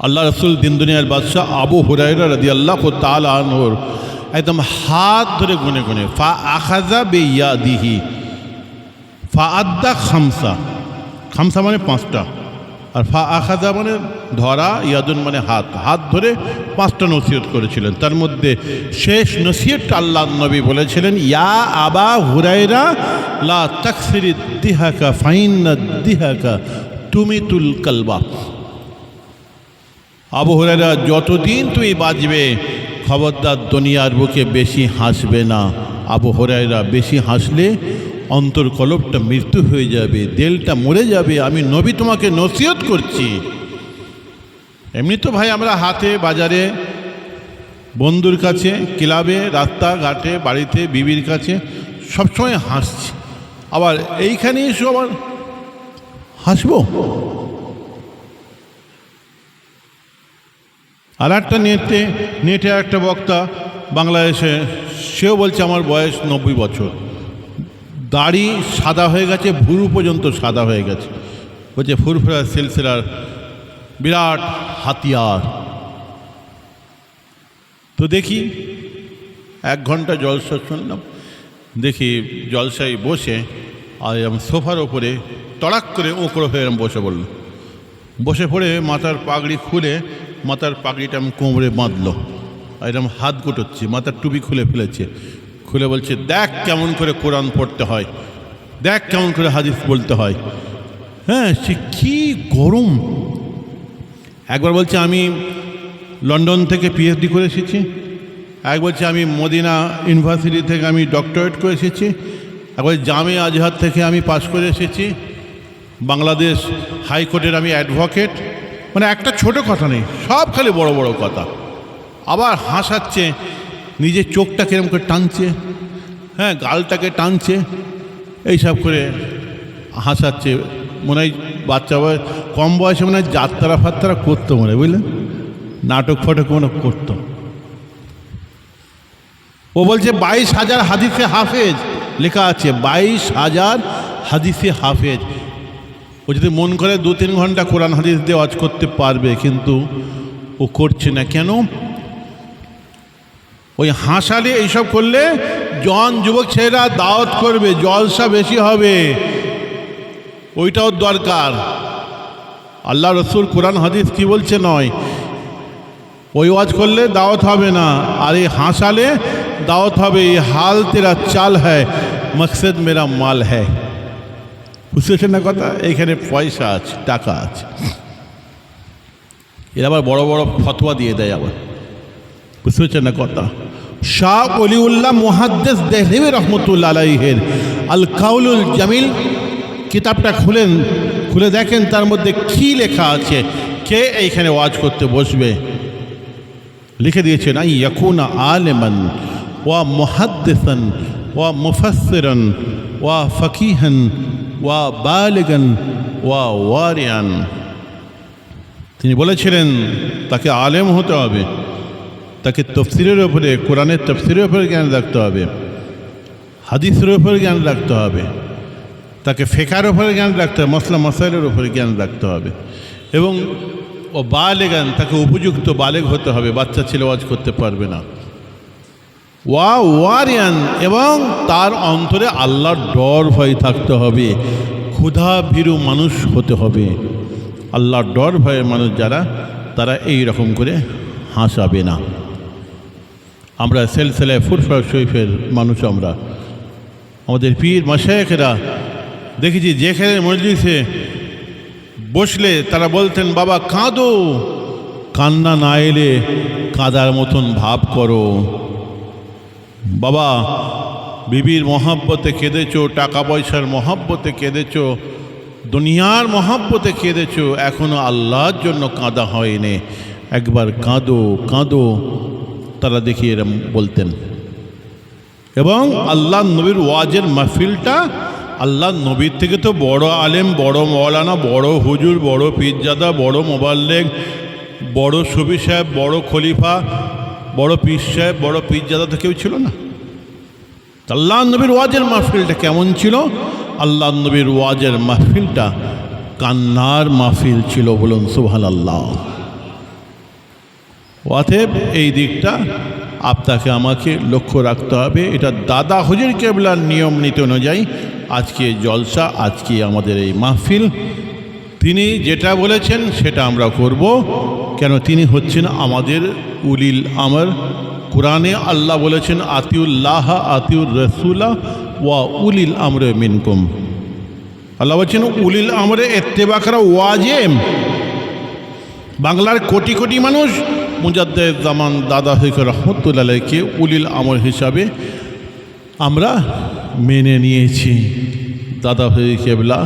আল্লাহ রসুল দিন দুনিয়ার বাদশাহ আবু হুরায়রা রাদিয়াল্লাহু তাআলা আনহুর একদম হাত ধরে গুনে গুনে ফা আখাযা বিয়াদিহি ফা আদ্দা খামসা, খামসা মানে পাঁচটা, আর ফা আখাযা মানে ধরা, ইয়াদুন মানে হাত, হাত ধরে পাঁচটা নসিহত করেছিলেন। তার মধ্যে শেষ নসিহতটা আল্লাহ নবী বলেছিলেন, ইয়া আবা হুরায়রা লা তাকসিরি দিহাকা ফাইন্না দিহাকা তুমিতুল কালবা। আবু হুরায়রা, যতদিন তুমি বাঁচবে খবরদার দুনিয়ার বুকে বেশি হাসবে না। আবু হুরায়রা, বেশি হাসলে অন্তর কলবটা মৃত্যু হয়ে যাবে, দিলটা মরে যাবে। আমি নবী তোমাকে নসিহত করছি। এমনি তো ভাই আমরা হাতে, বাজারে, বন্ধুর কাছে, ক্লাবে, রাস্তাঘাটে, বাড়িতে, বিবির কাছে সবসময় হাসছি, আবার এইখানে এসে আবার হাসবো? আর একটা নেটে একটা বক্তা বাংলাদেশে, সেও বলছে আমার বয়স 90 বছর, দাড়ি সাদা হয়ে গেছে, ভুরু পর্যন্ত সাদা হয়ে গেছে, বলছে ফুরফুরা সিলসিলার বিরাট হাতিয়ার। তো দেখি 1 ঘন্টা জলসা শুনলাম, দেখি জলসায় বসে আর সোফার ওপরে তড়াক করে ওঁকড়ো হয়ে বসে পড়ল, বসে পড়ে মাথার পাগড়ি খুলে মাথার পাগড়িটা আমি কোমরে বাঁধলো, আর এরকম হাত গোটাচ্ছি, মাথার টুপি খুলে ফেলেছে, খুলে বলছে দেখ কেমন করে কোরআন পড়তে হয়, দেখ কেমন করে হাদিস বলতে হয়। হ্যাঁ, সে কী গরম। একবার বলছে আমি লন্ডন থেকে পিএইচডি করে এসেছি, এক বলছে আমি মদিনা ইউনিভার্সিটি থেকে আমি ডক্টরেট করে এসেছি, একবার জামে আজহার থেকে আমি পাশ করে এসেছি, বাংলাদেশ হাইকোর্টের আমি অ্যাডভোকেট। মানে একটা ছোট কথা নেই, সব খালি বড় বড় কথা। আবার হাসাচ্ছে, নিজের চোখটা কিরম করে টানছে, হ্যাঁ গালটাকে টানছে, এইসব করে হাসাচ্ছে। মনে হয় বাচ্চা বয়স, কম বয়সে মনে হয় যাত্রা ফাত্রা করতো, মনে বুঝলেন, নাটক ফাটক মনে করতো। ও বলছে 22,000 হাদিসে হাফেজ লেখা আছে, 22,000 হাদিসে হাফেজ। ও যদি মন করে 2-3 ঘন্টা কোরআন হাদিস দিয়ে ওয়াজ করতে পারবে, কিন্তু ও করছে না। কেন? ওই হাসালে এইসব করলে জন যুবক ছেলেরা দাওয়াত করবে, জলসা বেশি হবে, ওইটাও দরকার। আল্লাহ রসুল কোরআন হাদিস কি বলছে নয়, ওই ওয়াজ করলে দাওয়াত হবে না, আর এই হাসালে দাওয়াত হবে। এই হাল তেরা চাল হ্যায়, মকসদ মেরা মাল হ্যায়। বুঝতেছেন না কথা? এইখানে পয়সা আছে, টাকা আছে। এরা আবার বড় বড় ফতোয়া দিয়ে দেয় আবার, বুঝতে পারছেন না কথা? শাহ ওলিউল্লাহ মুহাদ্দিস দেহলভী রহমতুল্লাহ আলাইহির আল কাউলুল জামিল কিতাবটা খুলে দেখেন, তার মধ্যে কি লেখা আছে, কে এইখানে ওয়াজ করতে বসবে। লিখে দিয়েছেন, আই ইয়াকুনা আলিমান ওয়া মুহাদ্দিসান ওয়া মুফাসসিরান ওয়া ফাকিহান ওয়া বালিগান ওয়া ওয়ারিয়ান। তিনি বলেছিলেন তাকে আলেম হতে হবে, তাকে তফসিরের ওপরে, কোরআনের তফসিরের ওপরে জ্ঞান রাখতে হবে, হাদিসের ওপরে জ্ঞান রাখতে হবে, তাকে ফিকহের ওপরে জ্ঞান রাখতে হবে, মাসলা মাসাইলের ওপরে জ্ঞান রাখতে হবে, এবং ও বালেগান, তাকে উপযুক্ত বালেগ হতে হবে, বাচ্চা ছেলে ওয়াজ করতে পারবে না। ওয়া ওয়ারিয়ান, এবং তার অন্তরে আল্লাহর ডর ভয় থাকতে হবে, ক্ষুধা ভীরু মানুষ হতে হবে। আল্লাহর ডর ভয়ের মানুষ যারা, তারা এই রকম করে হাসাবে না। আমরা সিলসিলায়ে ফুরফুরা শরীফের মানুষ, আমরা আমাদের পীর মাশায়েখেরা দেখেছি, যেখানে মজলিসে বসলে তারা বলতেন বাবা কাঁদো, কান্না না এলে কাঁদার মতন ভাব করো। বাবা বিবির মহাব্বতে কেঁদেছো, টাকা পয়সার মহাব্বতে কেঁদেছো, দুনিয়ার মহাব্বতে কেঁদেছো, এখনও আল্লাহর জন্য কাঁদা হয়নি, একবার কাঁদো কাঁদো। তারা দেখি এরম বলতেন। এবং আল্লাহ নবীর ওয়াজের মাহফিলটা, আল্লাহ নবীর থেকে তো বড় আলেম, বড় মৌলানা, বড় হুজুর, বড় পীরজাদা, বড় মোবাল্লেগ, বড় সুফি সাহেব, বড় খলিফা, বড় পীর সাহেব, বড় পীরজাদা তো কেউ ছিল না। আল্লাহ নবীর ওয়াজের মাহফিলটা কেমন ছিল? আল্লাহ নবীর ওয়াজের মাহফিলটা কান্নার মাহফিল ছিল, বলুন সুবহানাল্লাহ। অতএব এই দিকটা আপনাকে আমাকে লক্ষ্য রাখতে হবে। এটা দাদা হুজুর কেবলার নিয়ম নীতি অনুযায়ী আজকে জলসা, আজকে আমাদের এই মাহফিল। তিনি যেটা বলেছেন সেটা আমরা করব, কেন তিনি হচ্ছেন আমাদের উলিল আমর। কোরআনে আল্লাহ বলেছেন আতিউল্লাহ আতিউর রসুলা ওয়া উলিল আমরে মিনকুম। আল্লাহ বলছেন উলিল আমরে ইত্তেবা করা ওয়াজিব। বাংলার কোটি কোটি মানুষ মুজাদ্দেদ জামান দাদা হুজুর রহমতুল্লাহ আলাইহিকে উলিল আমর হিসাবে আমরা মেনে নিয়েছি, দাদা হুজুর কেবলা।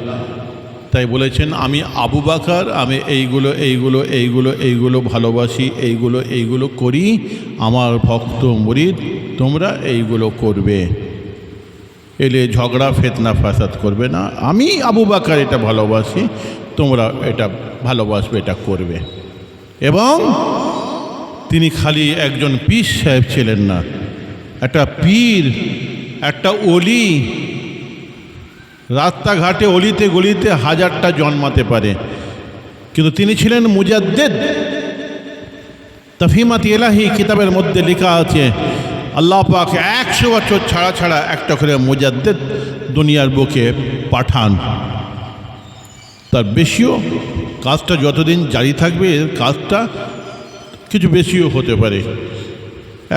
তাই বলেছেন আমি আবু বকর, আমি এইগুলো এইগুলো এইগুলো এইগুলো ভালোবাসি, এইগুলো এইগুলো করি, আমার ভক্ত মুরিদ তোমরা এইগুলো করবে, এলে ঝগড়া ফিতনা ফাসাদ করবে না। আমি আবু বকর এটা ভালোবাসি, তোমরা এটা ভালোবাসবে, এটা করবে। এবং তিনি খালি একজন পীর সাহেব ছিলেন না, একটা পীর, একটা অলি। রাস্তাঘাটে অলিতে গলিতে হাজারটা জন্মাতে পারে, কিন্তু তিনি ছিলেন মুজাদ্দিদ। তাফহিমাত ইলাহি কিতাবের মধ্যে লেখা আছে আল্লাহ পাক 100 বছর ছাড়া ছাড়া একটা করে মুজাদ্দিদ দুনিয়ার বুকে পাঠান। তার বেশিও, কাজটা যতদিন জারি থাকবে কাজটা কিছু বেশিও হতে পারে,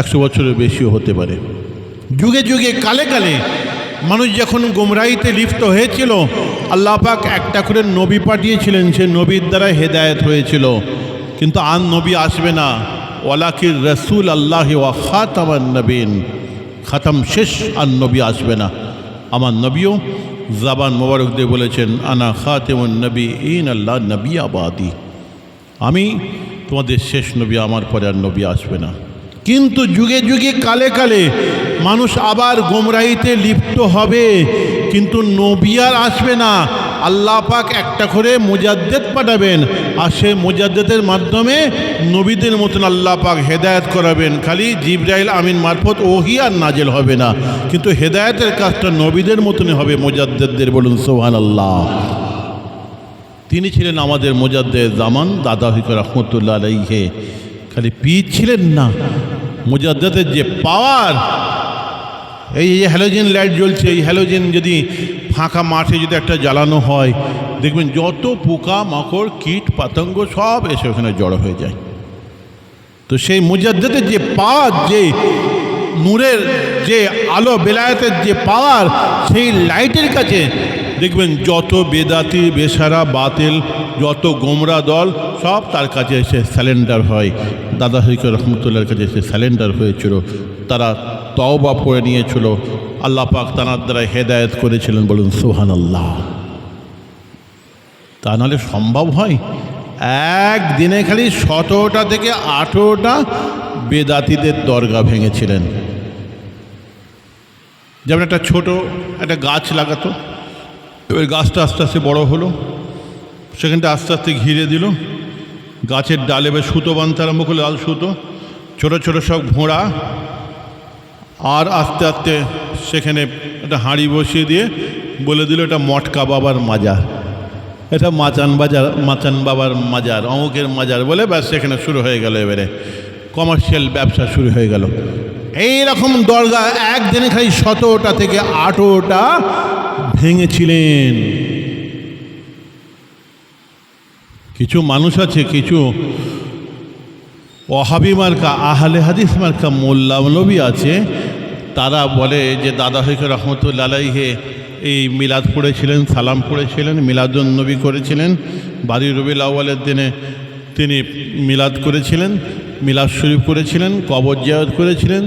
100 বছরের বেশিও হতে পারে। যুগে যুগে কালে কালে মানুষ যখন গুমরাহিতে লিপ্ত হয়েছিল, আল্লাহ পাক একটা করে নবী পাঠিয়েছিলেন, সে নবীর দ্বারা হেদায়েত হয়েছিল। কিন্তু আর নবী আসবে না, ওয়ালাকির রসুল আল্লাহি ওয়া খাতামান নবীন, খাতাম শেষ, আর নবী আসবে না। আমার নবীও জাবান মোবারক দিয়ে বলেছেন আনা খাতেমুন নবী ইন আল্লাহ নবী আবাদি, আমি তোমাদের শেষ নবী, আমার পরে আর নবী আসবে না। কিন্তু যুগে যুগে কালে কালে মানুষ আবার গোমরাহিতে লিপ্ত হবে, কিন্তু নবী আর আসবে না। আল্লাহ পাক একটা করে মুজাদ্দেদ পাঠাবেন, আর সে মুজাদ্দেদের মাধ্যমে নবীদের মতন আল্লাহ পাক হেদায়েত করাবেন। খালি জিবরাইল আমিন মারফত ওহী আর নাজেল হবে না, কিন্তু হেদায়েতের কাজটা নবীদের মতনই হবে, মুজাদ্দেদদের। বলুন সুবহানাল্লাহ। তিনি ছিলেন আমাদের মুজাদ্দেদ জামান দাদা হুজুর রহমতুল্লাহ আলাইহি। খালি পীর ছিলেন না, মুজাদ্দেদের যে পাওয়ার, এই যে হ্যালোজেন লাইট জ্বলছে, এই হ্যালোজেন যদি ফাঁকা মাঠে যদি একটা জ্বালানো হয়, দেখবেন যত পোকা মাকড় কীট পতঙ্গ সব এসে ওখানে জড়ো হয়ে যায়। তো সেই মুজাদ্দেদের যে পাওয়ার, যে নূরের যে আলো, বেলায়েতের যে পাওয়ার, সেই লাইটের কাছে দেখবেন যত বেদাতি বেসারা বাতিল, যত গোমরা দল সব তার কাছে এসে স্যালেন্ডার হয়। দাদা হুজুর রহমতুল্লাহর কাছে এসে স্যালেন্ডার হয়েছিল, তারা তওবা পড়ে নিয়েছিল, আল্লাহ পাক তার দ্বারা হেদায়েত করেছিলেন। বলুন সুবহানাল্লাহ। তা নাহলে সম্ভব হয়? একদিনে খালি 17টা থেকে 18টা বেদাতিদের দরগা ভেঙেছিলেন। যেমন একটা ছোট একটা গাছ লাগাতো, এবার গাছটা আস্তে আস্তে বড় হলো, সেখানটা আস্তে আস্তে ঘিরে দিল, গাছের ডালে বা সুতো বাঁধতে আরম্ভ করলো, লাল সুতো, ছোট ছোট সব ঘোড়া, আর আস্তে আস্তে সেখানে একটা হাঁড়ি বসিয়ে দিয়ে বলে দিল এটা মটকা বাবার মাজার, এটা মাচান বাবার মাজার, অমুকের মাজার বলে ব্যাস সেখানে শুরু হয়ে গেল। এবারে কমার্শিয়াল ব্যবসা শুরু হয়ে গেল। এইরকম দরগা একদিনে খালি 17টা থেকে 18টা ভেঙেছিলেন। কিছু মানুষ আছে, কিছু ওয়াহাবি মার্কা আহলে হাদিস মার্কা মোল্লা মৌলবী আছে, তারা বলে যে দাদা হুজুর রহমতুল্লাহ আলাইহি এই মিলাদ পড়েছিলেন, সালাম পড়েছিলেন, মিলাদুন নবী করেছিলেন, বারী রবিউল আউয়ালের দিনে তিনি মিলাদ করেছিলেন, মিলাদ শরীফ করেছিলেন, কবর জিয়ারত করেছিলেন,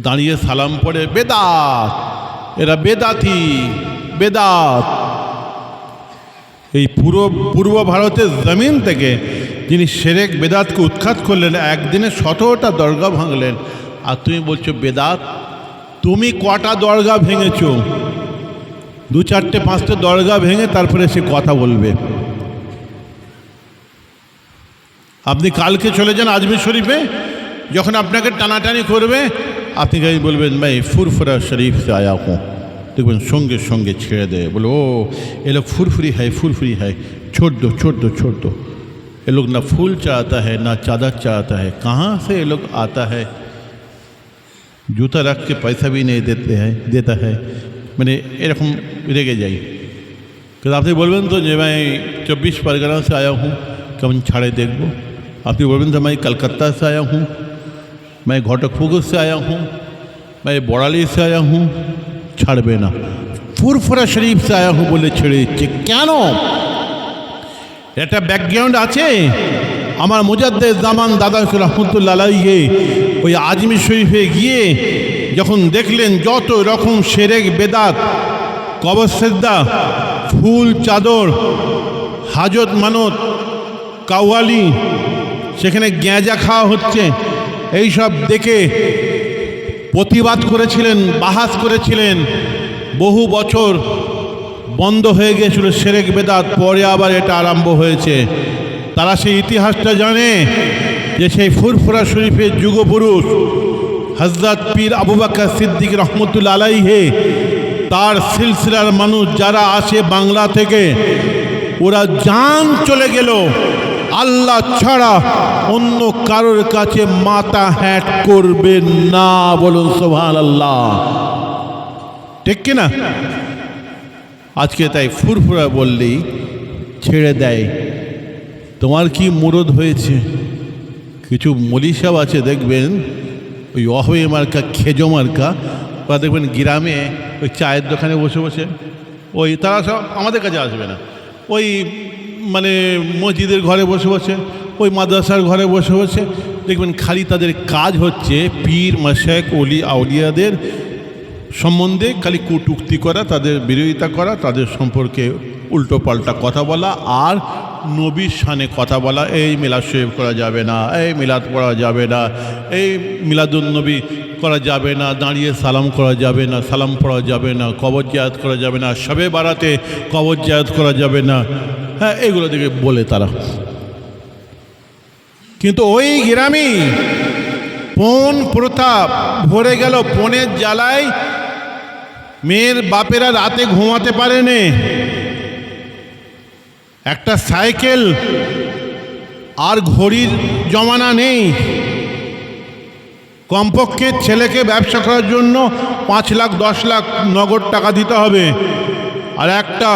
দাঁড়িয়ে সালাম পড়ে। বেদাত, এরা বেদাতি, বেদাত। এই পূর্ব ভারতের জমিন থেকে যিনি শিরক বেদাতকে উৎখাত করলেন, একদিনে 17টা দরগা ভাঙলেন, আর তুমি বলছো বেদাত। তুমি কটা দরগা ভেঙেছ? 2, 4, 5টে দরগা ভেঙে তারপরে সে কথা বলবে। আপনি কালকে চলে যান আজমির শরীফে, যখন আপনাকে টানাটানি করবে আপনি বলবেন ভাই ফুরফুরা শরীফ সে আয়া হूँ, দেখবেন সঙ্গে সঙ্গে ছেড়ে দেয়, বলে ও ये लोग फुरफुरी है, छोड़ दो। ये लोग ना फूल चाहता है ना चादर चाहता है, कहाँ से ये लोग आता है, जूता रख के पैसा भी नहीं देता है। मैंने এরকম রেগে যাই। तो আপনি বলবেন তো যে मैं 24 परगना से आया हूँ, কেমন ছাড়ে দেখব। আপনি বলবেন তো मैं कलकत्ता से आया हूँ, मैं घटकपुकुर से आया हूँ, मैं বড়ালি से आया हूँ, ছাড়বে না। ফুরফুরা শরীফ से आया हूँ বলে ছেড়ে দিচ্ছে কেন? একটা ব্যাকগ্রাউন্ড আছে। আমার মুজাদ্দেদ জামান দাদা রহমতুল্লাহ আলাইহি ওই আজমির শরীফে গিয়ে যখন দেখলেন যত রকম শিরক বেদাত, কবর সিজদা, ফুল চাদর, হাজত মানত, কাওয়ালি, সেখানে গ্যাঁজা খাওয়া হচ্ছে, এই সব দেখে প্রতিবাদ করেছিলেন, বাহাস করেছিলেন। বহু বছর বন্ধ হয়ে গিয়েছিল শিরক বেদাত, পরে আবার এটা আরম্ভ হয়েছে। তারা সেই ইতিহাসটা জানে যে সেই ফুরফুরা শরীফের যুগপুরুষ হযরত পীর আবু বকর সিদ্দিক রহমতুল্লাহ আলাইহি, তার সিলসিলার মানুষ যারা আসে বাংলা থেকে, ওরা জান চলে গেল আল্লাহ ছাড়া অন্য কারোর কাছে মাথা হ্যাট করবে না। বলুন সুবহানাল্লাহ, ঠিক কিনা? আজকে তাই ফুরফুরা বললেই ছেড়ে দেয়। তোমার কি মুরদ হয়েছে? কিছু মলি সাহেব আছে দেখবেন, ওই অহবে মার্কা, খেজো মার্কা, ওরা দেখবেন গ্রামে ওই চায়ের দোকানে বসে বসে, ওই তারা সব আমাদের কাছে আসবে না, ওই মানে মসজিদের ঘরে বসে বসে, ওই মাদ্রাসার ঘরে বসে বসে দেখবেন খালি তাদের কাজ হচ্ছে পীর মাশায়েখ ওলি আউলিয়াদের সম্বন্ধে খালি কটূক্তি করা, তাদের বিরোধিতা করা, তাদের সম্পর্কে উল্টো পাল্টা কথা বলা, আর নবীর শানে কথা বলা। এই মিলাদ শরীফ করা যাবে না, এই মিলাদ পড়া যাবে না, এই মিলাদুন নবী করা যাবে না, দাঁড়িয়ে সালাম করা যাবে না, সালাম পড়া যাবে না, কবর জিয়ারত করা যাবে না, শবে বারাতে কবর জিয়ারত করা যাবে না। হ্যাঁ, এগুলো দিকে বলে তারা। কিন্তু ওই গ্রামে পণ প্রথা ভরে গেল। পণের জ্বালায় মেয়ের বাপেরা রাতে ঘুমাতে পারেনি। একটা সাইকেল আর ঘড়ির জমানা নেই। কমপক্ষে ছেলেকে ব্যবসা করার জন্য 5 লাখ 10 লাখ নগদ টাকা দিতে হবে, আর একটা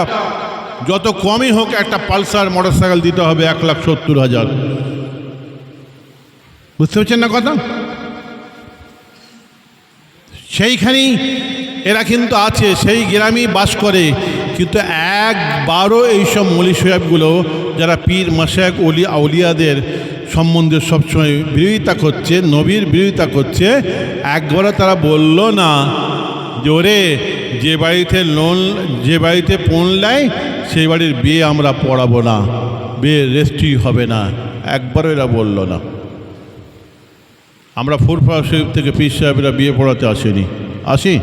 যত কমই হোক একটা পালসার মোটরসাইকেল দিতে হবে 1,70,000। বুঝতে পারছেন না কথা? সেইখানেই এরা কিন্তু আছে, সেই গ্রামেই বাস করে। কিন্তু একবারও এইসব মৌলী সাহেবগুলো যারা পীর মাশায়েখ ওলি আউলিয়াদের সম্বন্ধে সবসময় বিরোধিতা করছে, নবীর বিরোধিতা করছে, একবারও তারা বলল না যে ওরে যে বাড়িতে পণ নেয় সেই বাড়ির বিয়ে আমরা পড়াবো না, বিয়ে রেজিস্ট্রি হবে না। একবারও এরা বলল না। আমরা ফুরফুরা শরীফ থেকে পীর সাহেবরা বিয়ে পড়াতে আসি,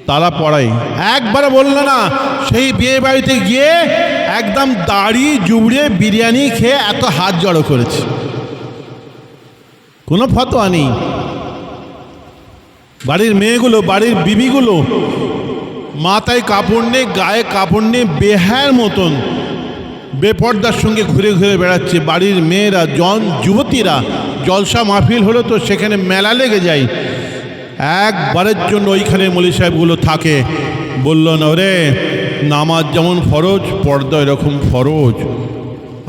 তারা পড়াই। একবারও বলল না। সেই বিয়ে বাড়িতে গিয়ে একদম দাড়ি জুবড়ে বিরিয়ানি খেয়ে এত হাত জড়ো করেছে, কোনো ফতোয়া নেই। বাড়ির মেয়েগুলো, বাড়ির বিবিগুলো মাথায় কাপড় নেই, গায়ে কাপড় নেই, বেহায়ের মতন বেপর্দার সঙ্গে ঘুরে ঘুরে বেড়াচ্ছে। বাড়ির মেয়েরা, যুবতীরা জলসা মাহফিল হলো তো সেখানে মেলা লেগে যায়, একবারের জন্য ওইখানে মৌলী সাহেবগুলো থাকে। বলল না, রে নামাজ যেমন ফরজ, পর্দা এরকম ফরজ।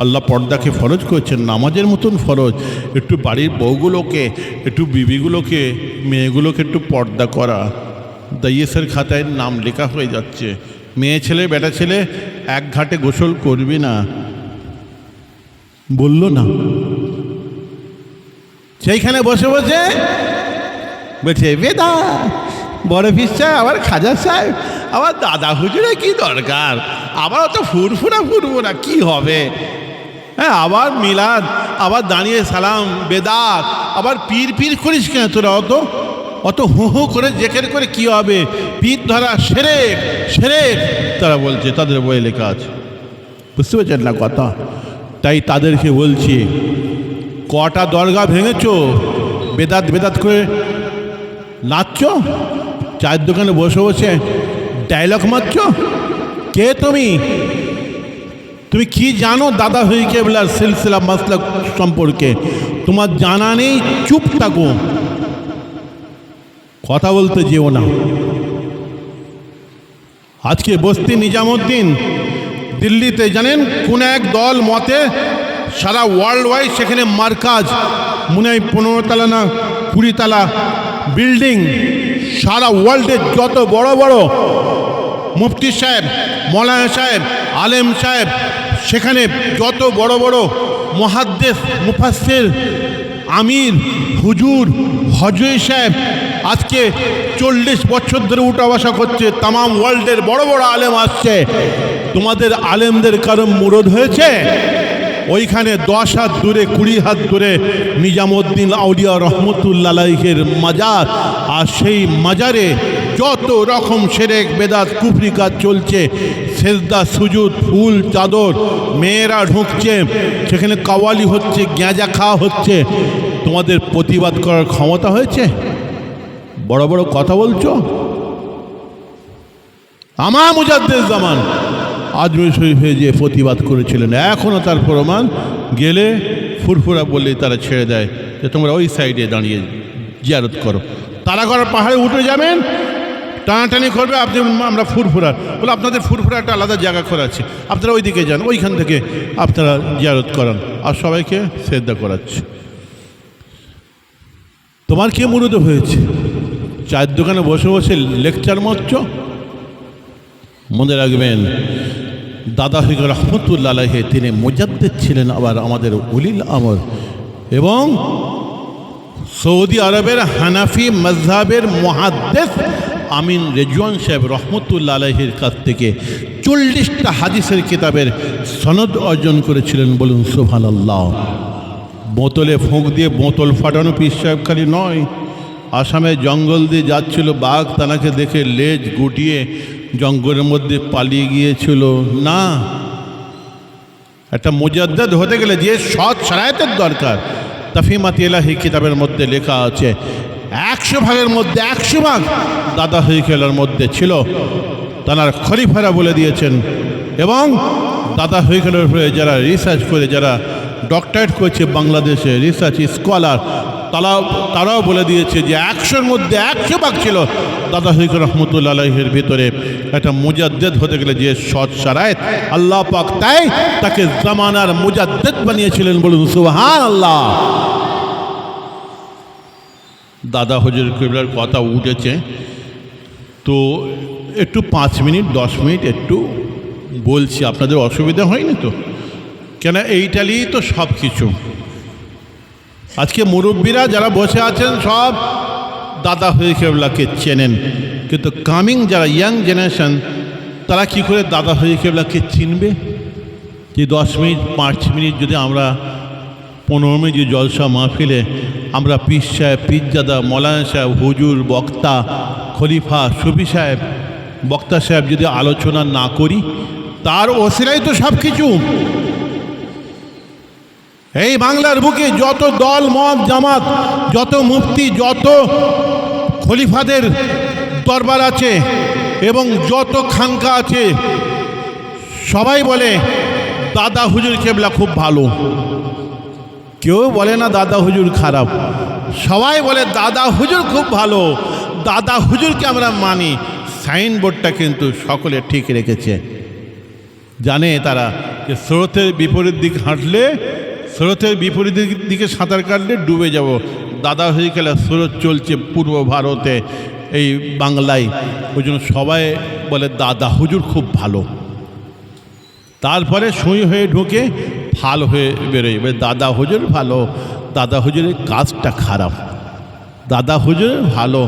আল্লাহ পর্দাকে ফরজ করেছেন, নামাজের মতন ফরজ। একটু বাড়ির বউগুলোকে, একটু বিবিগুলোকে, মেয়েগুলোকে একটু পর্দা করা। দাইয়েসের খাতায় নাম লেখা হয়ে যাচ্ছে, মেয়ে ছেলে বেটা ছেলে এক ঘাটে গোসল করবি না। বলল না। সেইখানে বসে বসে বলছে বেদা বড় পীর সাহেব, আবার খাজা সাহেব, আবার দাদা হুজুরে কি দরকার, আবার অত ফুরফুরা কি হবে? হ্যাঁ, আবার মিলাদ, আবার দাঁড়িয়ে সালাম, বেদাত, আবার পীর করিস কেন তোরা? অত হু করে জেকের করে কি হবে? পীর ধরা সেরেক তারা বলছে, তাদের বইয়ে লেখা আছে। বুঝতে পারছেন না কথা? তাই তাদেরকে বলছি, কটা দরগা ভেঙেছো, বেদাত করে নাচছ, চায়ের দোকানে বসে বসে ডায়লগ মারছ? কে তুমি? তুমি কি জানো দাদা হই কেবলার সিলসিলা মাসলাক সম্পর্কে? তোমার জানা নেই, চুপ থাকো, কথা বলতে যেও না। আজকে বস্তি নিজামুদ্দিন দিল্লিতে জানেন কোন এক দল মতে সারা ওয়ার্ল্ড ওয়াইড সেখানে মার্কাজ, মনে হয় 15 তলা না 20 তলা বিল্ডিং, সারা ওয়ার্ল্ডের যত বড় বড় মুফতি সাহেব, মৌলানা সাহেব, আলেম সাহেব, সেখানে যত বড় বড় মুহাদ্দিস, মুফাসসির, আমির, হুজুর, হজরত সাহেব আজকে 40 বছর ধরে উঠা বসা করছে, তামাম ওয়ার্ল্ডের বড় বড় আলেম আসছে। তোমাদের আলেমদের কারণ মুরদ হয়েছে? ওইখানে 10 হাত দূরে 20 হাত দূরে নিজামুদ্দিন আউলিয়া রহমতুল্লাহ আলাইহির মাজার, আর সেই মাজারে যত রকম শিরক বেদাত কুফরি কাজ চলছে, সেজদা সুজুদ, ফুল চাদর, মেয়েরা ঢুকছে সেখানে, কাওয়ালি হচ্ছে, গ্যাঁজা খাওয়া হচ্ছে। তোমাদের প্রতিবাদ করার ক্ষমতা হয়েছে? বড় বড় কথা বলছো। আমার মুজাদ্দিদ জামান আজমির শরীফে যে প্রতিবাদ করেছিলেন, এখনও তার প্রমাণ গেলে ফুরফুরা বললেই তারা ছেড়ে দেয় যে তোমরা ওই সাইডে দাঁড়িয়ে জিয়ারত করো। তারাগড় পাহাড়ে উঠে যাবেন, টানাটানি করবে, আপনি আমরা ফুরফুরা বলে আপনাদের ফুরফুরা একটা আলাদা জায়গা করা আছে, আপনারা ওই দিকে যান, ওইখান থেকে আপনারা জিয়ারত করান, আর সবাইকে শ্রদ্ধা করাচ্ছে। তোমার কে মুরুদ হয়েছে? চায়ের দোকানে বসে বসে লেকচার মারছ? মনে রাখবেন দাদা হইগ রহমতুল্লাহ আলাইহি তিনি মুজাদ্দিদ ছিলেন, আবার আমাদের উলিল আমর, এবং সৌদি আরবের হানাফি মাযহাবের মুহাদ্দিস আমিন রেজওয়ান সাহেব রহমতুল্লাহ আলাইহির কাছ থেকে 40টা হাদিসের কিতাবের সনদ অর্জন করেছিলেন। বলুন সুবহানাল্লাহ। বোতলে ফুঁক দিয়ে বোতল ফাটানো পীর সাহেব খালি নয়, আসামে জঙ্গল দিয়ে যাচ্ছিল, বাঘ তানাকে দেখে লেজ গুটিয়ে জঙ্গলের মধ্যে পালিয়ে গিয়েছিল না। একটা মুজাদ্দিদ হতে গেলে যে সৎ শারায়াতের দরকার, তাফহিমাত ইলাহি কিতাবের মধ্যে লেখা আছে 100 ভাগের মধ্যে 100 ভাগ দাদা হইকেলার মধ্যে ছিল। তার খলিফারা বলে দিয়েছেন, এবং দাদা হইকেলার উপরে যারা রিসার্চ করে, যারা ডক্টরেট করেছে বাংলাদেশে, রিসার্চ স্কলার, তারাও বলে দিয়েছে যে 100-র মধ্যে 100 ভাগ ছিল দাদা হইকেল রহমতুল্লাহ আলাইহির ভিতরে। একটা মুজাদ্দিদ হতে গেলে যে সৎ শারায়াত, আল্লাহ পাক তাই তাকে জামানার মুজাদ্দিদ বানিয়েছিলেন। বলুন সুবহানাল্লাহ। দাদা হুজুর কিবলার কথা উঠেছে, তো একটু 5 মিনিট 10 মিনিট একটু বলছি, আপনাদের অসুবিধা হয়নি তো? কেন এইটাই তো সব কিছু। আজকে মুরব্বীরা যারা বসে আছেন সব দাদা হই কেবলাকে চেনেন, কিন্তু কামিং যারা ইয়াং জেনারেশন তারা কি করে দাদা হই কেবলাকে চিনবে? যে 10 মিনিট 5 মিনিট যদি আমরা 15 মিনিট যে জলসা মাহফিলে আমরা পীর সাহেব, পীরজাদা, মৌলানা সাহেব, হুজুর, বক্তা, খলিফা, সুফি সাহেব, বক্তা সাহেব যদি আলোচনা না করি, তার ওসিলাই তো সব কিছু। এই বাংলার বুকে যত দল মত জামাত, যত মুফতি, যত খলিফাদের দরবার আছে এবং যত খানকা আছে, সবাই বলে দাদা হুজুর কেবলা খুব ভালো। কেউ বলে না দাদা হুজুর খারাপ, সবাই বলে দাদা হুজুর খুব ভালো, দাদা হুজুরকে আমরা মানি। সাইনবোর্ডটা কিন্তু সকলে ঠিক রেখেছে, জানে তারা যে স্রোতের বিপরীত দিক হাঁটলে, স্রোতের বিপরীত দিকে সাঁতার কাটলে ডুবে যাব। দাদা হয়ে গেলে স্রোত চলছে পূর্ব ভারতে, এই বাংলায়, ওই জন্য সবাই বলে দাদা হুজুর খুব ভালো। তারপরে সুই হয়ে ঢুকে ফাল হয়ে বেরোয়, দাদা হুজুর ভালো, দাদা হুজুরের কাজটা খারাপ, দাদা হুজুর ভালো।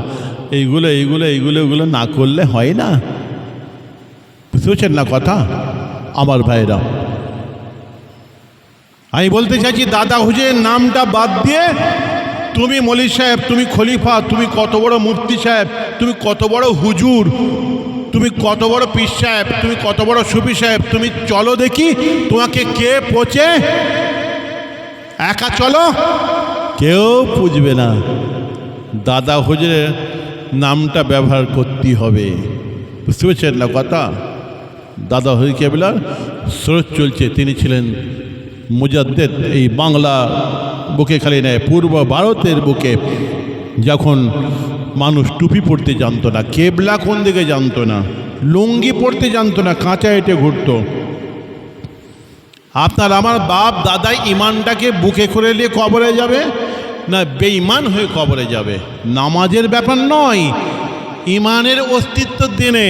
এইগুলো না করলে হয় না। বুঝতে না কথা আমার ভাইরা? আমি বলতে চাইছি দাদা হুজুরের নামটা বাদ দিয়ে তুমি মলি সাহেব, তুমি খলিফা, তুমি কত বড় মুফতি সাহেব, তুমি কত বড় হুজুর, তুমি কত বড় পীর সাহেব, তুমি কত বড় সুফি সাহেব, তুমি চলো দেখি তোমাকে কে পচে। একা চলো, কেউ পুজবে না। দাদা হুজুরের নামটা ব্যবহার করতে হবে। বুঝতে পেরেছেন না কথা? দাদা হরি কেবলার স্রোত চলছে। তিনি ছিলেন মুজাদ্দেদ এই বাংলা বুকে, খালি নেয় পূর্ব ভারতের বুকে। যখন মানুষ টুপি পরতে জানতো না, কেবলা কোন দিকে জানতো না, লুঙ্গি পরতে জানতো না, কাঁচা হেঁটে ঘুরতো। আপনার আমার বাপ দাদাই ইমানটাকে বুকে করে নিয়ে কবরে যাবে না বেঈমান হয়ে কবরে যাবে? নামাজের ব্যাপার নয়, ইমানের অস্তিত্বের দিনে,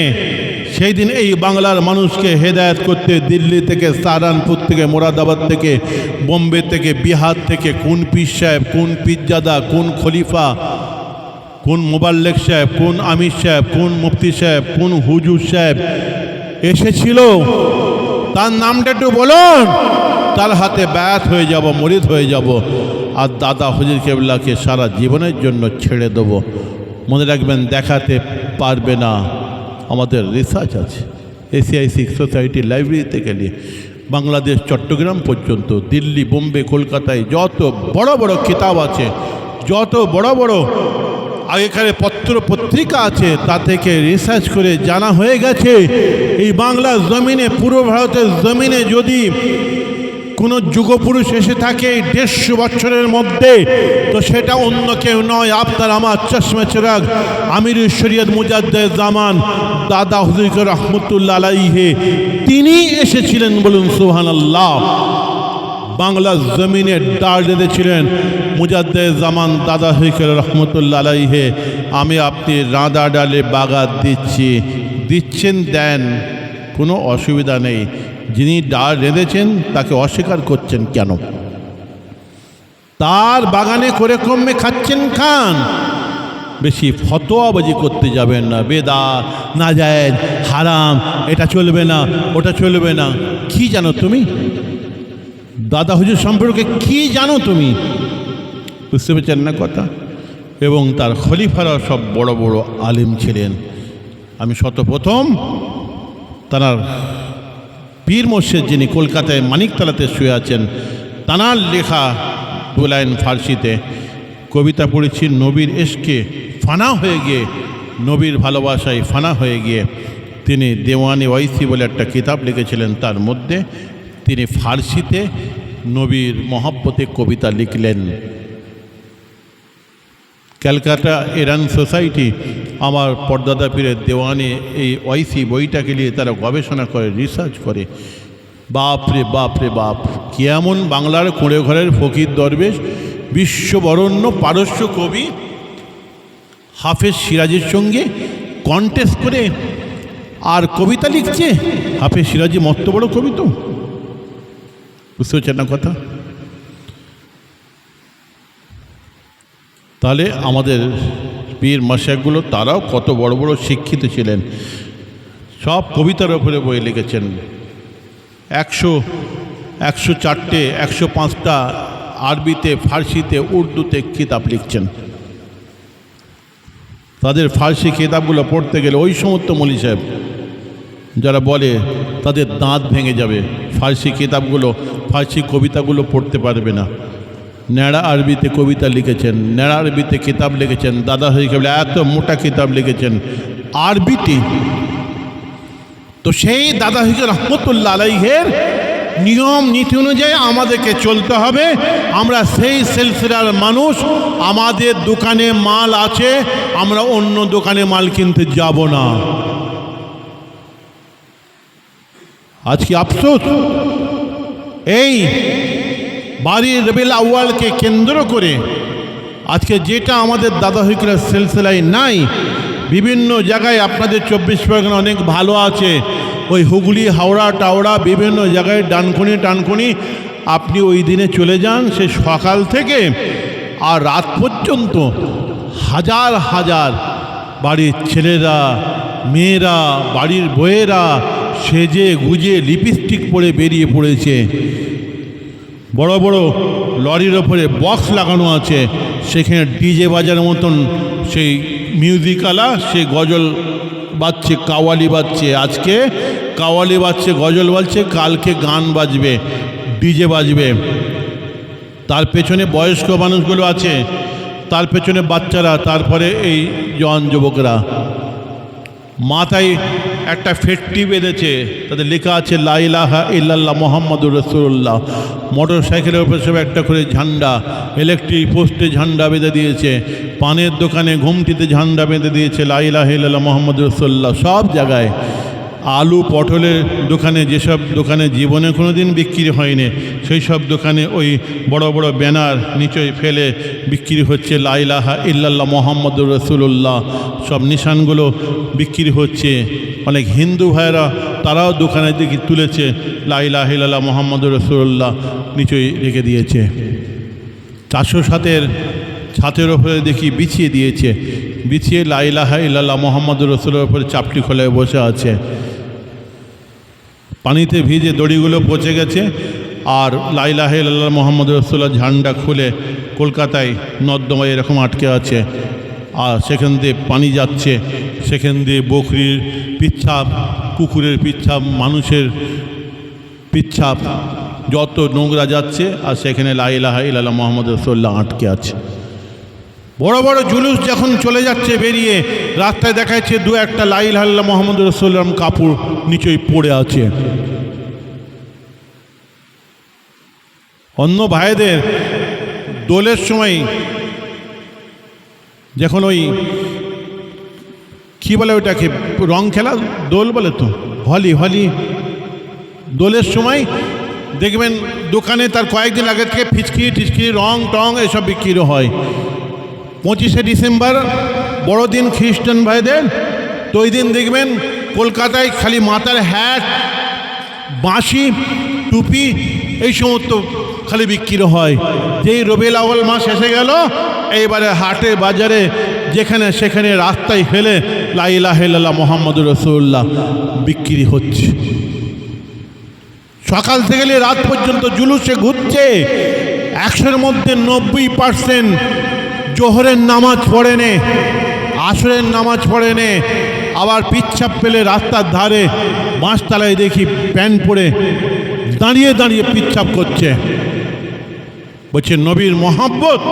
সেই দিন এই বাংলার মানুষকে হেদায়েত করতে দিল্লি থেকে, সাহারানপুর থেকে, মোরাদাবাদ থেকে, বোম্বে থেকে, বিহার থেকে কোন পীর সাহেব, কোন পীরজাদা, কোন খলিফা, কোন মোবাল্লেক সাহেব, কোন আমির সাহেব, কোন মুফতি সাহেব, কোন হুজুর সাহেব এসেছিল, তার নামটা একটু বলুন, তার হাতে বায়াত হয়ে যাব, মরিদ হয়ে যাব, আর দাদা হুজুর কেবলাকে সারা জীবনের জন্য ছেড়ে দেবো। মনে রাখবেন, দেখাতে পারবে না। আমাদের রিসার্চ আছে, এসিআই শিখ সোসাইটি লাইব্রেরি থেকে নিয়ে বাংলাদেশ চট্টগ্রাম পর্যন্ত, দিল্লি, বোম্বে, কলকাতায় যত বড় বড় কিতাব আছে, যত বড় বড় আগেকার পত্র পত্রিকা আছে, তা থেকে রিসার্চ করে জানা হয়ে গেছে এই বাংলার জমিনে, পূর্ব ভারতের জমিনে যদি কোনো যুগপুরুষ এসে থাকে 150 বছরের মধ্যে, তো সেটা অন্য কেউ নয়, আপনার আমার চশমে চিরাগ আমির শরীয়ত মুজাদ্দেদ জামান দাদা হুজুর রহমতুল্লাহ আলাইহি, তিনি এসেছিলেন। বলুন সুবহানাল্লাহ। বাংলার জমিনে ডাল বেঁধেছিলেন মুজাদ্দেদ জামান দাদা হুজুর রহমতুল্লাহ আলাইহি। আমি আপনি রাঁধা ডালে বাগাত দিচ্ছেন, দেন, কোনো অসুবিধা নেই। যিনি ডাল রেঁধেছেন তাকে অস্বীকার করছেন কেন? তার বাগানে করে কমে খাচ্ছেন, খান। বেশি ফতোয়াবাজি করতে যাবেন না, বেদাত, নাজায়েজ, হারাম, এটা চলবে না, ওটা চলবে না। কি জানো তুমি দাদা হুজুর সম্পর্কে? কি জানো তুমি? বুঝতে পেরেছেন না কথা? এবং তার খলিফারা সব বড় বড় আলিম ছিলেন। আমি শতপ্রথম তার পীর মোর্শেদ, যিনি কলকাতায় মানিকতলাতে শুয়ে আছেন, তানার লেখা 2 লাইন ফার্সিতে কবিতা পড়েছি। নবীর এশকে ফানা হয়ে গিয়ে, নবীর ভালোবাসায় ফানা হয়ে গিয়ে তিনি দেওয়ানি ওয়াইসি বলে একটা কিতাব লিখেছিলেন। তার মধ্যে তিনি ফার্সিতে নবীর মহব্বতে কবিতা লিখলেন। ক্যালকাটা ইরান সোসাইটি আমার পর্দাদা পীরের দেওয়ানি এই ওয়াইসি বইটাকে নিয়ে তারা গবেষণা করে, রিসার্চ করে। বাপরে বাপরে বাপ, কেমন বাংলার কুঁড়ে ঘরের ফকির দরবেশ, বিশ্ববরণ্য পারস্য কবি হাফেজ সিরাজের সঙ্গে কন্টেস্ট করে আর কবিতা লিখছে। হাফেজ সিরাজি মস্ত বড় কবি, তো বুঝতে পারছেন না কথা? তাহলে আমাদের পীর মাশায়েখগুলো তারাও কত বড় বড় শিক্ষিত ছিলেন, সব কবিতার ওপরে বই লিখেছেন। 104টে 105টা আরবিতে, ফার্সিতে, উর্দুতে কিতাব লিখছেন। তাদের ফার্সি কিতাবগুলো পড়তে গেলে ওই সমস্ত মৌলী সাহেব যারা বলে তাদের দাঁত ভেঙে যাবে, ফার্সি কিতাবগুলো, ফার্সি কবিতাগুলো পড়তে পারবে না। ন্যাড়া আরবিতে কবিতা লিখেছেন, ন্যাড়া আরবিতে কিতাব লিখেছেন। দাদা হয়ে গেলে এত মোটা কিতাব লিখেছেন আরবিতে। তো সেই দাদা হয়ে রহমতুল্লাহ আলাইহির নিয়ম নীতি অনুযায়ী আমাদেরকে চলতে হবে। আমরা সেই সিলসিলার মানুষ, আমাদের দোকানে মাল আছে, আমরা অন্য দোকানে মাল কিনতে যাব না। আজকে আফসোস, এই বাড়ির রবিউল আউয়ালকে কেন্দ্র করে আজকে যেটা আমাদের দাদা হইকরার সিলসিলায় নাই, বিভিন্ন জায়গায় আপনাদের 24 পরগনা অনেক ভালো আছে, ওই হুগলি, হাওড়া, টাওড়া বিভিন্ন জায়গায় ডানকুনি টানকুনি, আপনি ওই দিনে চলে যান, সে সকাল থেকে আর রাত পর্যন্ত হাজার হাজার বাড়ির ছেলেরা, মেয়েরা, বাড়ির বউয়েরা সেজে গুজে লিপস্টিক পরে বেরিয়ে পড়েছে। বড় বড় লরির ওপরে বক্স লাগানো আছে, সেখানে ডিজে বাজার মতন সেই মিউজিকালা, সে গজল বাজছে, কাওয়ালি বাজছে। আজকে কাওয়ালি বাজছে, গজল বাজছে, কালকে গান বাজবে, ডিজে বাজবে। তার পেছনে বয়স্ক মানুষগুলো আছে, তার পেছনে বাচ্চারা, তারপরে এই জওয়ান যুবকরা। মাথায় একটা ফেটটি বেঁধেছে, তাদের লেখা আছে লা ইলাহা ইল্লাল্লাহ মুহাম্মাদুর রাসূলুল্লাহ। মোটর সাইকেলের উপরে সব একটা করে ঝান্ডা, ইলেকট্রিক পোস্টে ঝান্ডা বেঁধে দিয়েছে, পানের দোকানে ঘুমটিতে ঝান্ডা বেঁধে দিয়েছে লা ইলাহা ইল্লাল্লাহ মুহাম্মাদুর রাসূলুল্লাহ। সব জায়গায় আলু পটলের দোকানে, যেসব দোকানে জীবনে কোনো দিন বিক্রি হয়নি, সেই সব দোকানে ওই বড় বড় ব্যানার নিচে ফেলে বিক্রি হচ্ছে লা ইলাহা ইল্লাল্লাহ মুহাম্মাদুর রাসূলুল্লাহ। সব নিশানগুলো বিক্রি হচ্ছে। অনেক হিন্দু ভাইরা তারাও দোকানে দিকে তুলেছে লা ইলাহা ইল্লাল্লাহ মুহাম্মাদুর রাসূলুল্লাহ নিচেই রেখে দিয়েছে। 407-এর ছাতের ওপরে দেখি বিছিয়ে দিয়েছে, বিছিয়ে লা ইলাহা ইল্লাল্লাহ মুহাম্মাদুর রাসূলের উপরে চাপটি খোলে বসে আছে। পানিতে ভিজে দড়িগুলো পচে গেছে, আর লা ইলাহা ইল্লাল্লাহ মুহাম্মাদুর রাসূলুল্লাহ ঝান্ডা খুলে কলকাতায় নর্দমায় এরকম আটকে আছে। আর সেখান দিয়ে পানি যাচ্ছে, সেখান দিয়ে বকরির পিচ্ছাপ, কুকুরের পিচ্ছাপ, মানুষের পিচ্ছাপ, যত নোংরা যাচ্ছে, আর সেখানে লা ইলাহা ইল্লাল্লাহ মুহাম্মাদুর রাসূলুল্লাহ আটকে আছে। বড় বড় জুলুস যখন চলে যাচ্ছে বেরিয়ে, রাস্তায় দেখা যাচ্ছে দু একটা লা ইলাহা ইল্লাল্লাহ মুহাম্মাদুর রাসূলুল্লাহ কাপড় নিচেই পড়ে আছে। অন্য ভাইদের দোলের সময় যখন ওই কী বলে ওইটাকে, রং খেলা, দোল বলে তো, হোলি, দোলের সময় দেখবেন দোকানে তার কয়েকদিন আগে থেকে ফিচকিরি টিচকিরি, রং টং এসব বিক্রি হয়। 25শে ডিসেম্বর বড়দিন খ্রিস্টান ভাইদের, তো ওই দিন দেখবেন কলকাতায় খালি মাথার হ্যাট, বাঁশি, টুপি এই সমস্ত খালি বিক্রি হয়। যেই রবিউল আউয়াল মাস এসে গেল, এইবারে হাটে বাজারে যেখানে সেখানে রাস্তায় ফেলে লা ইলাহা ইল্লাল্লাহ মুহাম্মাদুর রাসূলুল্লাহ বিক্রি হচ্ছে। সকাল থেকে রাত পর্যন্ত জুলুসে ঘুরছে। 100-এর মধ্যে 90% জোহরের নামাজ পড়ে নে, আসরের নামাজ পড়ে নে, আবার পিচ্ছাপ পেলে রাস্তার ধারে বাঁশতলায় দেখি প্যান্ট পরে দাঁড়িয়ে দাঁড়িয়ে পিচ্ছাপ করছে, বলছে নবীর মহব্বত।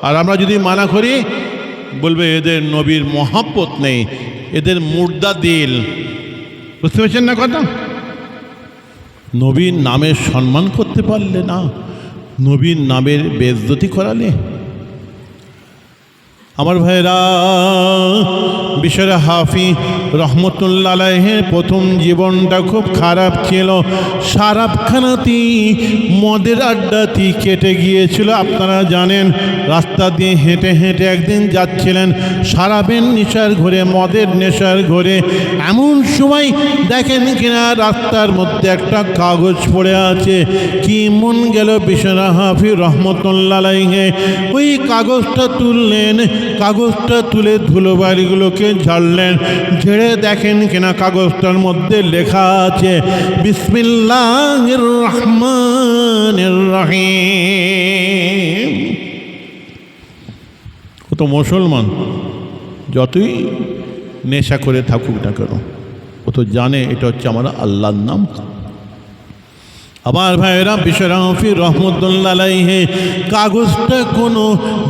আর আমরা যদি মানা করি, বলবে এদের নবীর মহব্বত নেই, এদের মুর্দা দিল। বুঝতে পারছেন না কথা? নবীর নামের সম্মান করতে পারলে না, নবীর নামের বেইজ্জতি করালে। আমার ভাইরা, বিশর হাফি রহমতুল্লাহ আলাইহির প্রথম জীবনটা খুব খারাপ ছিল। শারাবখানাতি, মদের আড্ডাতি কেটে গিয়েছিল। আপনারা জানেন, রাস্তা দিয়ে হেঁটে হেঁটে একদিন যাচ্ছিলেন শারাবের নেশার ঘরে, মদের নেশার ঘরে। এমন সময় দেখেন কিনা রাস্তার মধ্যে একটা কাগজ পড়ে আছে। কি মন গেল বিশর হাফি রহমতুল্লাহ আলাইহি, ওই কাগজটা তুললেন, কাগজটা তুলে ধুলোবালিগুলোকে ঝাড়লেন, ঝেড়ে দেখেন কিনা কাগজটার মধ্যে লেখা আছে বিসমিল্লাহির রহমানির রহিম। ও তো মুসলমান, যতই নেশা করে থাকুক না কেন, ও তো জানে এটা হচ্ছে আমার আল্লাহর নাম। আমার ভাইয়েরা, বিশর হাফি রহমতুল্লাহ আলাইহি কাগজটা কোনো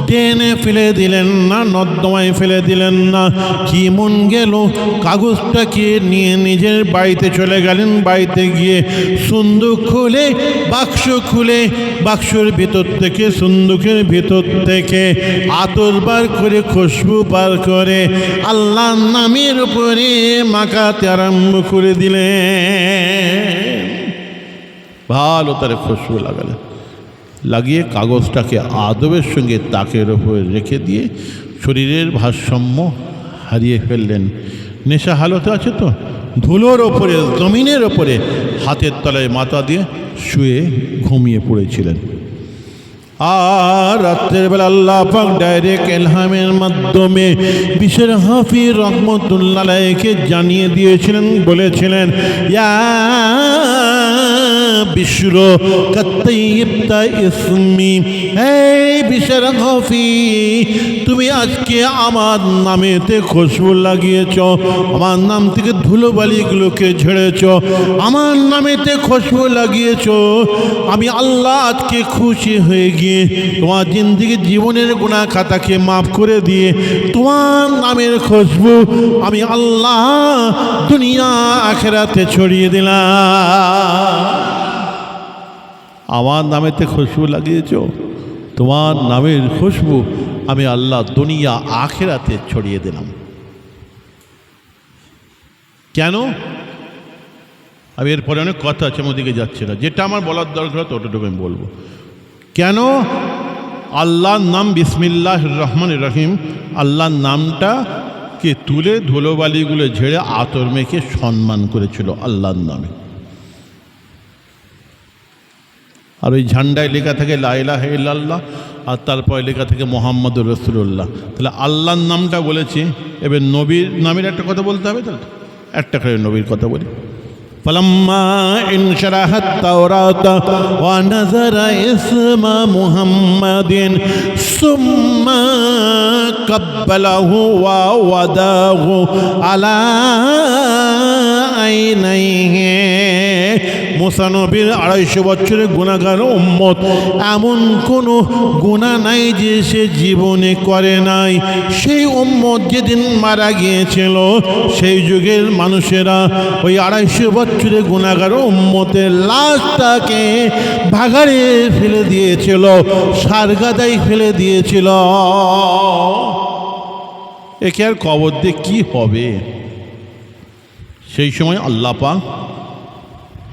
ড্রেনে ফেলে দিলেন না, নর্দমায় ফেলে দিলেন না। কি মন গেল, কাগজটাকে নিয়ে নিজের বাড়িতে চলে গেলেন। বাড়িতে গিয়ে সুন্দুক খুলে, বাক্স খুলে, বাক্সর ভিতর থেকে, সুন্দুকের ভিতর থেকে আতর বার করে, খুশবু বার করে আল্লাহর নামের উপরে মাখাতে আরম্ভ করে দিলেন। ভালো তারে খুশবু লাগালেন, লাগিয়ে কাগজটাকে আদবের সঙ্গে তাকের ওপরে রেখে দিয়ে শরীরের ভারসাম্য হারিয়ে ফেললেন। নেশা হালতে আছে তো, ধুলোর ওপরে, জমিনের ওপরে হাতের তলায় মাথা দিয়ে শুয়ে ঘুমিয়ে পড়েছিলেন। আর রাত্রের বেলা আল্লাহ পাক ডাইরেক্ট ইলহামের মাধ্যমে বিশর হাফি রহমতুল্লাহ আলাইহিকে জানিয়ে দিয়েছিলেন, বলেছিলেন ইয়া বিশর কাত্তাইবতা ইসমি, এই বিশর গফি, তুমি আজকে আমার নামেতে খুশবু লাগিয়েছ, আমার নাম থেকে ধুলোবালিগুলোকে ঝেড়েছ, আমার নামেতে খুশবু লাগিয়েছ। আমি আল্লাহ আজকে খুশি হয়ে গিয়ে তোমার জিন্দেগি জীবনের গুনাহ খাতাকে মাফ করে দিয়ে তোমার নামের খুশবু আমি আল্লাহ দুনিয়া আখিরাতে ছড়িয়ে দিলাম। আমার নামেতে খুশবু লাগিয়েছ, তোমার নামের খুশবু আমি আল্লাহ দুনিয়া আখিরাতে ছড়িয়ে দিলাম। কেন? আমি এরপরে অনেক কথা আছে, আমার দিকে যাচ্ছে না, যেটা আমার বলার দরকার ততটুকু আমি বলবো। কেন? আল্লাহর নাম বিসমিল্লাহির রহমানির রহিম, আল্লাহর নামটাকে তুলে ধুলোবালিগুলো ঝেড়ে আতর মেখে সম্মান করেছিল আল্লাহর নামে। আর ওই ঝান্ডায় লেখা থাকে লা ইলাহা ইল্লাল্লাহ, আর তারপরে লেখা থাকে মুহাম্মাদুর রাসূলুল্লাহ। তাহলে আল্লাহর নামটা বলেছি, এবার নবীর নামের একটা কথা বলতে হবে। তাহলে একটা করে নবীর কথা বলি। ফালাম্মা ইনশারাহাত তাওরাত ওয়া নাযারা ইসমা মুহাম্মাদিন সুম্মা কাব্বালাহু ওয়া ওয়াদাহু আলা আইনাইহি। মুসা নবীর 250 বছরের গুনাহগার উম্মত, এমন কোনো গুনাহ নাই যে সে জীবনে করে নাই। সেই উম্মত যেদিন মারা গিয়েছিল, সেই যুগের মানুষেরা ওই 250 বছরের গুনাহগার উম্মতের লাশটাকে ভাগাড়ে ফেলে দিয়েছিল, সারগাদায় ফেলে দিয়েছিল। একে আর কবর দিয়ে কী হবে? সেই সময় আল্লাহ পাক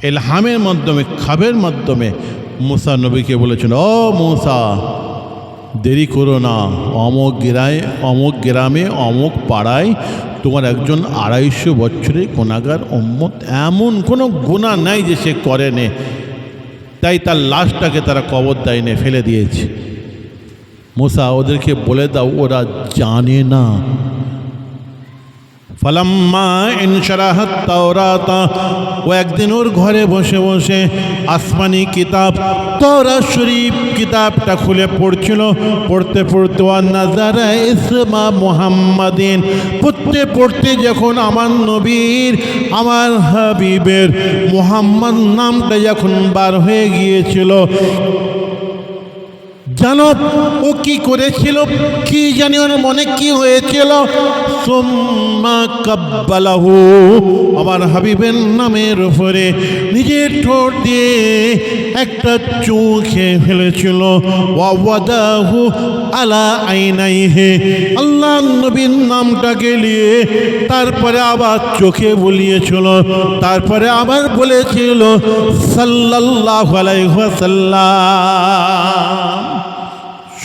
ইলহামের মাধ্যমে, খাবের মাধ্যমে মুসা নবীকে বলেছেন, ও মুসা, দেরি করো না, অমুক গ্রামে অমুক পাড়ায় তোমার একজন 250 বছরের গুনাহগার উম্মত, এমন কোনো গুনাহ নাই যে সে করে নে, তাই তার লাশটাকে তারা কবর দেয়নি, ফেলে দিয়েছে। মুসা, ওদেরকে বলে দাও, ওরা জানে না। ফালাম্মা ইনশারাহাত তাওরাত, ও একদিন ওর ঘরে বসে বসে আসমানি কিতাব তাওরাত শরীফ কিতাবটা খুলে পড়ছিল। পড়তে পড়তে ওয়া নাযারা ইসমা মুহাম্মাদিন, পড়তে পড়তে যখন আমার নবীর, আমার হাবিবের মুহাম্মদ নামটা যখন বার হয়ে গিয়েছিল, জানো ও কি করেছিল? কি জানি ওর মনে কি হয়েছিল? সুম্মা কাব্বালাহু, আমার হাবিবের নামের উপরে নিজের ঠোঁট দিয়ে একটা চুমু খেয়ে ফেলেছিল। ওয়া ওয়াদাহু আলা আইনাইহি, আল্লাহ নবীর নামটাকে নিয়ে তারপরে আবার চোখে বলিয়েছিল, তারপরে আবার বলেছিল সাল্লাল্লাহু আলাইহি ওয়াসাল্লাম।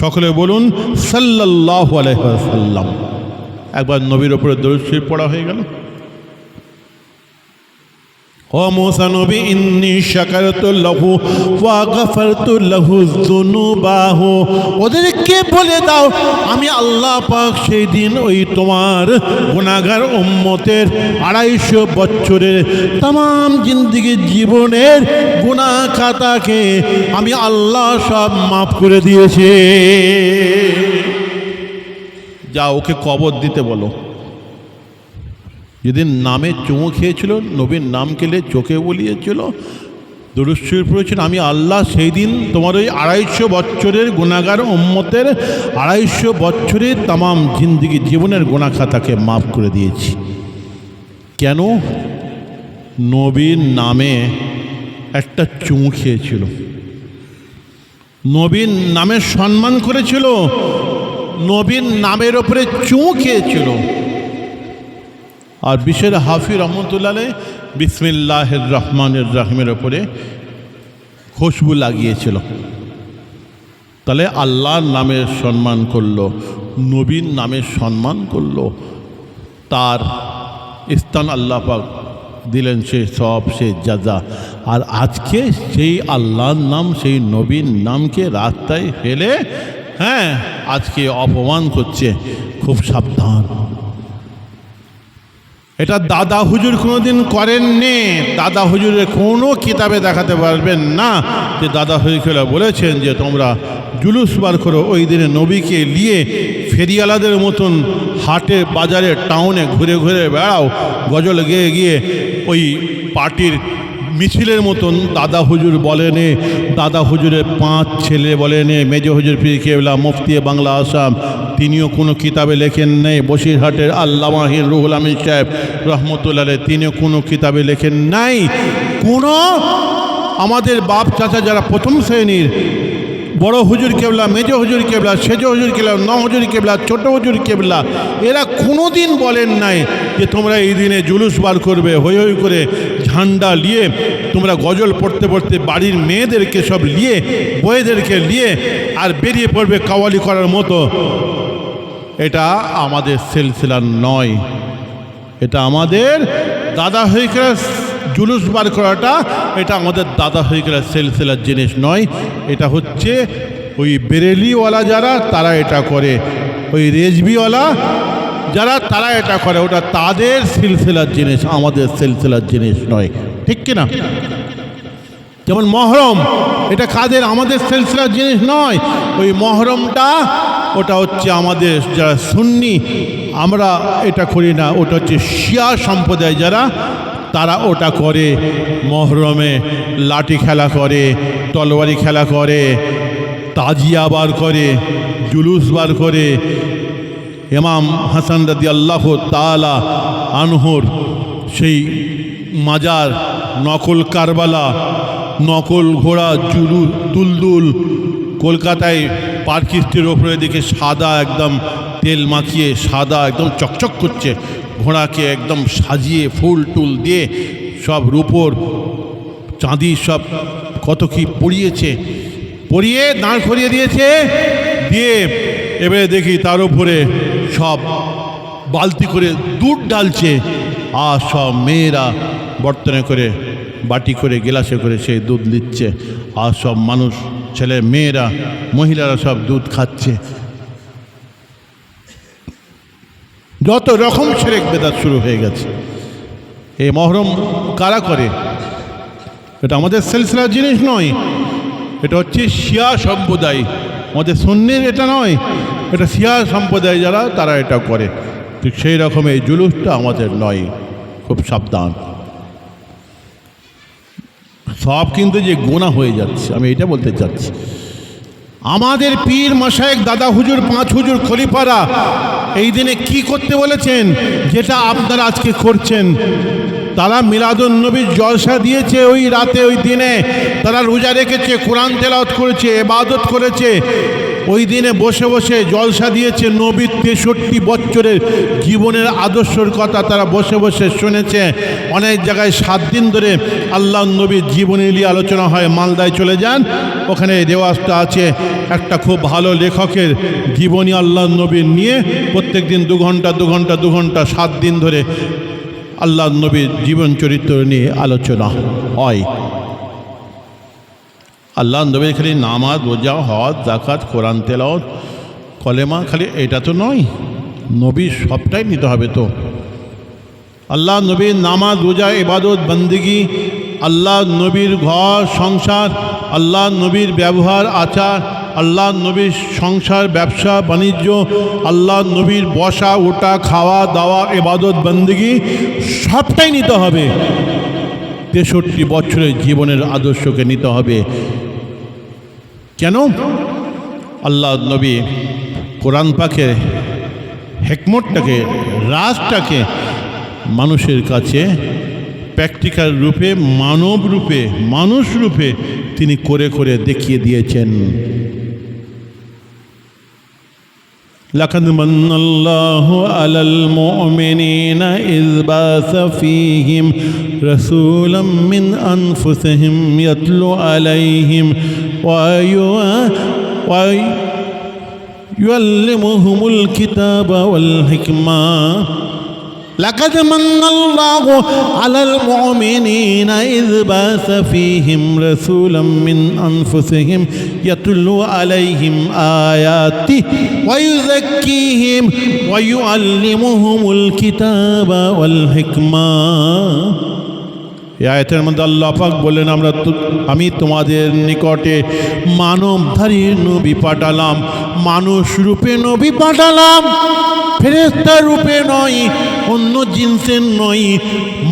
সকলে বলুন সাল্লাল্লাহু আলাইহি ওয়াসাল্লাম। একবার নবীর উপরে দরুদ শরীফ পড়া হয়ে গেল। ও মুসা নবী, ইন্নী শাকারতু লাহু ওয়া গাফারতু লাহু যুনুবাহু, ওদেরকে বলে দাও আমি আল্লাহ পাক সেই দিন ওই তোমার গুনাহগার উম্মতের 250 বছরের तमाम জিন্দেগির জীবনের গুনাহ খাতাকে আমি আল্লাহ সব মাফ করে দিয়েছি। যাও ওকে কবর দিতে বলো। যেদিন নামে চুমু খেয়েছিল, নবীর নাম কেলে চোখে বলিয়েছিল, দরুদ শরীফ পড়েছিল, আমি আল্লাহ সেই দিন তোমার ওই 250 বছরের গুনাহগার উম্মতের 250 বছরের तमाम জিন্দেগি জীবনের গুনাহ খাতাকে মাফ করে দিয়েছি। কেন? নবীর নামে একটা চুমু খেয়েছিল, নবীর নামের সম্মান করেছিল, নবীর নামের ওপরে চুমু খেয়েছিল। আর বিশের হাফি রহমতুল্লাহ বিসমিল্লাহির রহমানির রহিমের ওপরে খুশবু লাগিয়েছিল। তাহলে আল্লাহর নামের সম্মান করলো, নবীর নামের সম্মান করলো, তার স্থান আল্লাহ পাক দিলেন সে সব, সে জাযা। আর আজকে সেই আল্লাহর নাম, সেই নবীর নামকে রাস্তায় ফেলে আজকে অপমান করছে। খুব সাবধান। এটা দাদা হুজুর কোনোদিন করেননি। দাদা হুজুরের কোনো কিতাবে দেখাতে পারবেন না যে দাদা হুজুর বলেছেন যে তোমরা জুলুস বার করো, ওই দিনে নবীকে নিয়ে ফেরিওয়ালাদের মতন হাটে বাজারে টাউনে ঘুরে ঘুরে বেড়াও, গজল গেয়ে গিয়ে ওই পার্টির মিছিলের মতন দাদা হুজুর বলেনে। দাদা হুজুরের 5 ছেলে বলেনে। মেজো হুজুর পীর কেবলা মুফতি বাংলা আসাম, তিনিও কোনো কিতাবে লেখেন নেই। বসিরহাটের আল্লামা রুহুল আমিন সাহেব রহমতুল্লাহ আলাইহি, তিনিও কোনো কিতাবে লেখেন নাই। কোনো আমাদের বাপ চাচা যারা প্রথম শ্রেণীর বড় হুজুর কেবলা, মেজো হুজুর কেবলা, সেজ হুজুর কেবলা, ন হুজুর কেবলা, ছোট হুজুর কেবলা, এরা কোনো দিন বলেন নাই যে তোমরা এই দিনে জুলুস বার করবে, হই হই করে ঝান্ডা নিয়ে তোমরা গজল পড়তে পড়তে বাড়ির মেয়েদেরকে সব নিয়ে, বয়েদেরকে নিয়ে আর বেরিয়ে পড়বে কাওয়ালি করার মতো। এটা আমাদের সিলসিলা নয়। এটা আমাদের দাদা হয়ে জুলুস বার করাটা, এটা আমাদের দাদা হয়ে গেলে সিলসিলার জিনিস নয়। এটা হচ্ছে ওই বেরেলিওয়ালা যারা, তারা এটা করে। ওই রেজবিওয়ালা যারা, তারা এটা করে। ওটা তাদের সিলসিলার জিনিস, আমাদের সিলসিলার জিনিস নয়। ঠিক কিনা? যেমন মহরম, এটা কাদের? আমাদের সিলসিলার জিনিস নয়। ওই মহরমটা ওটা হচ্ছে আমাদের যারা সুন্নি, আমরা এটা করি না। ওটা হচ্ছে শিয়া সম্প্রদায় যারা, তারা ওটা করে। মহরমে লাঠি খেলা করে, তলোয়ারি খেলা করে, তাজিয়া বার করে, জুলুস বার করে। ইমাম হাসান রাদিয়াল্লাহু তাআলা আনহুর সেই মাজার, নকল কারবালা, নকল ঘোড়া, দুলদুল, কলকাতায় পার্ক স্ট্রিটের ওপরে দিকে সাদা, একদম তেল মাখিয়ে সাদা, একদম চকচক করছে। ঘোড়াকে একদম সাজিয়ে ফুল টুল দিয়ে সব রূপোর চাঁদি সব কত কি পরিয়ে দাঁড় করিয়ে দিয়েছে। দিয়ে এবারে দেখি তার উপরে সব বালতি করে দুধ ঢালছে, আর সব মেয়েরা বর্তনে করে, বাটি করে, গেলাসে করে সেই দুধ নিচ্ছে। আর সব মানুষ, ছেলে মেয়েরা, মহিলারা সব দুধ খাচ্ছে। যত রকম শিরক বেদাত শুরু হয়ে গেছে। এই মহরম কারা করে? এটা আমাদের সিলসিলার জিনিস নয়। এটা হচ্ছে শিয়া সম্প্রদায়, আমাদের সুন্নির এটা নয়। এটা শিয়া সম্প্রদায় যারা, তারা এটা করে। ঠিক সেই রকম এই জুলুসটা আমাদের নয়। খুব সাবধান। সব কিন্তু যে গুনাহ হয়ে যাচ্ছে, আমি এটা বলতে চাচ্ছি। আমাদের পীর মাশায়েখ, দাদা হুজুর, 5 হুজুর, খলিফারা এই দিনে কি করতে বলেছেন, যেটা আপনারা আজকে করছেন। তারা মিলাদুন নবীর জলসা দিয়েছে ওই রাতে, ওই দিনে তারা রোজা রেখেছে, কোরআন তেলাওয়াত করেছে, ইবাদত করেছে। ওই দিনে বসে বসে জলসা দিয়েছে। নবীর 63 বছরের জীবনের আদর্শের কথা তারা বসে বসে শুনেছে। অনেক জায়গায় 7 দিন ধরে আল্লাহ নবীর জীবনী নিয়ে আলোচনা হয়। মালদায় চলে যান, ওখানে রেওয়াজটা আছে। একটা খুব ভালো লেখকের জীবনী আল্লাহ নবীর নিয়ে প্রত্যেক দিন 2 ঘন্টা 7 দিন ধরে আল্লাহ নবীর জীবন চরিত্র নিয়ে আলোচনা হয়। আল্লাহ নবীর খালি নামাজ, রোজা, হজ, যাকাত, কোরআন তেলাওয়াত, কলেমা, খালি এটা তো নয়। নবীর সবটাই নিতে হবে। তো আল্লাহ নবীর নামাজ, রোজা, ইবাদত, বন্দেগী, আল্লাহ নবীর ঘর সংসার, আল্লাহ নবীর ব্যবহার আচার, আল্লাহ নবীর সংসার, ব্যবসা বাণিজ্য, আল্লাহ নবীর বসা ওঠা, খাওয়া দাওয়া, ইবাদত, বন্দেগী সবটাই নিতে হবে। 63 বছরের জীবনের আদর্শকে নিতে হবে। কেন? আল্লাহ নবী কোরআন পাকের হিকমতটাকে, রাজটাকে মানুষের কাছে প্র্যাকটিক্যাল রূপে, মানব রূপে, মানুষ রূপে তিনি করে করে দেখিয়ে দিয়েছেন। লাকাদ মান্নাল্লাহু আলাল মুমিনিনা ইয বাসা ফীহিম রাসূলাম মিন আনফুসিহিম ইয়াতলু আলাইহিম ওয়া ইউআল্লিমুহুমুল কিতাবা ওয়াল হিকমা লাকাদ মান্নাল্লাহু আলাল মুমিনিনা ইয বাসা ফীহিম রাসূলাম মিন আনফুসিহিম ইয়াতলু আলাইহিম আয়াতিহি ওয়া ইউযাক্কিহিম ওয়া ইউআল্লিমুহুমুল কিতাবা ওয়াল হিকমা। এই আয়াতের মধ্যে আল্লাহ পাক বললেন, আমি তোমাদের নিকটে মানবধারী নবী পাঠালাম, মানুষ রূপে নবী পাঠালাম, ফেরেশতা রূপে নয়, অন্য জিনসের নয়,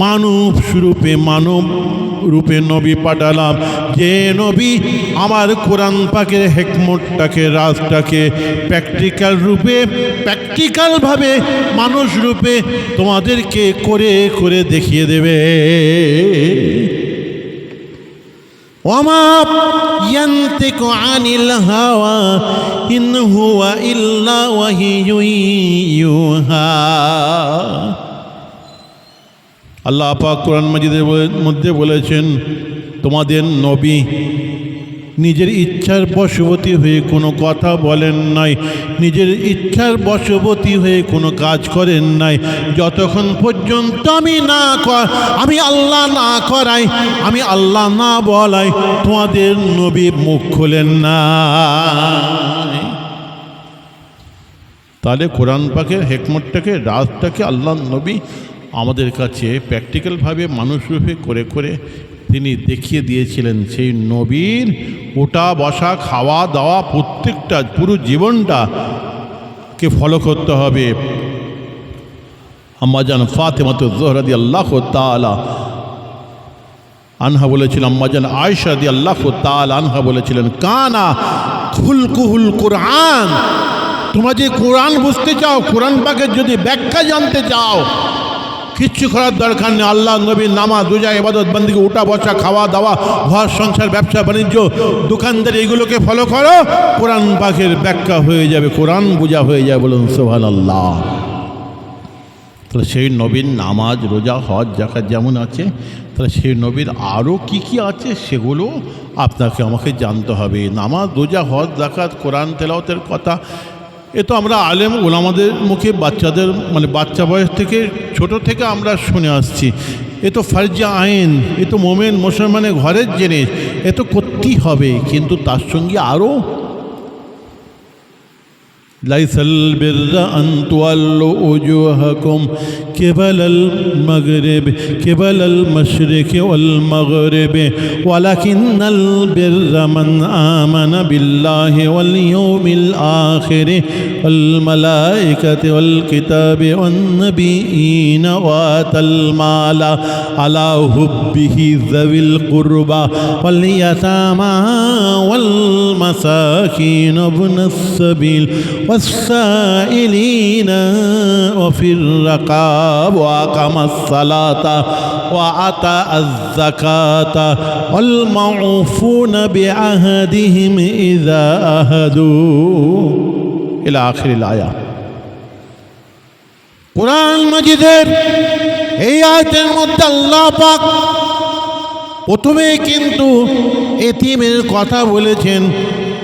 মানব রূপে নবী পাঠালাম। যে নবী আমার কোরআন পাকের হিকমতটাকে, রাজটাকে প্র্যাকটিক্যালভাবে মানুষ রূপে তোমাদেরকে করে করে দেখিয়ে দেবে। ওমা ইয়ান্তিকু আনিল হাওয়া ইন হুয়া ইল্লা ওয়াহিয়ুন ইউহা। আল্লাহ পাক কোরআন মাজিদের মধ্যে বলেছেন, তোমাদের নবী নিজের ইচ্ছার বশবর্তী হয়ে কোনো কথা বলেন নাই, নিজের ইচ্ছার বশবর্তী হয়ে কোনো কাজ করেন নাই। যতক্ষণ পর্যন্ত আমি আল্লাহ না করাই, আমি আল্লাহ না বলাই, তোমাদের নবী মুখ খোলেন না। তাহলে কোরআন পাকের হিকমতটাকে, রাজটাকে আল্লাহ নবী আমাদের কাছে প্র্যাকটিক্যালভাবে মানুষরূপে করে করে তিনি দেখিয়ে দিয়েছিলেন। সেই নবীর ওঠা বসা, খাওয়া দাওয়া, প্রত্যেকটা পুরো জীবনটাকে ফলো করতে হবে। আম্মাজান ফাতেমাতুজ জোহরা রাদিয়াল্লাহু তাআলা আনহা বলেছিলেন, আম্মাজান আয়েশা রাদিয়াল্লাহু তাআলা আনহা বলেছিলেন, কানা খুলকুহুল কুরআন। তোমরা যে কোরআন বুঝতে চাও, কোরআন পাকের যদি ব্যাখ্যা জানতে চাও, কিচ্ছু করার দরকার নেই। আল্লাহ নবীর নামাজ, রোজা, ইবাদত বন্দেগী, উঠা বসা, খাওয়া দাওয়া, ঘর সংসার, ব্যবসা বাণিজ্য, দোকানদারি, এগুলোকে ফলো করো, কোরআন পাকের ব্যাখ্যা হয়ে যাবে, কোরআন বোঝা হয়ে যাবে। বলুন সুবহানাল্লাহ। তাহলে সেই নবীর নামাজ, রোজা, হজ, যাকাত যেমন আছে, তাহলে সেই নবীর আরও কি কি আছে সেগুলো আপনাকে আমাকে জানতে হবে। নামাজ, রোজা, হজ, যাকাত, কোরআন তেলাওয়াতের কথা এ তো আমরা আলেম ওলামাদের মুখে বাচ্চাদের বাচ্চা বয়স থেকে, ছোট থেকে আমরা শুনে আসছি। এ তো ফরজে আইন, এ তো মোমেন মুসলমানের ঘরের জিনিস, এ তো করতেই হবে। কিন্তু তার সঙ্গে আরও লাইসাল বিররা আন তুওয়াল্লু উজুহাকুম কিবালাল মাগরিব কিবালাল মাশরিকি ওয়াল মাগরিবি ওয়ালাকিন্নাল বিররা মান আমানা বিল্লাহি ওয়াল ইয়াউমিল আখিরি ওয়াল মালাইকাতি ওয়াল কিতাবি ওয়ান নাবিয়িনা ওয়া আতাল মালা আলা হুব্বিহি যাবিল কুরবা ওয়াল ইয়াতামা ওয়াল মাসাকিন ওয়াবনাস সাবিল والسائلين وفي الرقاب وأقام الصلاة وآتى الزكاة والمعوفون بعهدهم إذا عاهدوا إلى آخر الآية। কুরআন মাজিদের এই আয়াতের মধ্যে আল্লাহ পাক প্রথমে কিন্তু এতিমের কথা বলেছেন,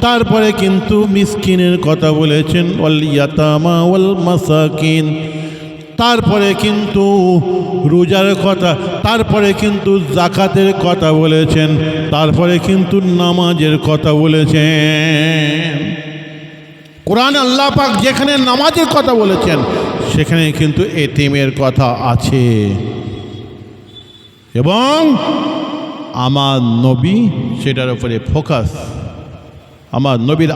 তারপরে কিন্তু মিসকিনের কথা বলেছেন, ওয়াল ইয়াতামা ওয়াল মাসাকিন, তারপরে কিন্তু রোজার কথা, তারপরে কিন্তু যাকাতের কথা বলেছেন, তারপরে কিন্তু নামাজের কথা বলেছেন। কোরআনে আল্লাহ পাক যেখানে নামাজের কথা বলেছেন সেখানে কিন্তু এতিমের কথা আছে। এবং আমার নবী সেটার উপরে ফোকাস, আমার নবীর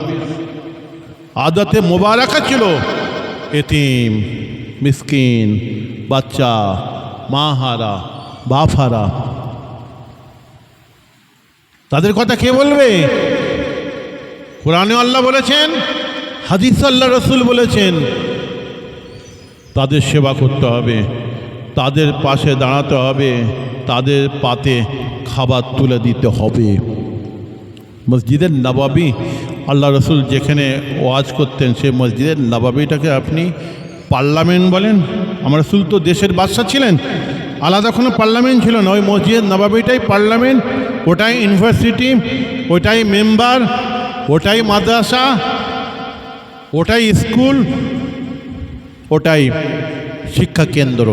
আদতে মোবারকা ছিল এতিম, মিসকিন, বাচ্চা, মাহারা, বাপহারা, তাদের কথা কে বলবে? কোরআনে আল্লাহ বলেছেন, হাদিসে আল্লাহ রসুল বলেছেন, তাদের সেবা করতে হবে, তাদের পাশে দাঁড়াতে হবে, তাদের পাতে খাবার তুলে দিতে হবে। মসজিদের নবাবী আল্লাহ রসুল যেখানে ওয়াজ করতেন, সেই মসজিদের নবাবীটাকে আপনি পার্লামেন্ট বলেন। আমার রসুল তো দেশের বাদশা ছিলেন, আলাদা কোনো পার্লামেন্ট ছিল না। ওই মসজিদের নবাবীটাই পার্লামেন্ট, ওটাই ইউনিভার্সিটি, ওটাই মেম্বার, ওটাই মাদ্রাসা, ওটাই স্কুল, ওটাই শিক্ষা কেন্দ্র।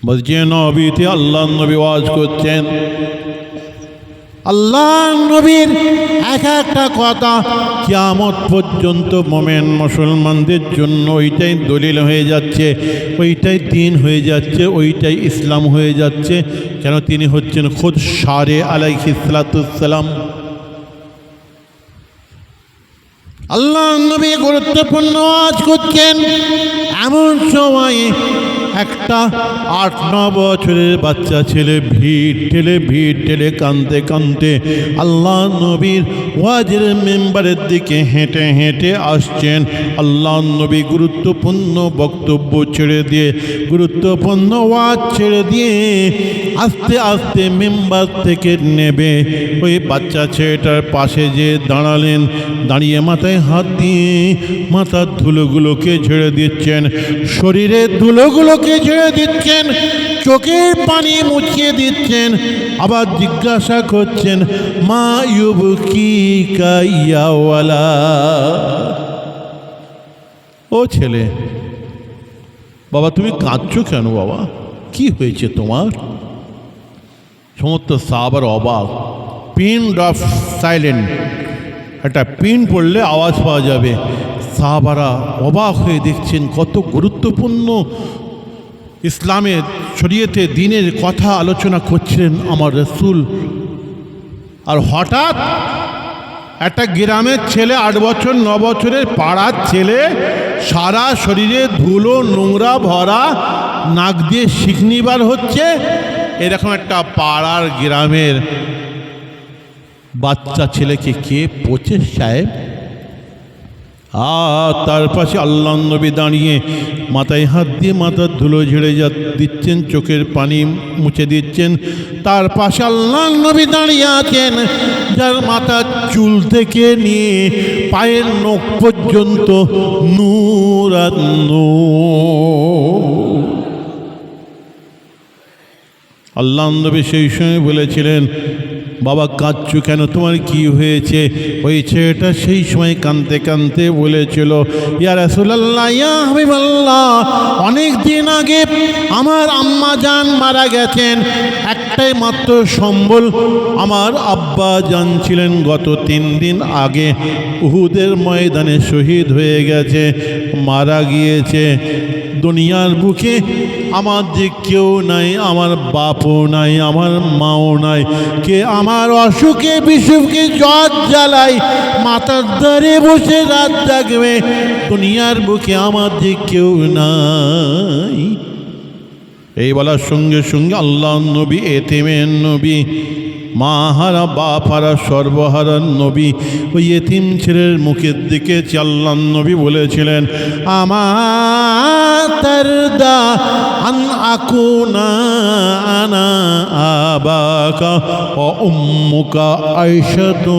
মসজিদে নববীতে আল্লাহ নবী ওয়াজ করছেন, আল্লাহ নবীর এক একটা কথা কিয়ামত পর্যন্ত মোমেন মুসলমানদের জন্য ওইটাই দলিল হয়ে যাচ্ছে, ওইটাই দ্বীন হয়ে যাচ্ছে, ওইটাই ইসলাম হয়ে যাচ্ছে। কেন? তিনি হচ্ছেন খুদ শারে আলাইহিস সালাতুসসালাম। আল্লাহ নবী গুরুত্বপূর্ণ ওয়াজ করছেন, এমন সময় একটা 8-9 বছরের বাচ্চা ছেলে ভিড় ঠেলে কাঁদতে কাঁদতে আল্লাহ নবীর ওয়াজের মেম্বারের দিকে হেঁটে হেঁটে আসছেন। আল্লাহ নবী গুরুত্বপূর্ণ বক্তব্য ছেড়ে দিয়ে, গুরুত্বপূর্ণ ওয়াজ ছেড়ে দিয়ে আস্তে আস্তে মেম্বার থেকে নেবে ওই বাচ্চা ছেলেটার পাশে যে দাঁড়ালেন, দাঁড়িয়ে মাথায় হাত দিয়ে মাথার ধুলোগুলোকে ঝেড়ে দিচ্ছেন, শরীরের ধুলোগুলোকে ঝেড়ে দিচ্ছেন, চোখের পানি মুছিয়ে দিচ্ছেন, আবার জিজ্ঞাসা করছেন, মা ইউবকিকা ইয়া ওয়ালা, ও ছেলে, বাবা তুমি কাঁদছো কেন বাবা, কি হয়েছে তোমার? সমস্ত সাহাবার অবাক। পিন ড্রপ সাইলেন্ট, একটা পিন পড়লে আওয়াজ পাওয়া যাবে। সাহাবারা অবাক হয়ে দেখছেন কত গুরুত্বপূর্ণ ইসলামের শরীয়তে দ্বীনের কথা আলোচনা করছিলেন আমার রাসূল। আর হঠাৎ একটা গ্রামের ছেলে, 8 বছর 9 বছরের পাড়ার ছেলে, সারা শরীরে ধুলো নোংরা ভরা, নাক দিয়ে শিকনি বার হচ্ছে, এরকম একটা পাড়ার গ্রামের বাচ্চা ছেলেকে কে পোছে সাহেব? আর তার পাশে আল্লাহ নবী দাঁড়িয়ে মাথায় হাত দিয়ে মাথার ধুলো ঝেড়ে দিচ্ছেন, চোখের পানি মুছে দিচ্ছেন। তার পাশে আল্লাহ নবী দাঁড়িয়ে আছেন, যার মাথার চুল থেকে নিয়ে পায়ের নখ পর্যন্ত নূর আর নূর। আল্লাহ নবী সেই সময় বলেছিলেন, বাবা কাঁদছো কেন, তোমার কি হয়েছে? ওই ছেলেটা সেই সময় কাঁদতে কাঁদতে বলেছিল, ইয়া রাসূলুল্লাহ, ইয়া হাবিবাল্লাহ, অনেক দিন আগে আমার আম্মা জান মারা গেছেন, একটাই মাত্র সম্বল আমার আব্বা জান ছিলেন, গত 3 দিন আগে উহুদের ময়দানে শহীদ হয়ে গেছে, মারা গিয়েছে। দুনিয়ার বুকে আমার যে কেউ নাই, আমার বাপও নাই, আমার মাও নাই, কে আমার অসুখে বিসুখে জ্বর জ্বালাই মাথার ধারে বসে রাত জাগবে, দুনিয়ার বুকে আমার যে কেউ নাই। এই বলার সঙ্গে সঙ্গে আল্লাহ নবী এতিমের নবী, মা হারা বাপ হারা সর্বহারা নবী, ওই এতিম ছেলের মুখের দিকে আল্লাহ নবী বলেছিলেন, আমার তারদা আন আকুনা আনা আবাকা ও উম্মুকা আয়েশাতু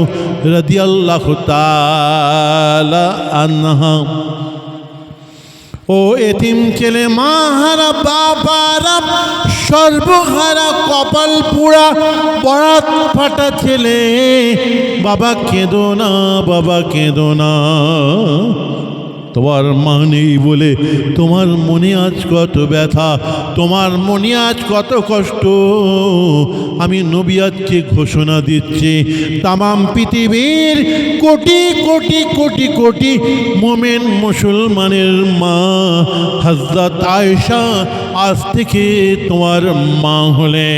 রাদিয়াল্লাহু তাআলা আনহা। ও এতিম ছেলে, মা হারা বাবারা সর্বহারা কপাল পুরা বরাত ফাটা ছেলে, বাবা কেঁদো না, বাবা কেঁদো না। তোমার মা নেই বলে তোমার মনে আজ কত ব্যথা, তোমার মনে আজ কত কষ্ট। আমি নবী আজকে ঘোষণা দিচ্ছি, তামাম পৃথিবীর কোটি কোটি কোটি কোটি মোমেন মুসলমানের মা হযরত আয়েশা আজ থেকে তোমার মা হলে।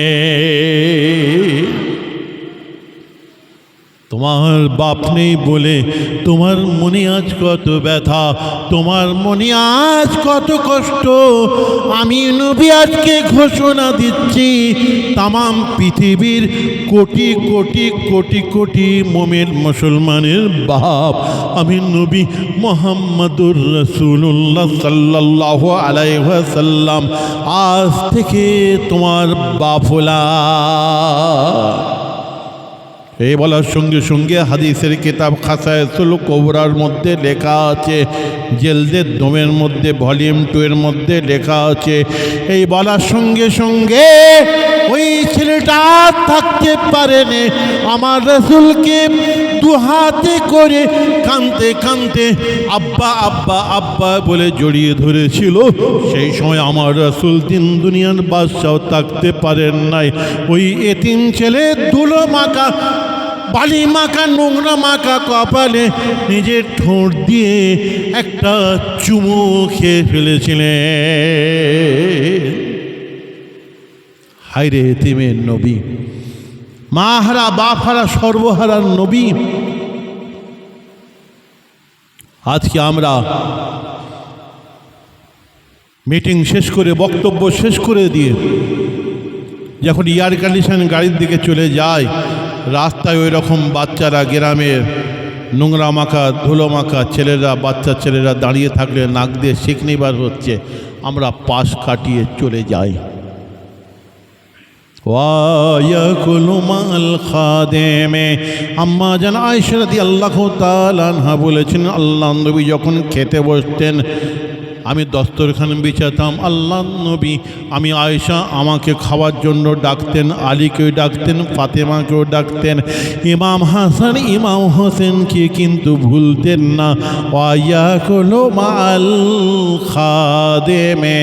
তোমার বাপ নেই বলে তোমার মনে আজ কত ব্যথা, তোমার মনে আজ কত কষ্ট। আমি নবী আজকে ঘোষণা দিচ্ছি, তামাম পৃথিবীর কোটি কোটি কোটি কোটি মোমেন মুসলমানের বাপ আমি নবী মুহাম্মদুর রাসূলুল্লাহ সাল্লাল্লাহু আলাইহি ওয়াসাল্লাম আজ থেকে তোমার বাপ হলা। এই বলার সঙ্গে সঙ্গে হাদিসের কিতাব খাসায়েসুল কুবরার মধ্যে লেখা আছে, জেলদের দমের মধ্যে ভলিউম 2 এর মধ্যে লেখা আছে। এই বলার সঙ্গে সঙ্গে ওই ছেলেটা থাকতে পারেনি, আমার রাসূলকে দু হাতে করে কাঁদতে কাঁদতে আব্বা আব্বা আব্বা বলে জড়িয়ে ধরেছিল। সেই সময় আমার রাসূল দিন দুনিয়ার বাদশাও থাকতে পারেন নাই। ওই এতিম ছেলে ধুলো মাখা বালি মাখা নোংরা মাখা কপালে নিজের ঠোঁট দিয়ে একটা চুমু খেয়ে ফেলেছিলেন। হায়রে এতিমের নবী, মা হারা বাপ হারা সর্বহারার নবী। আজকে আমরা মিটিং শেষ করে বক্তব্য শেষ করে দিয়ে যখন এয়ার কন্ডিশন গাড়ির দিকে চলে যায়, রাস্তায় ওই রকম বাচ্চারা, গ্রামের নোংরা মাখা ধুলো মাখা ছেলেরা, বাচ্চা ছেলেরা দাঁড়িয়ে থাকলে নাক দিয়ে শিকনি বার হচ্ছে, আমরা পাশ কাটিয়ে চলে যাই। ওয়ায়াকুলু মাল খাদেমে, আম্মা জান আয়েশা রাদিয়াল্লাহু তাআলা আনহা বলেছেন, আল্লাহর নবী যখন খেতে বসতেন আমি দস্তরখান বিছাতাম। আল্লাহর নবী, আমি আয়েশা আমাকে খাওয়ার জন্য ডাকতেন, আলীকেও ডাকতেন, ফাতেমাকেও ডাকতেন, ইমাম হাসান ইমাম হোসেনকে কিন্তু ভুলতেন না। ওয়ায়াকুলু মাল খাদেমে,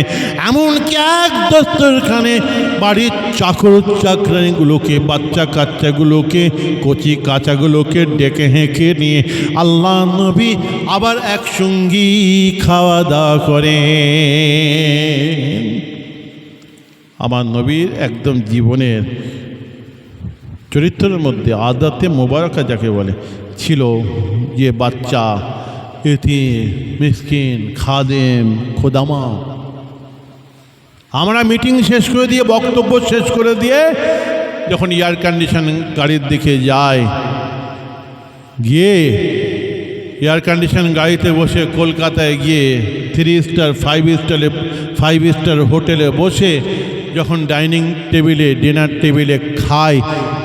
এমনকি এক দস্তরখানে বাড়ির চাকর চাকরানিগুলোকে, বাচ্চা কাচ্চাগুলোকে, কচি কাচাগুলোকে ডেকে হেঁকে নিয়ে আল্লাহ নবী আবার একসঙ্গী খাওয়া দাওয়া করেন। আমার নবীর একদম জীবনের চরিত্রের মধ্যে আদাতে মোবারকা যাকে বলে ছিল যে বাচ্চা, এতিম, মিসকিন, খাদেম, খোদামা। আমরা মিটিং শেষ করে দিয়ে, বক্তব্য শেষ করে দিয়ে যখন এয়ার কন্ডিশন গাড়ির দিকে যায়, গিয়ে এয়ার কন্ডিশন গাড়িতে বসে কলকাতায় গিয়ে 3 স্টার 5 স্টার হোটেলে বসে যখন ডাইনিং টেবিলে, ডিনার টেবিলে খাই,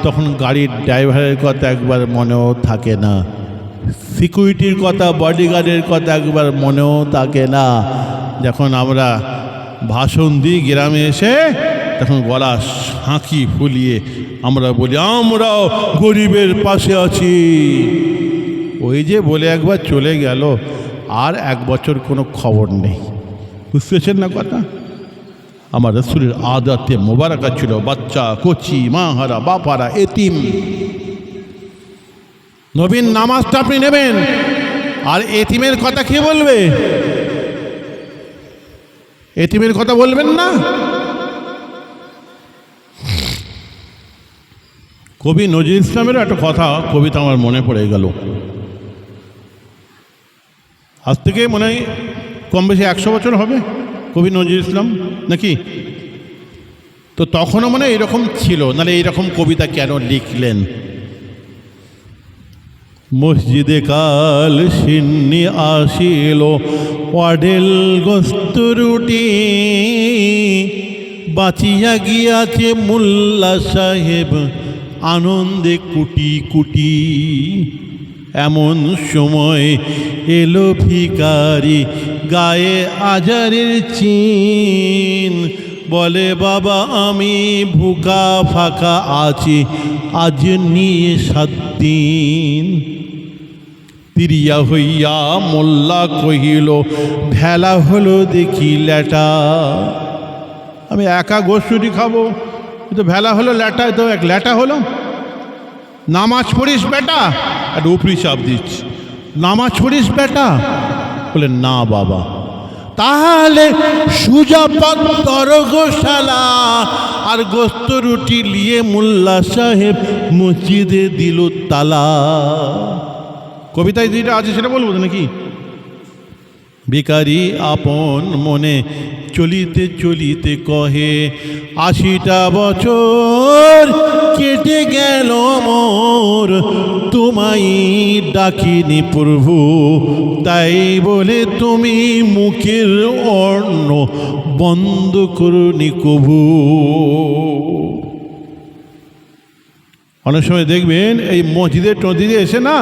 তখন গাড়ির ড্রাইভারের কথা একবার মনেও থাকে না, সিকিউরিটির কথা, বডিগার্ডের কথা একবার মনেও থাকে না। যখন আমরা ভাষণ দিই গ্রামে এসে, তখন গলা হাঁকি ফুলিয়ে আমরা বলি, আমরাও গরিবের পাশে আছি। ওই যে বলে একবার চলে গেল, আর 1 বছর কোনো খবর নেই। বুঝতে পেরেছেন না কথা? আমার রাসূলের আদাতে মোবারকা ছিল বাচ্চা, কচি, মাহারা, বাপারা, এতিম। নবীর নামাজটা আপনি নেবেন, আর এতিমের কথা কে বলবে? এতিমের কথা বলবেন না? কবি নজরুল ইসলামের একটা কথা, কবিতা আমার মনে পড়ে গেল। আজ থেকে মনে হয় কম বেশি 100 বছর হবে কবি নজরুল ইসলাম, নাকি? তো তখনও মনে হয় এরকম ছিল, নাহলে এইরকম কবিতা কেন লিখলেন? মসজিদে কাল সিন্নি আসিল, ওয়াডেল গোস্ত রুটি, বাঁচিয়া গিয়াছে মোল্লা সাহেব আনন্দে কুটি কুটি। এমন সময় এলো ভিখারি, গায়ে আজারের চিন, বলে বাবা আমি ভুকা ফাঁকা আছি, আজ নিয়ে 7 দিন। তিরিয়া হইয়া মোল্লা কহিল, ভেলা হলো দেখি ল্যাটা। আমি একা গোস্তুটি খাবো, তো ভেলা হলো ল্যাটা, তো এক ল্যাটা হলো। নামাজ পড়িস বেটা? একটা উপরি চাপ দিচ্ছি, নামাজ পড়িস বেটা? বলে না বাবা। তাহলে সুজা পত্তর গোশালা আর গোস্ত রুটি নিয়ে মোল্লা সাহেব মসজিদে দিল তালা। কবিতায় যেটা আছে সেটা বলবো নাকি? ভিখারি আপন মনে চলিতে চলিতে কহে, 80টা বছর কেটে গেল মোর, তোমায় ডাকিনি প্রভু, তাই বলে তুমি মুখের অন্ন বন্ধ করনি কভু। অনেক সময় দেখবেন এই মসজিদে টসজিদে এসে না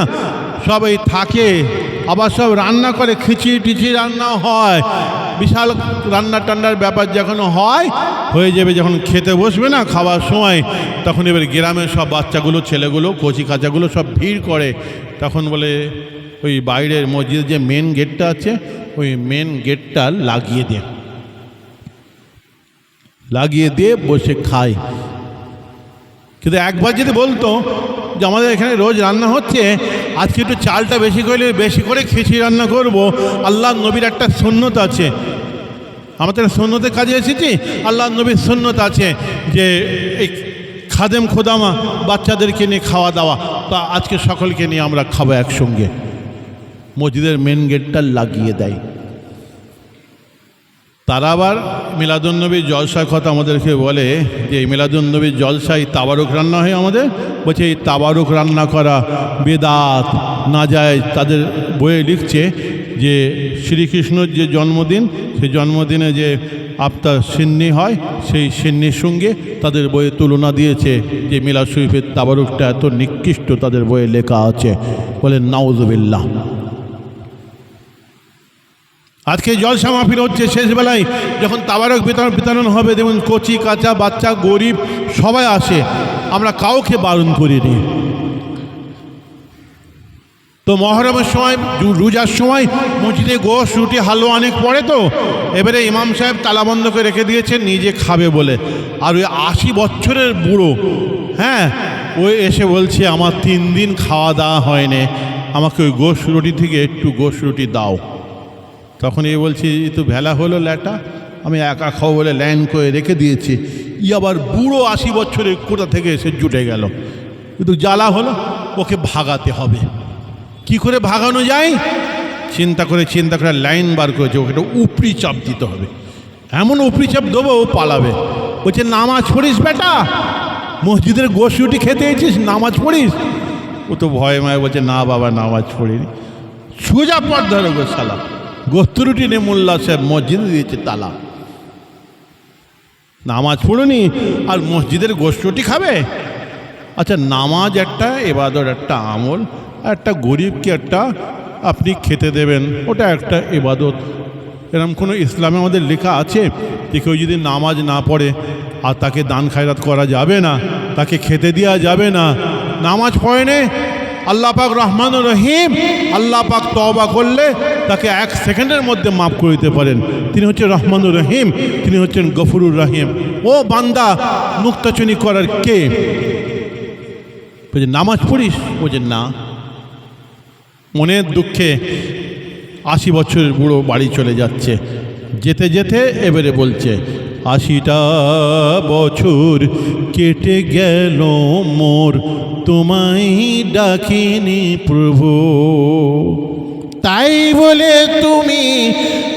সবাই থাকে, আবার সব রান্না করে, খিচড়ি টিচড়ি রান্না হয়, বিশাল রান্না টান্নার ব্যাপার যখন হয়, হয়ে যাবে যখন খেতে বসবে না খাওয়ার সময়, তখন এবার গ্রামের সব বাচ্চাগুলো, ছেলেগুলো, কচি কাচাগুলো সব ভিড় করে, তখন বলে ওই বাইরের মসজিদের যে মেন গেটটা আছে ওই মেন গেটটা লাগিয়ে দিয়ে বসে খায়। কিন্তু একবার যদি বলতো যে আমাদের এখানে রোজ রান্না হচ্ছে, আজকে একটু চালটা বেশি করে খিচুড়ি রান্না করব, আল্লাহ নবীর একটা সুন্নত আছে, আমাদের সুন্নতের কাজে এসেছি, আল্লাহ নবীর সুন্নত আছে যে এই খাদেম খোদামা বাচ্চাদেরকে নিয়ে খাওয়া দাওয়া, তা আজকে সকলকে নিয়ে আমরা খাবো একসঙ্গে। মসজিদের মেন গেটটা লাগিয়ে দেয়। তারা আবার মিলাদুন্নবীর জলসার কথা আমাদেরকে বলে যে এই মিলাদুন্নবীর জলসায় তাবারুক রান্না হয় আমাদের, বলছে এই তাবারুক রান্না করা বেদাত না যায়। তাদের বইয়ে লিখছে যে শ্রীকৃষ্ণর যে জন্মদিন, সেই জন্মদিনে যে আফতার সিন্নি হয়, সেই সিন্নির সঙ্গে তাদের বইয়ে তুলনা দিয়েছে যে মিলাদ শরীফের তাবারুকটা এত নিকৃষ্ট, তাদের বইয়ে লেখা আছে। বলে নাউজুবিল্লাহ। আজকে জলসা মাহফিল হচ্ছে, শেষবেলায় যখন তাবারক বিতরণ হবে, যেমন কচি কাঁচা বাচ্চা গরিব সবাই আসে, আমরা কাউকে বারণ করিনি। তো মহরমের সময় রোজার সময় মসজিদে গোশ রুটি হালুয়া অনেক পড়ে, তো এবারে ইমাম সাহেব তালাবন্ধ করে রেখে দিয়েছেন নিজে খাবে বলে। আর ওই 80 বছরের বুড়ো, হ্যাঁ, ওই এসে বলছে আমার 3 দিন খাওয়া দাওয়া হয়নি, আমাকে ওই গোশ রুটি থেকে একটু গোশ রুটি দাও। তখন এই বলছি তো ভেলা হলো ল্যাটা, আমি একা খাবো বলে লাইন করে রেখে দিয়েছি। আবার বুড়ো 80 বছরের কোথা থেকে এসে জুটে গেল, কিন্তু জ্বালা হলো, ওকে ভাগাতে হবে। কি করে ভাগানো যায় চিন্তা করে লাইন বার করেছে, ওকে একটা উপরি চাপ দিতে হবে। এমন উপরি চাপ দেবো ও পালাবে। বলছে নামাজ পড়িস বেটা, মসজিদের গোশ রুটি খেতে এসেছিস, নামাজ পড়িস? ও তো ভয় মায় বলছে না বাবা নামাজ পড়িনি। সোজা পথ ধরো গো শালা, গোস্ত রুটি নে মোল্লা সাহেব মসজিদে দিয়েছে তালা, নামাজ পড়ুনি আর মসজিদের গোস্ত রুটি খাবে? আচ্ছা, নামাজ একটা ইবাদত, একটা আমল, একটা গরিবকে একটা আপনি খেতে দেবেন, ওটা একটা ইবাদত। এরকম কোনো ইসলামে আমাদের লেখা আছে যে কেউ যদি নামাজ না পড়ে আর তাকে দান খায়রাত করা যাবে না, তাকে খেতে দেওয়া যাবে না? নামাজ পড়ে নে, আল্লাহ পাক রহমানুর রহিম, আল্লাহ পাক তওবা করলে তাকে 1 সেকেন্ডের মধ্যে মাফ করে দিতে পারেন। তিনি হচ্ছেন রহমানুর রহিম, তিনি হচ্ছেন গফুরুর রহিম। ও বান্দা, নুক্তাচুনি করার কে? বলছে নামাজ পড়িস? বলছে না। মনের দুঃখে 80 বছরের বুড়ো বাড়ি চলে যাচ্ছে। যেতে যেতে এবারে বলছে 80টা বছর কেটে গেল মোর, তোমায় ডাকিনি প্রভু, তাই বলে তুমি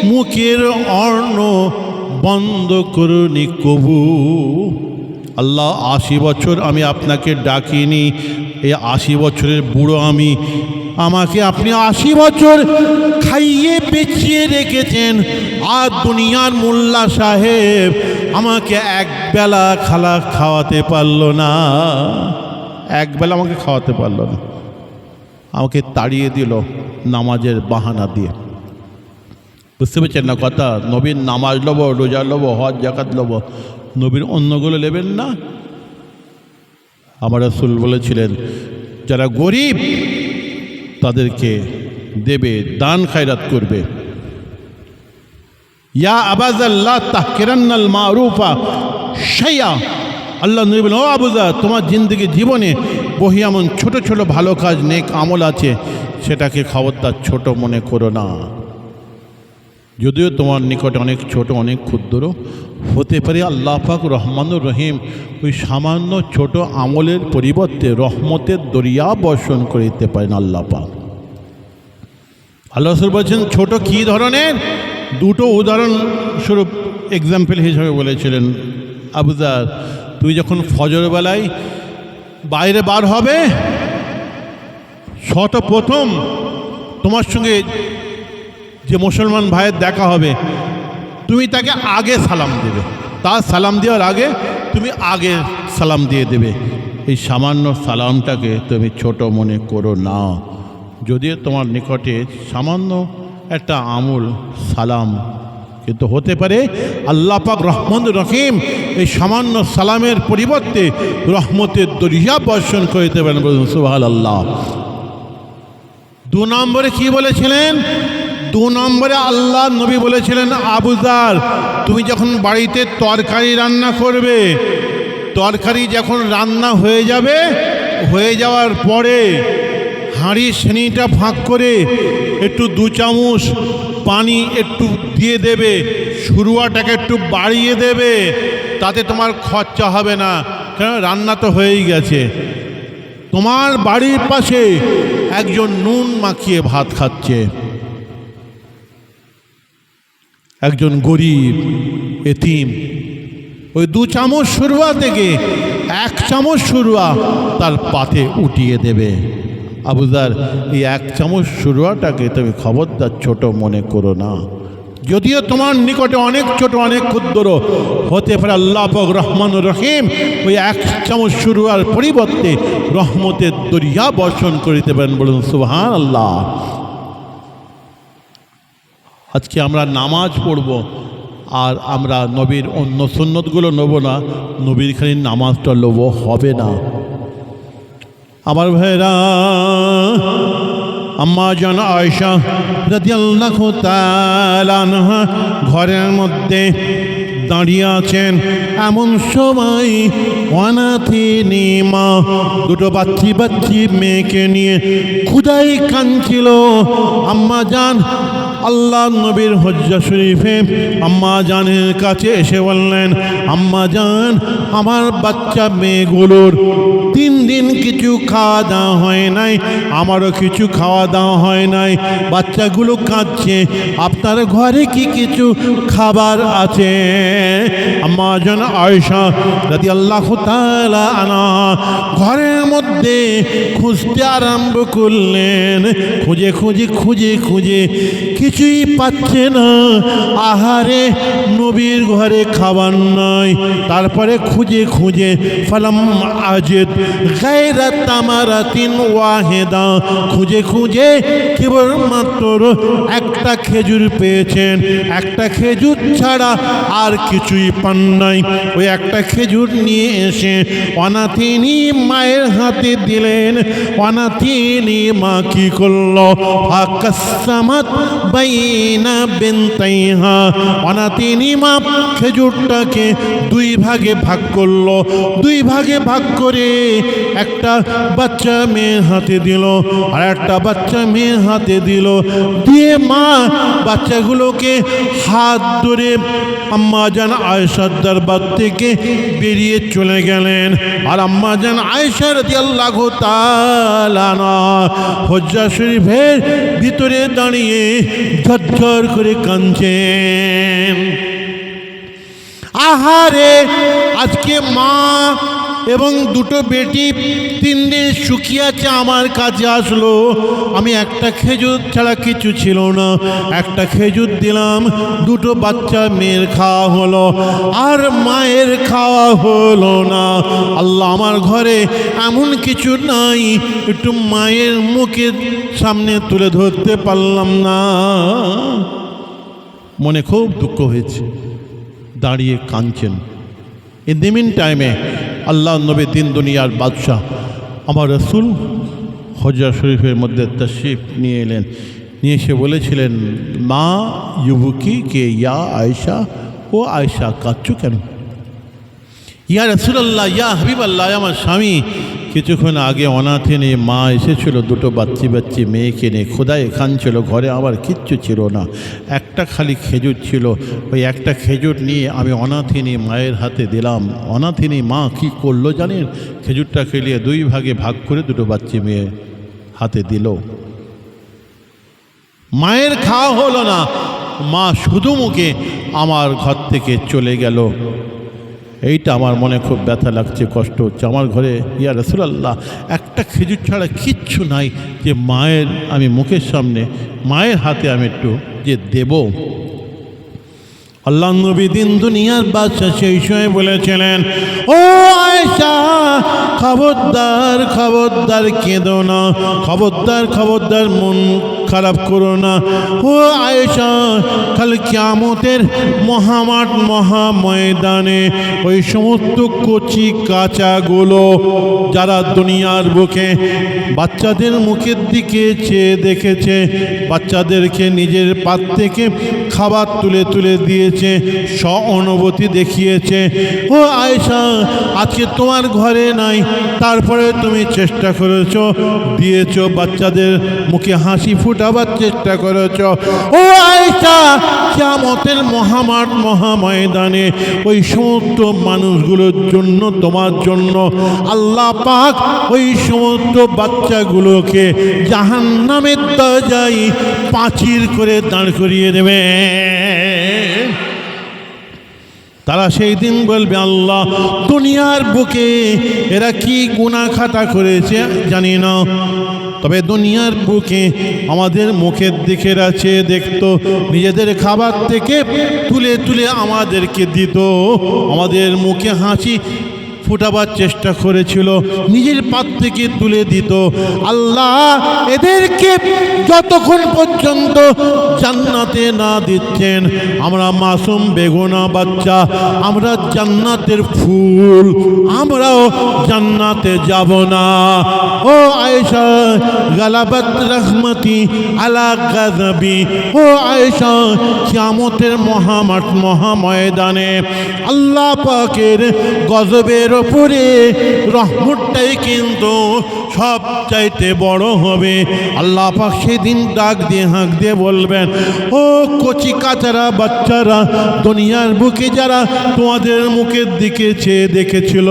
মুখের অন্ন বন্ধ করনি কবু। আল্লাহ 80 বছর আমি আপনাকে ডাকিনি, এই 80 বছরের বুড়ো আমি, আমাকে আপনি 80 বছর খাইয়ে বেঁচিয়ে রেখেছেন, আর দুনিয়ার মোল্লা সাহেব আমাকে একবেলা খাওয়াতে পারলো না, একবেলা আমাকে খাওয়াতে পারলো না, আমাকে তাড়িয়ে দিল নামাজের বাহানা দিয়ে। বুঝতে পেরেছেন না কথা? নবীর নামাজ লব, রোজা লব, হজ জাকাত লব, নবীর অন্যগুলো নেবেন না। আমার রাসূল বলেছিলেন যারা গরিব তাদেরকে দেবে, দান খায়রাত করবে। ইয়া আবাজাল্লাহ তাহকিরান্নাল মারুফা শাইয়া, আল্লাহ নবী বলেন ও আবুজা, তোমার জিন্দগি জীবনে বহি এমন ছোট ছোট ভালো কাজ নেক আমল আছে, সেটাকে খবরদার ছোট মনে করো না। যদিও তোমার নিকটে অনেক ছোট অনেক ক্ষুদ্র হতে পারে, আল্লাহ পাক রহমানুর রহিম ওই সামান্য ছোট আমলের পরিবর্তে রহমতের দরিয়া বর্ষণ করে দিতে পারেন আল্লাহ পাক। আল্লাহ রাসূল বলছেন ছোট কী ধরনের? দুটো উদাহরণস্বরূপ এক্সাম্পল হিসাবে বলেছিলেন, আবুজার তুই যখন ফজরবেলায় বাইরে বার হবে, প্রথম তোমার সঙ্গে যে মুসলমান ভাইয়ের দেখা হবে, তুমি তাকে আগে সালাম দেবে, তার সালাম দেওয়ার আগে তুমি আগে সালাম দিয়ে দেবে। এই সামান্য সালামটাকে তুমি ছোট মনে করো না, যদিও তোমার নিকটে সামান্য একটা আমল সালাম, কিন্তু হতে পারে আল্লাহ পাক রহমানুর রহিম এই সামান্য সালামের পরিবর্তে রহমতের দরিয়া বর্ষণ করে দিতে পারেন। বলুন সুবহানাল্লাহ। দু নম্বরে কি বলেছিলেন? দু নম্বরে আল্লাহ নবী বলেছিলেন, আবু যার, তুমি যখন বাড়িতে তরকারি রান্না করবে, তরকারি যখন রান্না হয়ে যাবে, হয়ে যাওয়ার পরে হাঁড়ির শ্রেণীটা ফাঁক করে একটু 2 চামচ পানি একটু দিয়ে দেবে, শুরুয়াটাকে একটু বাড়িয়ে দেবে, তাতে তোমার খরচা হবে না, কারণ রান্না তো হয়েই গেছে। তোমার বাড়ির পাশে একজন নুন মাখিয়ে ভাত খাচ্ছে, একজন গরিব এতিম, ওই 2 চামচ শুরুয়া থেকে 1 চামচ শুরুয়া তার পাতে উঠিয়ে দেবে। আবু যার, এই 1 চামচ শুরুয়াটাকে তুমি খবরদার ছোট মনে করো না, যদিও তোমার নিকটে অনেক ছোট অনেক ক্ষুদ্র হতে পারে, আল্লাহ পাক রহমান রহিম ওই 1 চামচ শুরুয়ার পরিবর্তে রহমতের দরিয়া বর্ষণ করিতে পারেন। বলুন সুবহানাল্লাহ। আজকে আমরা নামাজ পড়ব আর আমরা নবীর অন্য সুন্নতগুলো নেব না, নবীর খালি নামাজটা নেব, হবে না। আমার ভাইরা, আম্মা জান আয়েশা রাদিয়াল্লাহু তাআলা আনহা ঘরের মধ্যে দাঁড়িয়ে আছেন, এমন সময় অনাথিনী মা 2 বাচ্চি মেয়েকে নিয়ে ক্ষুধায় কাঁদছিল। আম্মা জান আল্লাহ নবীর হজ্জা শরীফে আম্মা জানের কাছে এসে বললেন, আম্মা জান, আমার বাচ্চা মেয়েগুলোর 3 দিন কিছু খাওয়া দাওয়া হয় নাই, আমারও কিছু খাওয়া দাওয়া হয় নাই, বাচ্চাগুলো কাঁদছে, আপনার ঘরে কি কিছু খাবার আছে? আম্মা জান আয়েশা রাদিয়াল্লাহু তাআলা আনহা ঘরের মধ্যে খুঁজতে আরম্ভ করলেন, খুঁজে কিছুই পাচ্ছে না। আহারে, নবীর ঘরে খাবার নাই। তারপরে খুঁজে ফালাম আজেদ গায়রা তামারাতিন ওয়াহিদা, খুঁজে কেবলমাত্র একটা খেজুর পেয়েছেন, একটা খেজুর ছাড়া আর কিছুই পান নাই। ওই একটা খেজুর নিয়ে এসে অনাথিনী মায়ের হাতে দিলেন। অনাথিনী মা কি করলো? ফাকাসসামাত বাইনা বিনতাইহা, অনাথিনী মা খেজুরটাকে 2 ভাগে ভাগ করলো। 2 ভাগে ভাগ করে একটা বাচ্চা মেয়ের হাতে দিল, আর একটা বাচ্চা মেয়ের হাতে দিল। দিয়ে মা বাচ্চাগুলোকে হাত ধরে আম্মা জান আয়েশার দরবার থেকে বেরিয়ে চলে গেলেন। আর আম্মা জান আয়েশা রাদিয়াল্লাহু তাআলা হজ্জা শরীফের ভিতরে দাঁড়িয়ে ঝরঝর করে কাঁদছেন। আহারে, আজকে মা এবং 2 বেটি 3 দিন শুকিয়ে আছে, আমার কাছে আসলো। আমি একটা খেজুর ছাড়া কিছু ছিল না, একটা খেজুর দিলাম, 2 বাচ্চা মেয়ের খাওয়া হলো, আর মায়ের খাওয়া হলো না। আল্লাহ, আমার ঘরে এমন কিছু নাই একটু মায়ের মুখের সামনে তুলে ধরতে পারলাম না। মনে খুব দুঃখ হয়েছে, দাঁড়িয়ে কাঁদছেন। ইন দি মিন টাইমে আল্লাহ নবী দিন দুনিয়ার বাদশাহ আমার রসুল হজ্জা শরীফের মধ্যে তশরিফ নিয়ে এলেন। নিয়ে এসে বলেছিলেন, মা ইউবুকি কে ইয়া আয়েশা, ও আয়েশা কাঁদছো কেন? ইয়া রাসূলুল্লাহ, ইয়া হাবিবাল্লাহ, আমার স্বামী, কিছুক্ষণ আগে অনাথিনী মা এসেছিল 2 বাচ্চি মেয়েকে নিয়ে, খোদায় কাঁদছিল। ঘরে আবার কিচ্ছু ছিল না, একটা খালি খেজুর ছিল। ওই একটা খেজুর নিয়ে আমি অনাথিনী মায়ের হাতে দিলাম। অনাথিনী মা কি করলো জানেন? খেজুরটা খেলিয়ে 2 ভাগে ভাগ করে 2 বাচ্চি মেয়ে হাতে দিল। মায়ের খাওয়া হলো না, মা শুধু মুখে আমার ঘর থেকে চলে গেল। এইটা আমার মনে খুব ব্যথা লাগছে, কষ্ট হচ্ছে। আমার ঘরে ইয়া রাসূলুল্লাহ একটা খেজুর ছাড়া কিচ্ছু নাই যে মায়ের আমি মুখের সামনে মায়ের হাতে আমি একটু যে দেব। আল্লাহ নবী দিন দুনিয়ার বাদশাহ সেই সময় বলেছিলেন, ও আয়েশা, খবরদার কেঁদো না, খবরদার মন খারাপ করো না। ও আয়েশা, কাল কিয়ামতের মহামাঠ মহাময়দানে ওই সমস্ত কচি কাঁচাগুলো যারা দুনিয়ার বুকে বাচ্চাদের মুখের দিকে চেয়ে দেখেছে, বাচ্চাদেরকে নিজের পাত থেকে খাবার তুলে তুলে দিয়েছে, সহানুভূতি দেখিয়েছে। ও আয়েশা, আজকে তোমার ঘরে নাই, তারপরে তুমি চেষ্টা করেছো, দিয়েছো, বাচ্চাদের মুখে হাসি ফুটাবার চেষ্টা করেছো। ও আয়েশা, কিয়ামতের মহামাঠ মহাময়দানে ওই সমস্ত মানুষগুলোর জন্য, তোমার জন্য আল্লাহ পাক ওই সমস্ত বাচ্চাগুলোকে জাহান্নামের দরজায় পাঁচির করে দাঁড় করিয়ে দেবে। তারা সেই দিন বলবে, আল্লাহ, দুনিয়ার বুকে এরা কি গুনাহ খাতা করেছে জানি না, তবে দুনিয়ার বুকে আমাদের মুখের দিকে চেয়ে দেখতো, নিজেদের খাবার থেকে তুলে তুলে আমাদেরকে দিত, আমাদের মুখে হাসি ফুটাবার চেষ্টা করেছিল, নিজের পাত থেকে তুলে দিত। আল্লাহ এদেরকে যতক্ষণ পর্যন্ত জান্নাতে না দিচ্ছেন, আমরা মাসুম বেগুনা বাচ্চা, আমরা জান্নাতের ফুল, আমরাও জান্নাতে যাব না। ও আয়েশা, গালাবাত রহমতি আলা গাযবি। ও আয়েশা, কিয়ামতের মহামাঠ মহাময়দানে আল্লাহ পাকের গজবের উপরে রহমতটাই কিন্তু সব চাইতে বড় হবে। আল্লাহ পাক সেদিন ডাক দিয়ে হাঁক দিয়ে বলবেন, ও কচি কাচারা বাচ্চারা, দুনিয়ার বুকে যারা তোমাদের মুখের দিকে চেয়ে দেখেছিল,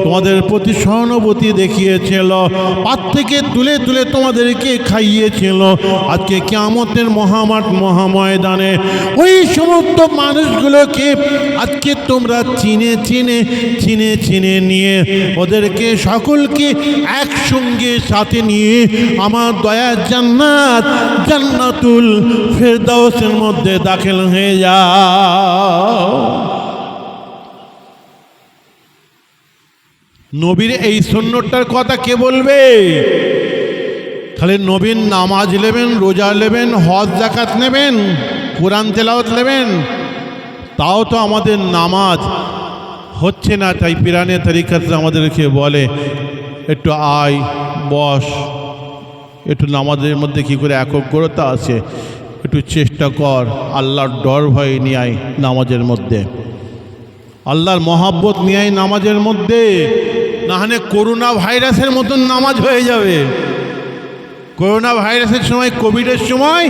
তোমাদের প্রতি সহানুভূতি দেখিয়েছিল, পাত থেকে তুলে তুলে তোমাদেরকে খাইয়েছিল, আজকে কিয়ামতের মহামাঠ মহাময়দানে ওই সমস্ত মানুষগুলোকে আজকে তোমরা চিনে চিনে চিনে চিনে নিয়ে ওদেরকে সকলকে একসঙ্গে সাথে নিয়ে আমার দয়ার জান্নাত জান্নাতুল ফেরদাউসের মধ্যে দাখিল হয়ে যাও। নবীর এই সুন্নতটার কথা কে বলবে? খালি নবীর নামাজ নেবেন, রোজা নেবেন, হজ যাকাত নেবেন, কোরআন তেলাওয়াত নেবেন, তাও তো আমাদের নামাজ হচ্ছে না। তাই পিরানে তরিকাতে আমাদেরকে বলে, একটু আয় বস, একটু নামাজের মধ্যে কী করে একগ্রতা আছে, একটু চেষ্টা কর, আল্লাহর ডর ভয় নিয়ে আয় নামাজের মধ্যে, আল্লাহর মহাব্বত নিয়ে আয় নামাজের মধ্যে, না হলে করোনা ভাইরাসের মতন নামাজ হয়ে যাবে। করোনা ভাইরাসের সময়, কোভিডের সময়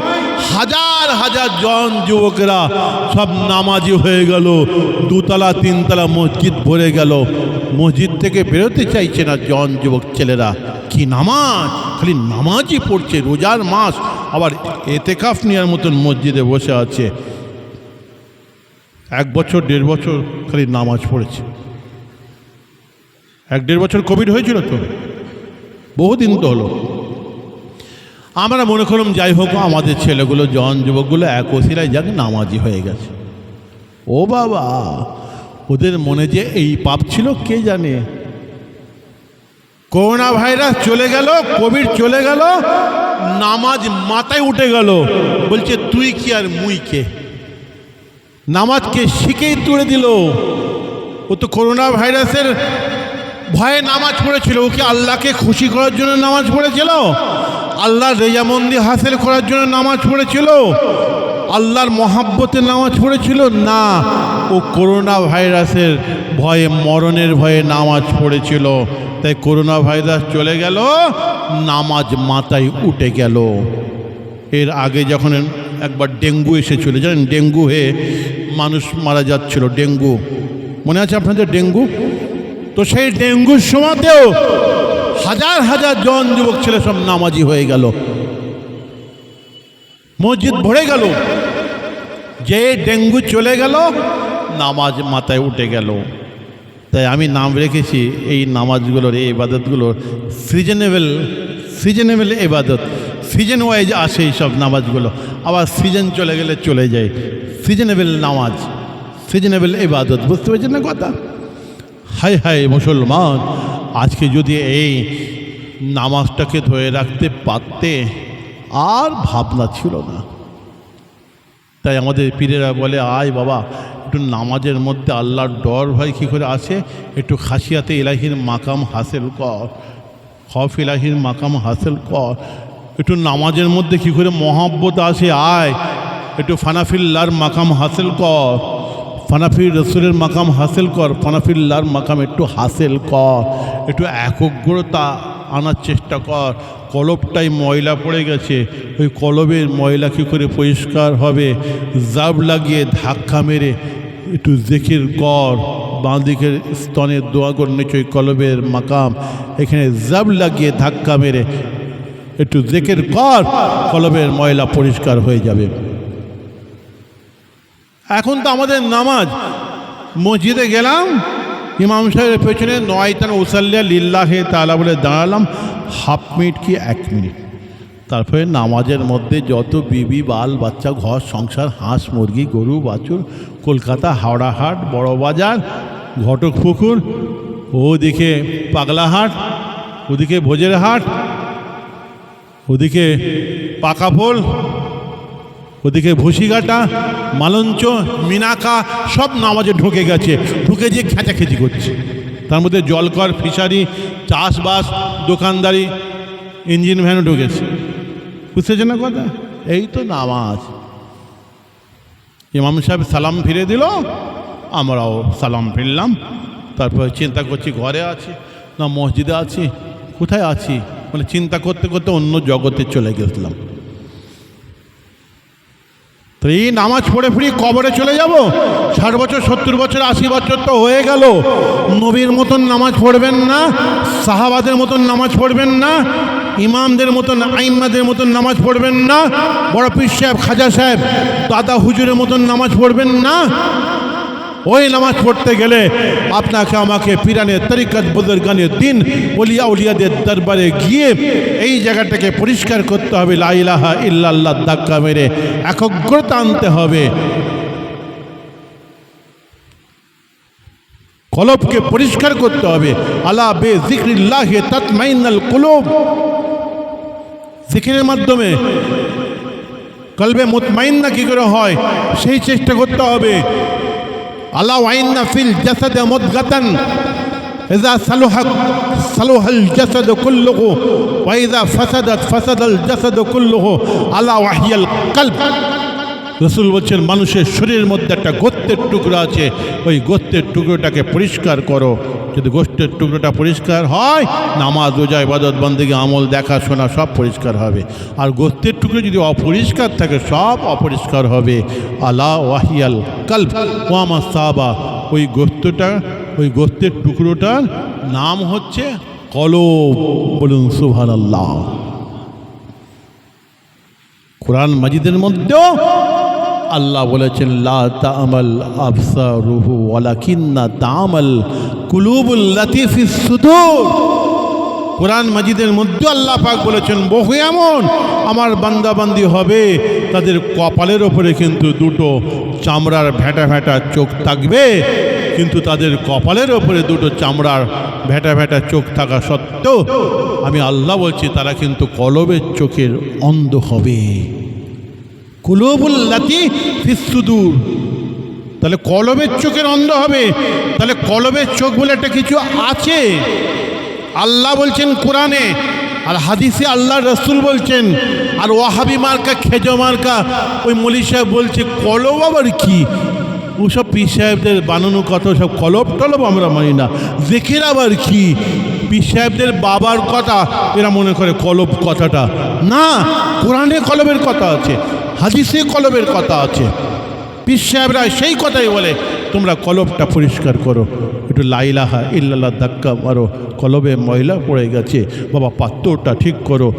হাজার হাজার জন যুবকেরা সব নামাজি হয়ে গেল, দুতলা তিনতলা মসজিদ ভরে গেল, মসজিদ থেকে বেরোতে চাইছে না জন যুবক ছেলেরা। কি নামাজ, খালি নামাজই পড়ছে, রোজার মাস, আবার এতেকাফ নেওয়ার মতন মসজিদে বসে আছে। 1 বছর 1.5 বছর খালি নামাজ পড়েছে। 1-1.5 বছর কোভিড হয়েছিল তো, বহুদিন তো হলো। আমরা মনে করলাম যাই হোক আমাদের ছেলেগুলো জন যুবকগুলো এক ওসিলায় যাক নামাজি হয়ে গেছে। ও বাবা, ওদের মনে যে এই পাপ ছিল কে জানে। করোনা ভাইরাস চলে গেল, কোভিড চলে গেল, নামাজ মাথায় উঠে গেল, বলছে তুই কি আর মুই কে, নামাজকে শিখেই তুলে দিল। ও তো করোনা ভাইরাসের ভয়ে নামাজ পড়েছিল, ও কি আল্লাহকে খুশি করার জন্য নামাজ পড়েছিল? আল্লাহর রেজামন্দি হাসিল করার জন্য নামাজ পড়েছিল? আল্লাহর মহাব্বতে নামাজ পড়েছিল? না, ও করোনা ভাইরাসের ভয়ে, মরণের ভয়ে নামাজ পড়েছিল। তাই করোনা ভাইরাস চলে গেল, নামাজ মাথায় উঠে গেল। এর আগে যখন একবার ডেঙ্গু এসেছিল, জানেন, ডেঙ্গু হয়ে মানুষ মারা যাচ্ছিল, ডেঙ্গু মনে আছে আপনাদের? ডেঙ্গু, তো সেই ডেঙ্গুর সময়তেও হাজার হাজার জন যুবক ছেলে সব নামাজি হয়ে গেল, মসজিদ ভরে গেল। যে ডেঙ্গু চলে গেল, নামাজ মাথায় উঠে গেল। তাই আমি নাম রেখেছি এই নামাজগুলোর, এই ইবাদতগুলোর সিজনেবল ইবাদত। সিজন ওয়াইজ আসে এই সব নামাজগুলো, আবার সিজন চলে গেলে চলে যায়। সিজনেবল নামাজ, সিজনেবল ইবাদত, বুঝতে পেরেছেন না কথা? হায় হায় মুসলমান, আজকে যদি এই নামাজটাকে ধরে রাখতে পারতে, আর ভাবনা ছিল না। তাই আমাদের পীরেরা বলে, আয় বাবা একটু নামাজের মধ্যে আল্লাহর ডর ভয় কী করে আসে, একটু খাসিয়াতে ইলাহির মাকাম হাসিল কর, খফ ইলাহির মাকাম হাসিল কর, একটু নামাজের মধ্যে কী করে মহাব্বত আসে, আয় একটু ফানাফিল্লার মাকাম হাসিল কর, ফানাফির রসুলের মাকাম হাসিল কর, ফানাফিল্লার মাকাম একটু হাসিল কর, একটু একগ্রতা আনার চেষ্টা কর। কলবটাই ময়লা পড়ে গেছে, ওই কলবের ময়লা কী করে পরিষ্কার হবে? জাব লাগিয়ে ধাক্কা মেরে একটু জিকির কর, বাঁ দিকের স্তনের দোয়া করে নিচে ওই কলবের মাকাম, এখানে জাব লাগিয়ে ধাক্কা মেরে একটু জিকির কর, কলবের ময়লা পরিষ্কার হয়ে যাবে। এখন তো আমাদের নামাজ, মসজিদে গেলাম, ইমাম সাহেবের পেছনে নয়তান উসাল্লিয়া লিল্লাহে তাআলা বলে দাঁড়ালাম, হাফ মিনিট কি 1 মিনিট, তারপরে নামাজের মধ্যে যত বিবি বাল বাচ্চা ঘর সংসার, হাঁস মুরগি গরু বাছুর, কলকাতা হাওড়া হাট বড় বাজার ঘটক পুকুর, ওদিকে পাগলাহাট, ওদিকে ভোজের হাট, ওদিকে পাকাপোল, ওদিকে ভুসিঘাটা মালঞ্চ মিনাকা সব নামাজে ঢুকে গেছে, ঢুকে যে খেঁচাখেঁচি করছে। তার মধ্যে জলকর, ফিশারি, চাষবাস, দোকানদারি, ইঞ্জিন ভ্যানও ঢুকেছে। বুঝতেছে না কথা? এই তো নামাজ। ইমাম সাহেব সালাম ফিরে দিল, আমরাও সালাম ফিরলাম। তারপর চিন্তা করছি ঘরে আছি না মসজিদে আছি, কোথায় আছি, মানে চিন্তা করতে করতে অন্য জগতে চলে গেছিলাম। তো এই নামাজ পড়ে ফিরি কবরে চলে যাব? 60 বছর 70 বছর 80 বছর তো হয়ে গেল, নবীর মতন নামাজ পড়বেন না, সাহাবাদের মতন নামাজ পড়বেন না, ইমামদের মতন আইম্মাদের মতন নামাজ পড়বেন না, বড় পীর সাহেব খাজা সাহেব দাদা হুজুরের মতন নামাজ পড়বেন না। ওই নামাজ পড়তে গেলে আপনাকে আমাকে পিরানের তরিকত বুজুর্গানের দিন ওলিয়া উলিয়াদের দরবারে গিয়ে এই জায়গাটাকে পরিষ্কার করতে হবে, লা ইলাহা ইল্লাল্লাহ ধাক্কা মেরে একগ্রতা আনতে হবে, কলবকে পরিষ্কার করতে হবে। আলা বে যিকরিল্লাহি তাতমাইন্নাল কুলুব, জিকিরের মাধ্যমে কলবে মুতমাইন্না কি করে হয় সেই চেষ্টা করতে হবে। আলা ওয়াইন্না ফিল জাসাদে মুদগাতান ইযা সালুহাল জাসাদ কুল্লুহু ওয়া ইযা ফাসাদাল জাসাদ কুল্লুহু আলা ওয়াহিয়াল কলব। রাসূল বলছেন মানুষের শরীরের মধ্যে একটা গোস্তের টুকরো আছে, ওই গোস্তের টুকরোটাকে পরিষ্কার করো। যদি গোস্তের টুকরোটা পরিষ্কার হয়, নামাজ রোজা ইবাদত বন্দেগী আমল দেখাশোনা সব পরিষ্কার হবে। আর গোস্তের টুকরো যদি অপরিষ্কার থাকে, সব অপরিষ্কার হবে। আলা ওয়াহিয়াল কলব ওয়া মা সাবা, ওই গোস্তের টুকরোটার নাম হচ্ছে কলব। বলুন সুবহানাল্লাহ। কোরআন মাজিদের মধ্যেও আল্লাহ বলেছেন লা তা'মাল আবসারুহু ওয়ালাকিন্না তা'মাল কুলুবুল লাতী ফিস সুদূর। কোরআন মাজিদের মধ্যে আল্লাহ পাক বলেছেন বহু এমন আমার বান্দাবান্দি হবে তাদের কপালের ওপরে কিন্তু দুটো চামড়ার ভেটা ভেটা চোখ থাকবে, কিন্তু তাদের কপালের ওপরে দুটো চামড়ার ভেটা ভেটা চোখ থাকা সত্ত্বেও আমি আল্লাহ বলছি তারা কিন্তু কলবের চোখের অন্ধ হবে। কুলুবুল লাতী ফিস সুদূর, তাহলে কলবের চোখের অন্ধ হবে। তাহলে কলবের চোখ বলে একটা কিছু আছে, আল্লাহ বলছেন কোরআনে, আর হাদিসে আল্লাহ রসুল বলছেন। আর ওয়াহাবি মার্কা খেজো মার্কা ওই মলি সাহেব বলছে কলব আবার কি, ওসব পীর সাহেবদের বানানো কথা, সব কলব টলব আমরা মানি না। জিকির আবার কি, পীর সাহেবদের বাবার কথা এরা মনে করে কলব কথাটা না, কোরআনে কলবের কথা আছে, হাদিসে কলবের কথা আছে। পীর সাহেবরা সেই কথাই বলে তোমরা কলবটা পরিষ্কার করো, একটু লা ইলাহা ইল্লাল্লাহ ধাক্কা মারো, কলবে ময়লা পড়ে গেছে বাবা, পাত্রটা ঠিক করো।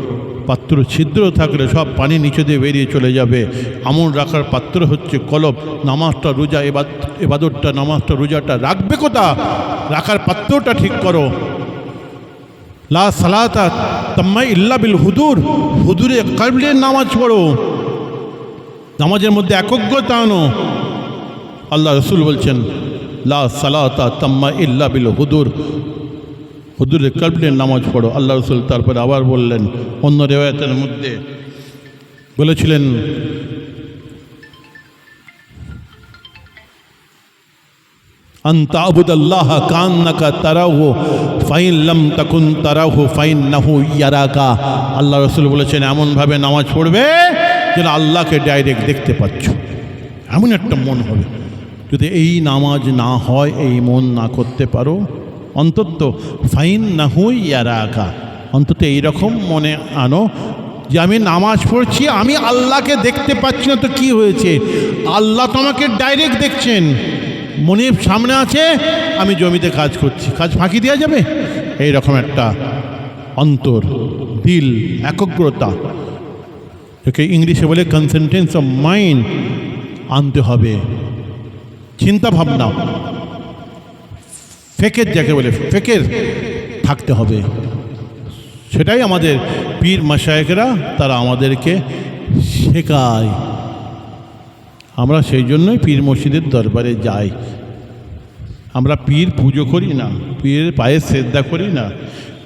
পাত্র ছিদ্র থাকলে সব পানি নিচে দিয়ে বেরিয়ে চলে যাবে। আমল রাখার পাত্র হচ্ছে কলব। নামাজটা রোজা এবাদতটা নামাজটা রোজাটা রাখবে কোথা, রাখার পাত্রটা ঠিক করো। লা সালাতা তাম্মা ইল্লা বিল হুদুর, হুদুরে কলবে নামাজ পড়ো, নামাজের মধ্যে একগ্রতা আনো। আল্লাহ রসুল বলছেন লা সালাতা তাম্মা ইল্লা বিল হুদুর, হুদুরে কলবে নামাজ পড়ো। আল্লাহ রসুল তারপরে আবার বললেন অন্য রিওয়ায়াতের মধ্যে বলেছিলেন আনতা আবুদাল্লাহ কান্নাকা তারাহু ফাইন লাম তাকুন তারাহু ফাইন্নাহু ইয়ারাকা। আল্লাহ রাসূল বলেছেন এমনভাবে নামাজ পড়বে যেন আল্লাহকে ডাইরেক্ট দেখতে পাচ্ছ, এমন একটা মন হবে। যদি এই নামাজ না হয়, এই মন না করতে পারো, অন্তত ফাইন্নাহু ইয়ারাকা, অন্তত এইরকম মনে আনো যে আমি নামাজ পড়ছি, আমি আল্লাহকে দেখতে পাচ্ছি না তো কি হয়েছে, আল্লাহ তোমাকে ডাইরেক্ট দেখছেন। মনিব সামনে আছে, আমি জমিতে কাজ করছি, কাজ ফাঁকি দেওয়া যাবে? এইরকম একটা অন্তর, দিল, একাগ্রতা, একে ইংলিশে বলে কনসেন্ট্রেন্স অফ মাইন্ড আনতে হবে। চিন্তা ভাবনা, ফেকের যাকে বলে ফেকের থাকতে হবে। সেটাই আমাদের পীর মাশায়েখরা তারা আমাদেরকে শেখায়। আমরা সেই জন্যই পীর মসজিদের দরবারে যাই। আমরা পীর পুজো করি না, পীরের পায়ে শ্রদ্ধা করি না,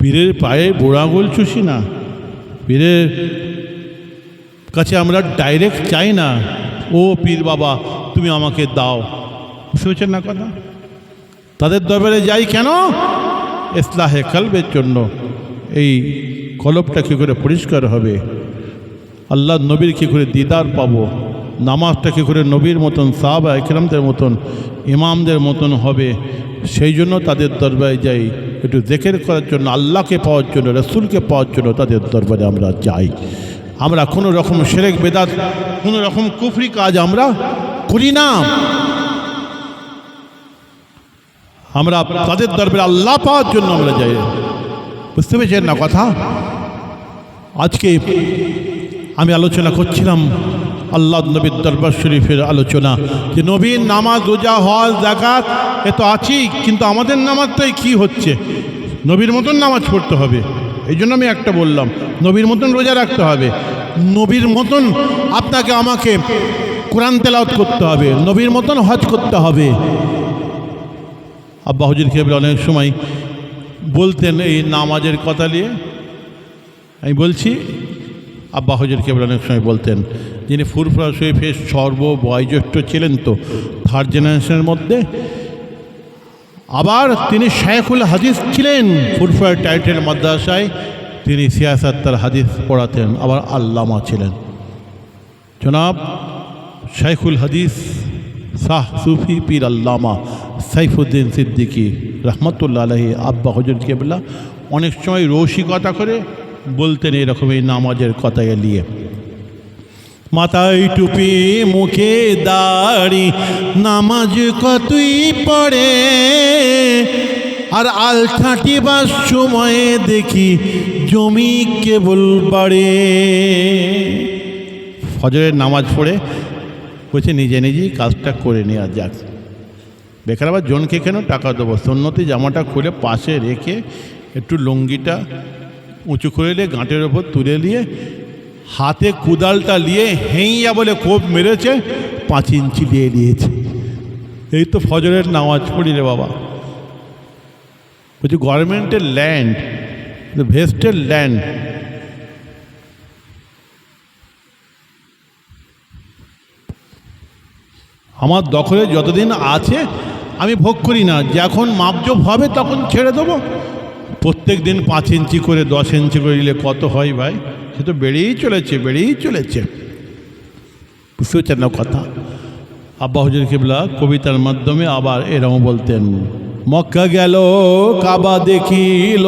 পীরের পায়ে বোড়া গোল চুষি না, পীরের কাছে আমরা ডাইরেক্ট চাই না ও পীর বাবা তুমি আমাকে দাও, শুনেছেন না কথা? তাদের দরবারে যাই কেন? ইসলাহে কলবের জন্য। এই কলবটা কী করে পরিষ্কার হবে, আল্লাহ নবীর কী করে দিদার পাবো, নামাজটা কী করে নবীর মতন সাহাবা ইকরামদের মতন ইমামদের মতন হবে, সেই জন্য তাদের দরবারে যাই। একটু জিকির করার জন্য, আল্লাহকে পাওয়ার জন্য, রাসূলকে পাওয়ার জন্য তাদের দরবারে আমরা যাই। আমরা কোনো রকম শিরক বেদাত, কোনো রকম কুফরি কাজ আমরা করি না। আমরা তাদের দরবারে আল্লাহ পাওয়ার জন্য আমরা যাই। বুঝতে পেরেছেন না কথা? আজকে আমি আলোচনা করছিলাম আল্লাহ নবীর দরবার শরীফের আলোচনা, যে নবীর নামাজ, রোজা, হজ, যাকাত এ তো আছেই, কিন্তু আমাদের নামাজটাই কি হচ্ছে? নবীর মতন নামাজ পড়তে হবে। এই জন্য আমি একটা বললাম, নবীর মতন রোজা রাখতে হবে, নবীর মতন আপনাকে আমাকে কোরআন তেলাওয়াত করতে হবে, নবীর মতন হজ করতে হবে। আব্বা হুজুর কেবল অনেক সময় বলতেন এই নামাজের কথা নিয়ে, আমি বলছি আব্বা হুজুর কেবল অনেক সময় বলতেন, যিনি ফুরফুরা শরীফের সর্ববয়োজ্যেষ্ঠ ছিলেন, তো থার্ড জেনারেশনের মধ্যে, আবার তিনি শায়খুল হাদিস ছিলেন। ফুরফুরা টাইটেল মাদ্রাসায় তিনি সিয়াসাত তার হাদিস পড়াতেন, আবার আল্লামা ছিলেন। জনাব শায়খুল হাদিস শাহ সুফি পীর আল্লামা সাইফুদ্দিন সিদ্দিকী রহমতুল্লাহ আলাইহি আব্বা হুজুর কেবলা অনেক সময় রসিকতা করে বলতেন এরকম এই নামাজের কথা নিয়ে, মাথায় টুপি মুখে দাড়ি নামাজ কতই পড়ে, আর আল ছাঁটিবার সময়ে দেখি জমি কেবল বাড়ে। ফজরের নামাজ পড়ে বলছে নিজে নিজেই কাজটা করে নেওয়া যাক, বেকার আবার জনকে কেন টাকা দেবো, সুন্নতি জামাটা খুলে পাশে রেখে একটু লুঙ্গিটা উঁচু করে নিয়ে গাঁটের ওপর তুলে নিয়ে হাতে কুদালটা নিয়ে হেইয়া বলে কোপ মেরেছে, 5 ইঞ্চি দিয়ে দিয়েছে। এই তো ফজরের নামাজ পড়ি রে বাবা। বলছি গভর্নমেন্টের ল্যান্ড, ভেস্টের ল্যান্ড, আমার দখলে যতদিন আছে আমি ভোগ করি না, যখন মাপজোপ হবে তখন ছেড়ে দেবো। প্রত্যেক দিন 5 ইঞ্চি করে 10 ইঞ্চি করে নিলে কত হয় ভাই? সে তো বেড়েই চলেছে, বেড়েই চলেছে। বুঝতে পারছেন না কথা? আব্বা হুজুর কিবলা কবিতার মাধ্যমে আবার এরকম বলতেন, মক্কা গেল কাবা দেখিল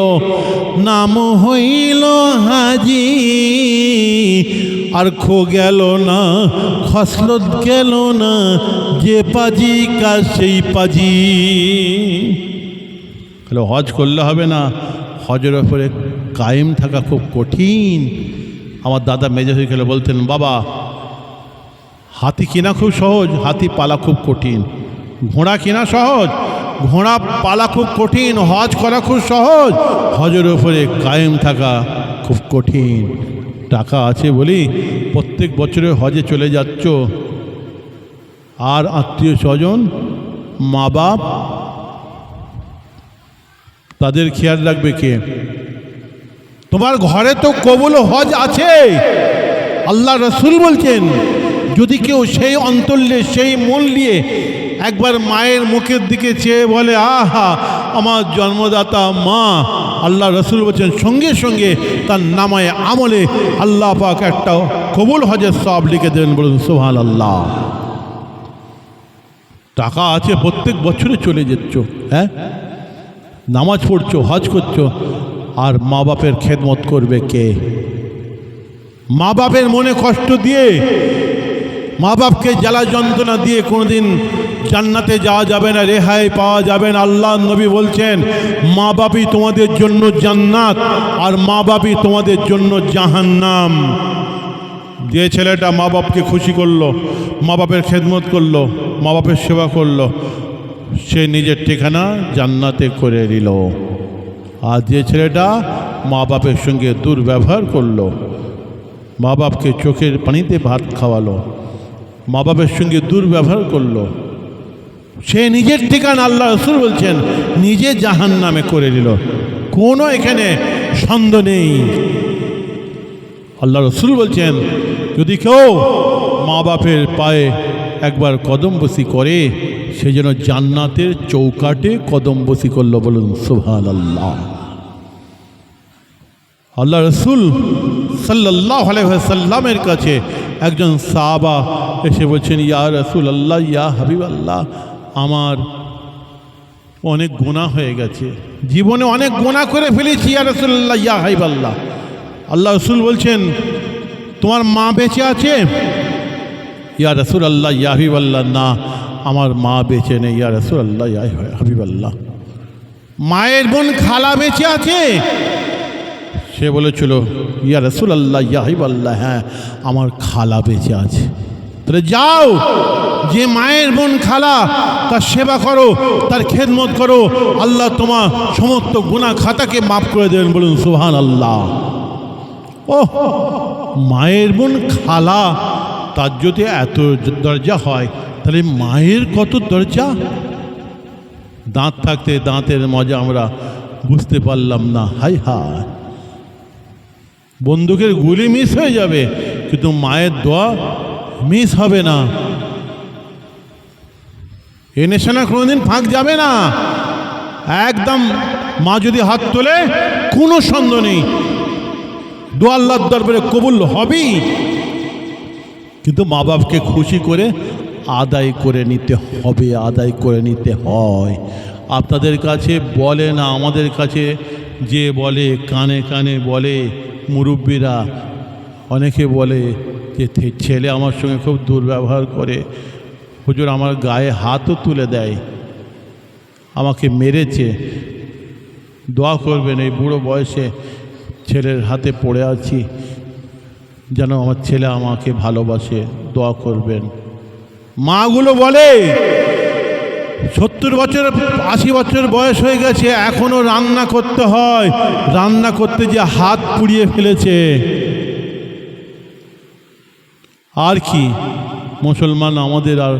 নাম হইল হাজি, আর খো গেল না খসলত গেল না, যে পাজি কাজ সেই পাজি। হজ করলে হবে না, হজের ওপরে কায়েম থাকা খুব কঠিন। আমার দাদা মেজে হয়ে গেলে বলতেন, বাবা হাতি কেনা খুব সহজ, হাতি পালা খুব কঠিন। ঘোড়া কেনা সহজ, ঘোড়া পালা খুব কঠিন। হজ করা খুব সহজ, হজের ওপরে কায়েম থাকা খুব কঠিন। টাকা আছে বলি প্রত্যেক বছরে হজে চলে যাচ্ছ, আর আত্মীয় স্বজন মা বাপ তাদের খেয়াল রাখবে কে? তোমার ঘরে তো কবুল হজ আছে, আল্লাহ রসুল বলছেন যদি কেউ সেই অন্তর্লে সেই মন নিয়ে একবার মায়ের মুখের দিকে চেয়ে বলে আহা আমার জন্মদাতা মা, আল্লাহ রসুল বলছেন সঙ্গে সঙ্গে তার নামায় আমলে আল্লাহ পাক একটা কবুল হজের সওয়াব লিখে দেবেন। বলুন সুবহানাল্লাহ। টাকা আছে, প্রত্যেক বছরে চলে যাচ্ছ, হ্যাঁ, নামাজ পড়ছো, হজ করছো, আর মা বাপের খেদমত করবে কে? মা বাপের মনে কষ্ট দিয়ে, মা বাপকে জ্বালা যন্ত্রণা দিয়ে কোনোদিন জান্নাতে যাওয়া যাবে না, রেহাই পাওয়া যাবে না। আল্লাহ নবী বলছেন মা বাপই তোমাদের জন্য জান্নাত আর মা বাপই তোমাদের জন্য জাহান্নাম। যে ছেলেটা মা বাপকে খুশি করলো, মা বাপের খেদমত করলো, মা বাপের সেবা করলো, সে নিজের ঠিকানা জান্নাতে করে নিল। আর যে ছেলেটা মা বাপের সঙ্গে দুর্ব্যবহার করলো, মা বাপকে চোখের পানিতে ভাত খাওয়ালো, মা বাপের সঙ্গে দুর্ব্যবহার করলো, সে নিজের ঠিকানা আল্লাহ রসুল বলছেন নিজে জাহান্নামে করে নিল। কোনো এখানে সন্দেহ নেই। আল্লাহ রসুল বলছেন যদি কেউ মা বাপের পায়ে একবার কদমবসি করে সে যেন জান্নাতের চৌকাটে কদমবসি করলো। বলুন সুবহানাল্লাহ। আল্লাহ রসুল সাল্লাল্লাহু আলাইহি ওয়াসাল্লামের কাছে একজন সাহাবা এসে বলছেন ইয়া রাসূলুল্লাহ, ইয়া হাবিবাল্লাহ, আমার অনেক গুনাহ হয়ে গেছে, জীবনে অনেক গুনাহ করে ফেলেছি ইয়া রাসূলুল্লাহ, ইয়া হাবিবাল্লাহ। আল্লাহ রসুল বলছেন তোমার মা বেঁচে আছে? ইয়া রাসূলুল্লাহ, ইয়া হাবিবাল্লাহ, না আমার মা বেঁচে নেই ইয়া রাসূলুল্লাহ, ইয়া হাবিবাল্লাহ। মায়ের বোন খালা বেঁচে আছে? সে বলেছিল ইয়া রাসূলুল্লাহ, ইয়া হাবিবাল্লাহ, হ্যাঁ আমার খালা বেঁচে আছে। তাহলে যাও, যে মায়ের বোন খালা তার সেবা করো, তার খেদমত করো, আল্লাহ তোমার সমস্ত গুনাহ খাতাকে মাফ করে দেবেন। বলুন সুবহানাল্লাহ। ওহ, মায়ের বোন খালা তার যদি এত দরজা হয় তাহলে মায়ের কত দরজা। দাঁত থাকতে দাঁতের মজা আমরা বুঝতে পারলাম না। হাই হায়, বন্দুকের গুলি মিস হয়ে যাবে কিন্তু মায়ের দোয়া মিস হবে না। এ নেশানা কোনোদিন ফাঁক যাবে না। একদম মা যদি হাত তোলে কোনো সন্দেহ নেই দোয়া আল্লাহর দরবারে কবুল হবেই। কিন্তু মা বাপকে খুশি করে আদায় করে নিতে হবে, আদায় করে নিতে হয়। আপনাদের কাছে বলে না, আমাদের কাছে যে বলে, কানে কানে বলে মুরব্বীরা, অনেকে বলে যে ছেলে আমার সঙ্গে খুব দুর্ব্যবহার করে, হুজুর আমার গায়ে হাতও তুলে দেয়, আমাকে মেরেছে, দোয়া করবেন এই বুড়ো বয়সে ছেলের হাতে পড়ে আছি, যেন আমার ছেলে আমাকে ভালোবাসে, দোয়া করবেন। মাগুলো বলে 70 বছর 80 বছর বয়স হয়ে গেছে, এখনো রান্না করতে হয়, রান্না করতে যে হাত পুড়িয়ে ফেলেছে। আর কি মুসলমান আমাদের আর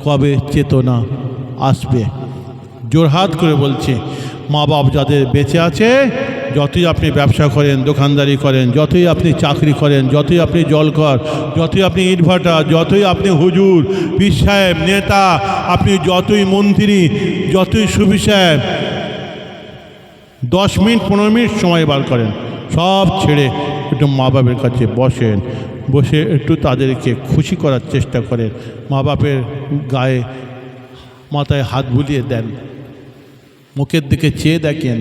কবে চেতনা আসবে? জোরহাত করে বলছে মা বাপ যাদের বেঁচে আছে, যতই আপনি ব্যবসা করেন, দোকানদারি করেন, যতই আপনি চাকরি করেন, যতই আপনি জলকর, যতই আপনি ইটভাটা, যতই আপনি হুজুর পীর সাহেব নেতা, আপনি যতই মন্ত্রী, যতই সুফি সাহেব, 10 মিনিট 15 মিনিট সময় বার করেন, সব ছেড়ে একটু মা বাপের কাছে বসেন, বসে একটু তাদেরকে খুশি করার চেষ্টা করেন। মা বাপের গায়ে মাথায় হাত বুলিয়ে দেন, মুখের দিকে চেয়ে দেখেন।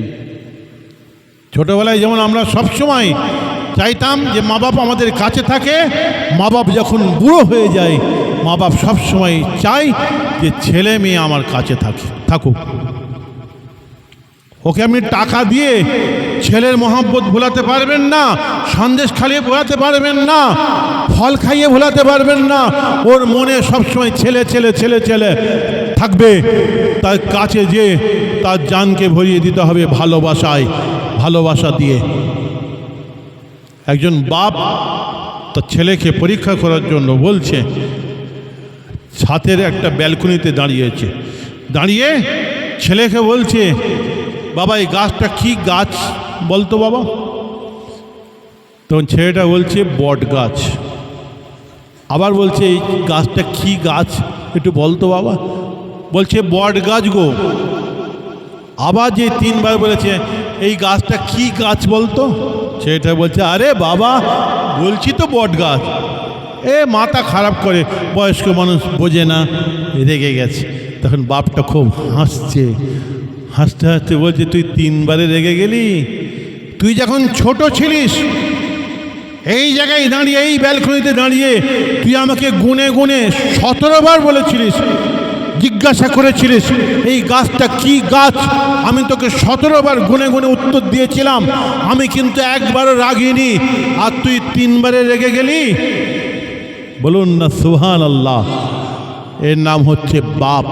ছোটোবেলায় যেমন আমরা সবসময় চাইতাম যে মা বাপ আমাদের কাছে থাকে, মা বাপ যখন বুড়ো হয়ে যায় মা বাপ সবসময় চায় যে ছেলে মেয়ে আমার কাছে থাকুক। ওকে আপনি টাকা দিয়ে ছেলের মহব্বত ভোলাতে পারবেন না, সন্দেশ খাইয়ে ভোলাতে পারবেন না, ফল খাইয়ে ভোলাতে পারবেন না। ওর মনে সবসময় ছেলে ছেলে ছেলে ছেলে থাকবে। তার কাছে যে তার জানকে ভরিয়ে দিতে হবে ভালোবাসায়, ভালোবাসা দিয়ে। একজন বাপ তার ছেলেকে পরীক্ষা করার জন্য বলছে, ছাদের একটা ব্যালকনিতে দাঁড়িয়েছে, দাঁড়িয়ে ছেলেকে বলছে বাবা এই গাছটা কি গাছ বলতো বাবা? তখন ছেলেটা বলছে বট গাছ। আবার বলছে এই গাছটা কি গাছ একটু বলতো বাবা, বলছে বট গাছ গো। আবার যে তিনবার বলেছে এই গাছটা কি গাছ বলতো, সেটা বলছে আরে বাবা বলছি তো বট গাছ। মাথা খারাপ করে, বয়স্ক মানুষ বোঝে না, রেগে গেছে। তখন বাপটা খুব হাসছে, হাসতে হাসতে বলছে তুই তিনবারে রেগে গেলি? তুই যখন ছোট ছিলিস এই জায়গায় দাঁড়িয়ে, এই ব্যালকনিতে দাঁড়িয়ে তুই আমাকে গুনে গুনে 17 বার বলেছিলিস, জিজ্ঞাসা করেছিলিস এই গাছটা কি গাছ। আমি তোকে 17 বার গুনে গুনে উত্তর দিয়েছিলাম, আমি কিন্তু একবারও রাগিনি, আর তুই 3 বারে রেগে গেলি। বলুন না সুবহানাল্লাহ। এর নাম হচ্ছে বাপ,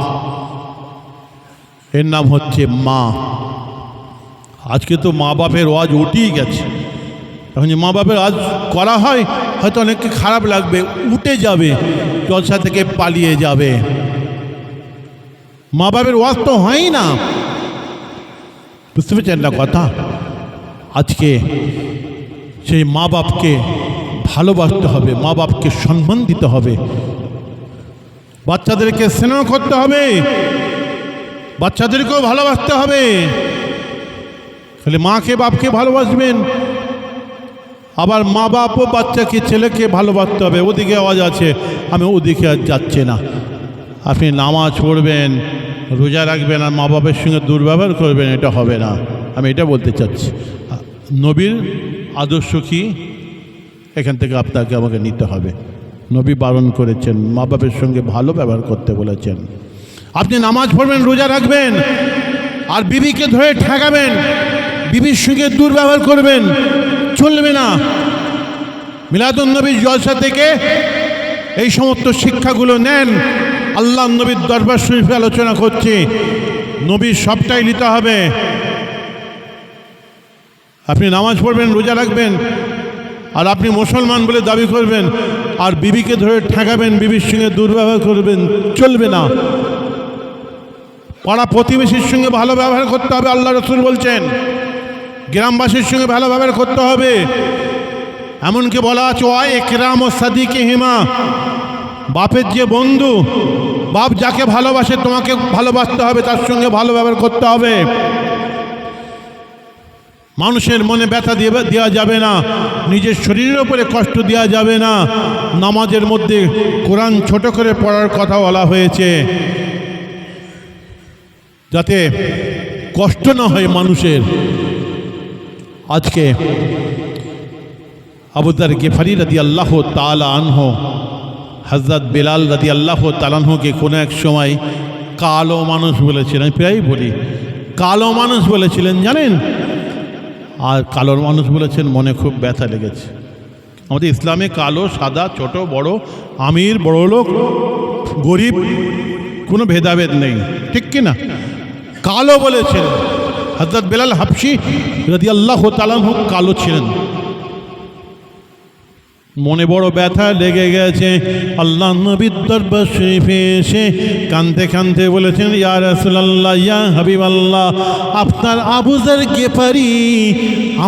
এর নাম হচ্ছে মা। আজকে তো মা বাপের ওয়াজ উঠেই গেছে। এখন যে মা বাপের ওয়াজ করা হয় হয়তো অনেককে খারাপ লাগবে, উঠে যাবে, জলসা থেকে পালিয়ে যাবে। মা বাপের ওয়াজ তো হয়ই না, বুঝতে পেরেছেন না কথা? আজকে সেই মা বাপকে ভালোবাসতে হবে, মা বাপকে সম্মান দিতে হবে, বাচ্চাদেরকে স্নেহ করতে হবে, বাচ্চাদেরকেও ভালোবাসতে হবে। খালি মাকে বাপকে ভালোবাসবেন, আবার মা বাপও বাচ্চাকে ছেলেকে ভালোবাসতে হবে। ওদিকে আওয়াজ আছে, আমি ওদিকে আর যাচ্ছে না। আপনি নামাজ পড়বেন, রোজা রাখবেন, আর মা বাপের সঙ্গে দুর্ব্যবহার করবেন, এটা হবে না। আমি এটা বলতে চাচ্ছি। নবীর আদর্শ কি এখান থেকে আপনাকে আমাকে নিতে হবে। নবী বারণ করেছেন, মা বাপের সঙ্গে ভালো ব্যবহার করতে বলেছেন। আপনি নামাজ পড়বেন, রোজা রাখবেন, আর বিবিকে ধরে ঠেকাবেন, বিবির সঙ্গে দুর্ব্যবহার করবেন, চলবে না। মিলাদুন নবীর জলসা থেকে এই সমস্ত শিক্ষাগুলো নেন। আল্লাহ নবীর দরবার শরীফে আলোচনা করছি, নবীর সবটাই নিতে হবে। আপনি নামাজ পড়বেন, রোজা রাখবেন, আর আপনি মুসলমান বলে দাবি করবেন, আর বিবিকে ধরে ঠেকাবেন, বিবির সঙ্গে দুর্ব্যবহার করবেন, চলবে না। পাড়া প্রতিবেশীর সঙ্গে ভালো ব্যবহার করতে হবে, আল্লাহ রাসূল বলছেন। গ্রামবাসীর সঙ্গে ভালো ব্যবহার করতে হবে। এমনকি বলা আছে ওয়া ইকরাম ও সাদিকিহিমা, বাপের যে বন্ধু, বাপ যাকে ভালোবাসে তোমাকে ভালোবাসতে হবে, তার সঙ্গে ভালো ব্যবহার করতে হবে। মানুষের মনে ব্যথা দেওয়া যাবে না, নিজের শরীরের উপরে কষ্ট দেওয়া যাবে না। নামাজের মধ্যে কোরআন ছোট করে পড়ার কথা বলা হয়েছে, যাতে কষ্ট না হয় মানুষের। আজকে আবু যার গিফারি রাদিয়াল্লাহু তাআলা আনহু, হযরত বেলাল রাদিয়াল্লাহু তাআলা আনহুকে কোনো এক সময় কালো মানুষ বলেছিলেন। আমি প্রায়ই বলি কালো মানুষ বলেছিলেন, জানেন? আর কালো মানুষ বলেছেন, মনে খুব ব্যথা লেগেছে। আমাদের ইসলামে কালো সাদা ছোট বড়, আমির বড় লোক গরিব কোনো ভেদাভেদ নেই, ঠিক কি না? কালো বলেছেন। হযরত বেলাল হাবশী রাদিয়াল্লাহু তাআলা আনহু কালো ছিলেন। মনে বড় ব্যথা লেগে গেছে। আল্লাহ নবীর দরবার শরীফে এসে কাঁদতে কাঁদতে বলেছেন, ইয়া রাসূলুল্লাহ, ইয়া হাবিবাল্লাহ, আপনার আবু যার গিফারি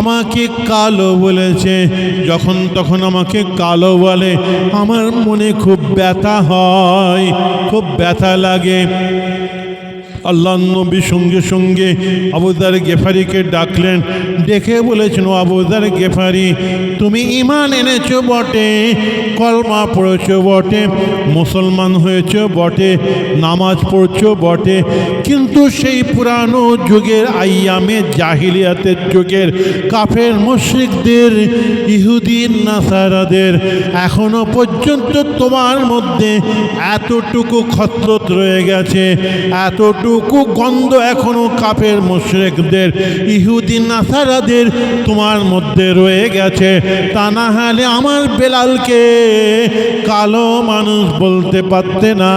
আমাকে কালো বলেছে। যখন তখন আমাকে কালো বলে, আমার মনে খুব ব্যথা হয়, খুব ব্যথা লাগে। আল্লাহ নবী সঙ্গে সঙ্গে আবু যার গিফারিকে ডাকলেন, ডেকে বলেছেন, ও আবু যার গিফারি, তুমি ঈমান এনেছো বটে, কলমা পড়েছো বটে, মুসলমান হয়েছো বটে, নামাজ পড়ছো বটে, কিন্তু সেই পুরানো যুগের আইয়ামে জাহিলিয়াতের যুগের কাফের মুশরিকদের, ইহুদি নাসারাদের এখনো পর্যন্ত তোমার মধ্যে এতটুকু খসলত রয়ে গেছে, এতটুকু গন্ধ এখনো কাফের মুশরিকদের, ইহুদি নাসারাদের তোমার মধ্যে রয়ে গেছে। তা না হলে আমার বেলালকে কালো মানুষ বলতে পারতে না।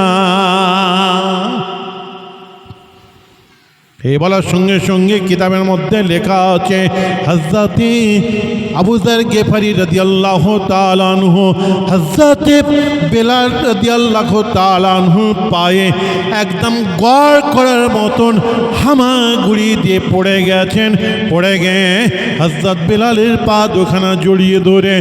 এই বলার সঙ্গে সঙ্গে কিতাবের মধ্যে লেখা আছে, হযরত আবু যার গেফারি রাদিয়াল্লাহু তাআলা আনহু হযরত বেলাল রাদিয়াল্লাহু তাআলা আনহু পায়ে একদম গড় করার মতন হামাগুড়ি দিয়ে পড়ে গেছেন। পড়ে গিয়ে হযরত বেলালের পা দুখানা জড়িয়ে ধরে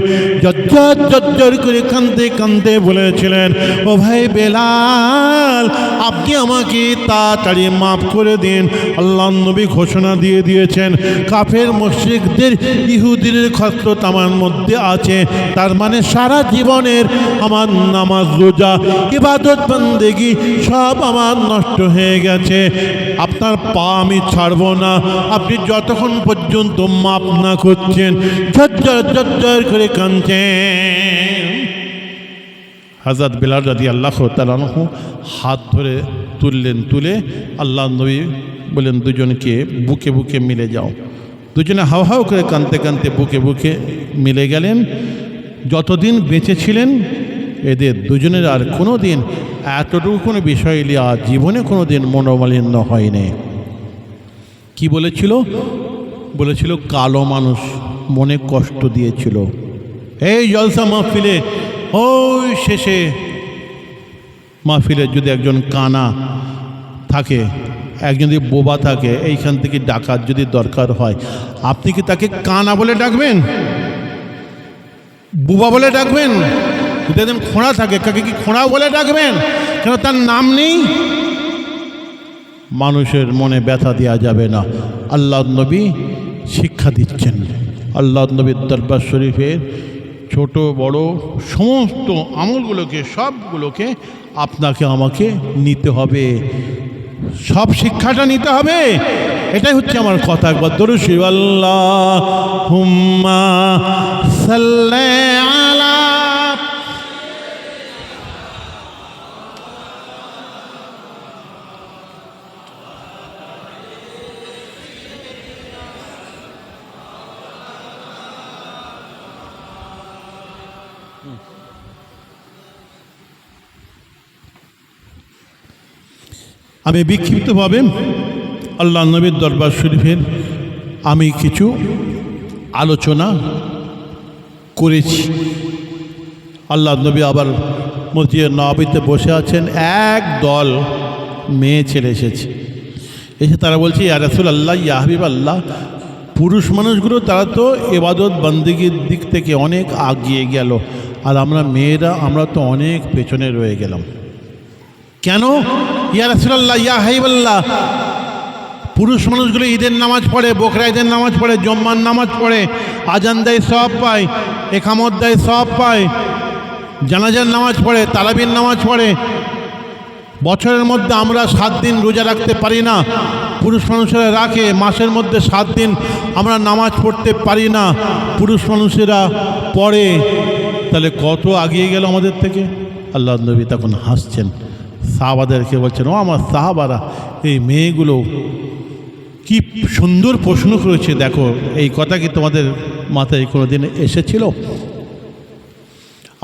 জজ্জর জজ্জর করে কাঁদতে কাঁদতে বলেছিলেন, ও ভাই বেলাল, আপনি আমাকে তাড়াতাড়ি মাফ করে দিন। আল্লাহর নবী ঘোষণা দিয়ে দিয়েছেন, কাফের মুশরিকদের ইহুদিদের খসলত আমার মধ্যে আছে, তার মানে সারা জীবনের আমার নামাজ রোজা ইবাদত বন্দেগি সব আমার নষ্ট হয়ে গেছে। আপনার পা আমি ছাড়ব না, আপনি যতক্ষণ পর্যন্ত মাপ না করছেন। ঝরঝর ঝরঝর করে কাঁদছেন। হযরত বেলাল রাদিয়াল্লাহু তাআলা আনহু হাত ধরে তুললেন, তুলে আল্লাহর নবী বলেন, দুজনকে বুকে বুকে মিলে যাও। দুজনে হাও হাও করে কাঁদতে কাঁদতে বুকে বুকে মিলে গেলেন। যতদিন বেঁচে ছিলেন এদের দুজনের আর কোনো দিন এতটুকু কোনো বিষয় নিয়ে আর জীবনে কোনো দিন মনোমালিন্য হয়নি। কি বলেছিল? বলেছিল কালো মানুষ মনে কষ্ট দিয়েছিল। এই জলসা মাহফিলে ওই শেষে মাহফিলে যদি একজন কানা থাকে, একজন যদি বোবা থাকে, এইখান থেকে ডাকার যদি দরকার হয়, আপনি কি তাকে কানা বলে ডাকবেন? বোবা বলে ডাকবেন? যদি একজন খোঁড়া থাকে, কাকে কি খোঁড়া বলে ডাকবেন? কেন তার নাম নেই? মানুষের মনে ব্যথা দেওয়া যাবে না। আল্লাহর নবী শিক্ষা দিচ্ছেন। আল্লাহর নবীর দরবার শরীফের ছোট বড় সমস্ত আমলগুলোকে, সবগুলোকে আপনাকে আমাকে নিতে হবে, সব শিক্ষাটা নিতে হবে। এটাই হচ্ছে আমার কথা। একবার দরুদ শরীফ আল্লাহুম্মা সাল্লি আলা। আমি বিক্ষিপ্তভাবে আল্লাহ নবীর দরবার শরীফের আমি কিছু আলোচনা করেছি। আল্লাহ নবী আবার মসজিদে নববীতে বসে আছেন। এক দল মেয়ে ছেলে এসেছে, এসে তারা বলছে, ইয়া রাসূলুল্লাহ, ইয়া হাবিবাল্লাহ, পুরুষ মানুষগুলো তারা তো ইবাদত বন্দেগীর দিক থেকে অনেক আগিয়ে গেল, আর আমরা মেয়েরা আমরা তো অনেক পেছনে রয়ে গেলাম। কেন? ইয়া রাসূলুল্লাহ, ইয়া হাবিবাল্লাহ, পুরুষ মানুষগুলো ঈদের নামাজ পড়ে, বকরা ঈদের নামাজ পড়ে, জুম্মার নামাজ পড়ে, আজান দেয় সওয়াব পায়, ইকামত দেয় সওয়াব পায়, জানাজার নামাজ পড়ে, তারাবির নামাজ পড়ে। বছরের মধ্যে আমরা 7 দিন রোজা রাখতে পারি না, পুরুষ মানুষেরা রাখে। মাসের মধ্যে 7 দিন আমরা নামাজ পড়তে পারি না, পুরুষ মানুষেরা পড়ে। তাহলে কত আগিয়ে গেল আমাদের থেকে। আল্লাহ নবী তখন হাসছেন, সাহাবাদেরকে বলছেন, ও আমার সাহাবারা, এই মেয়েগুলো কি সুন্দর প্রশ্ন করেছে, দেখো এই কথা কি তোমাদের মাথায় কোনোদিন এসেছিল?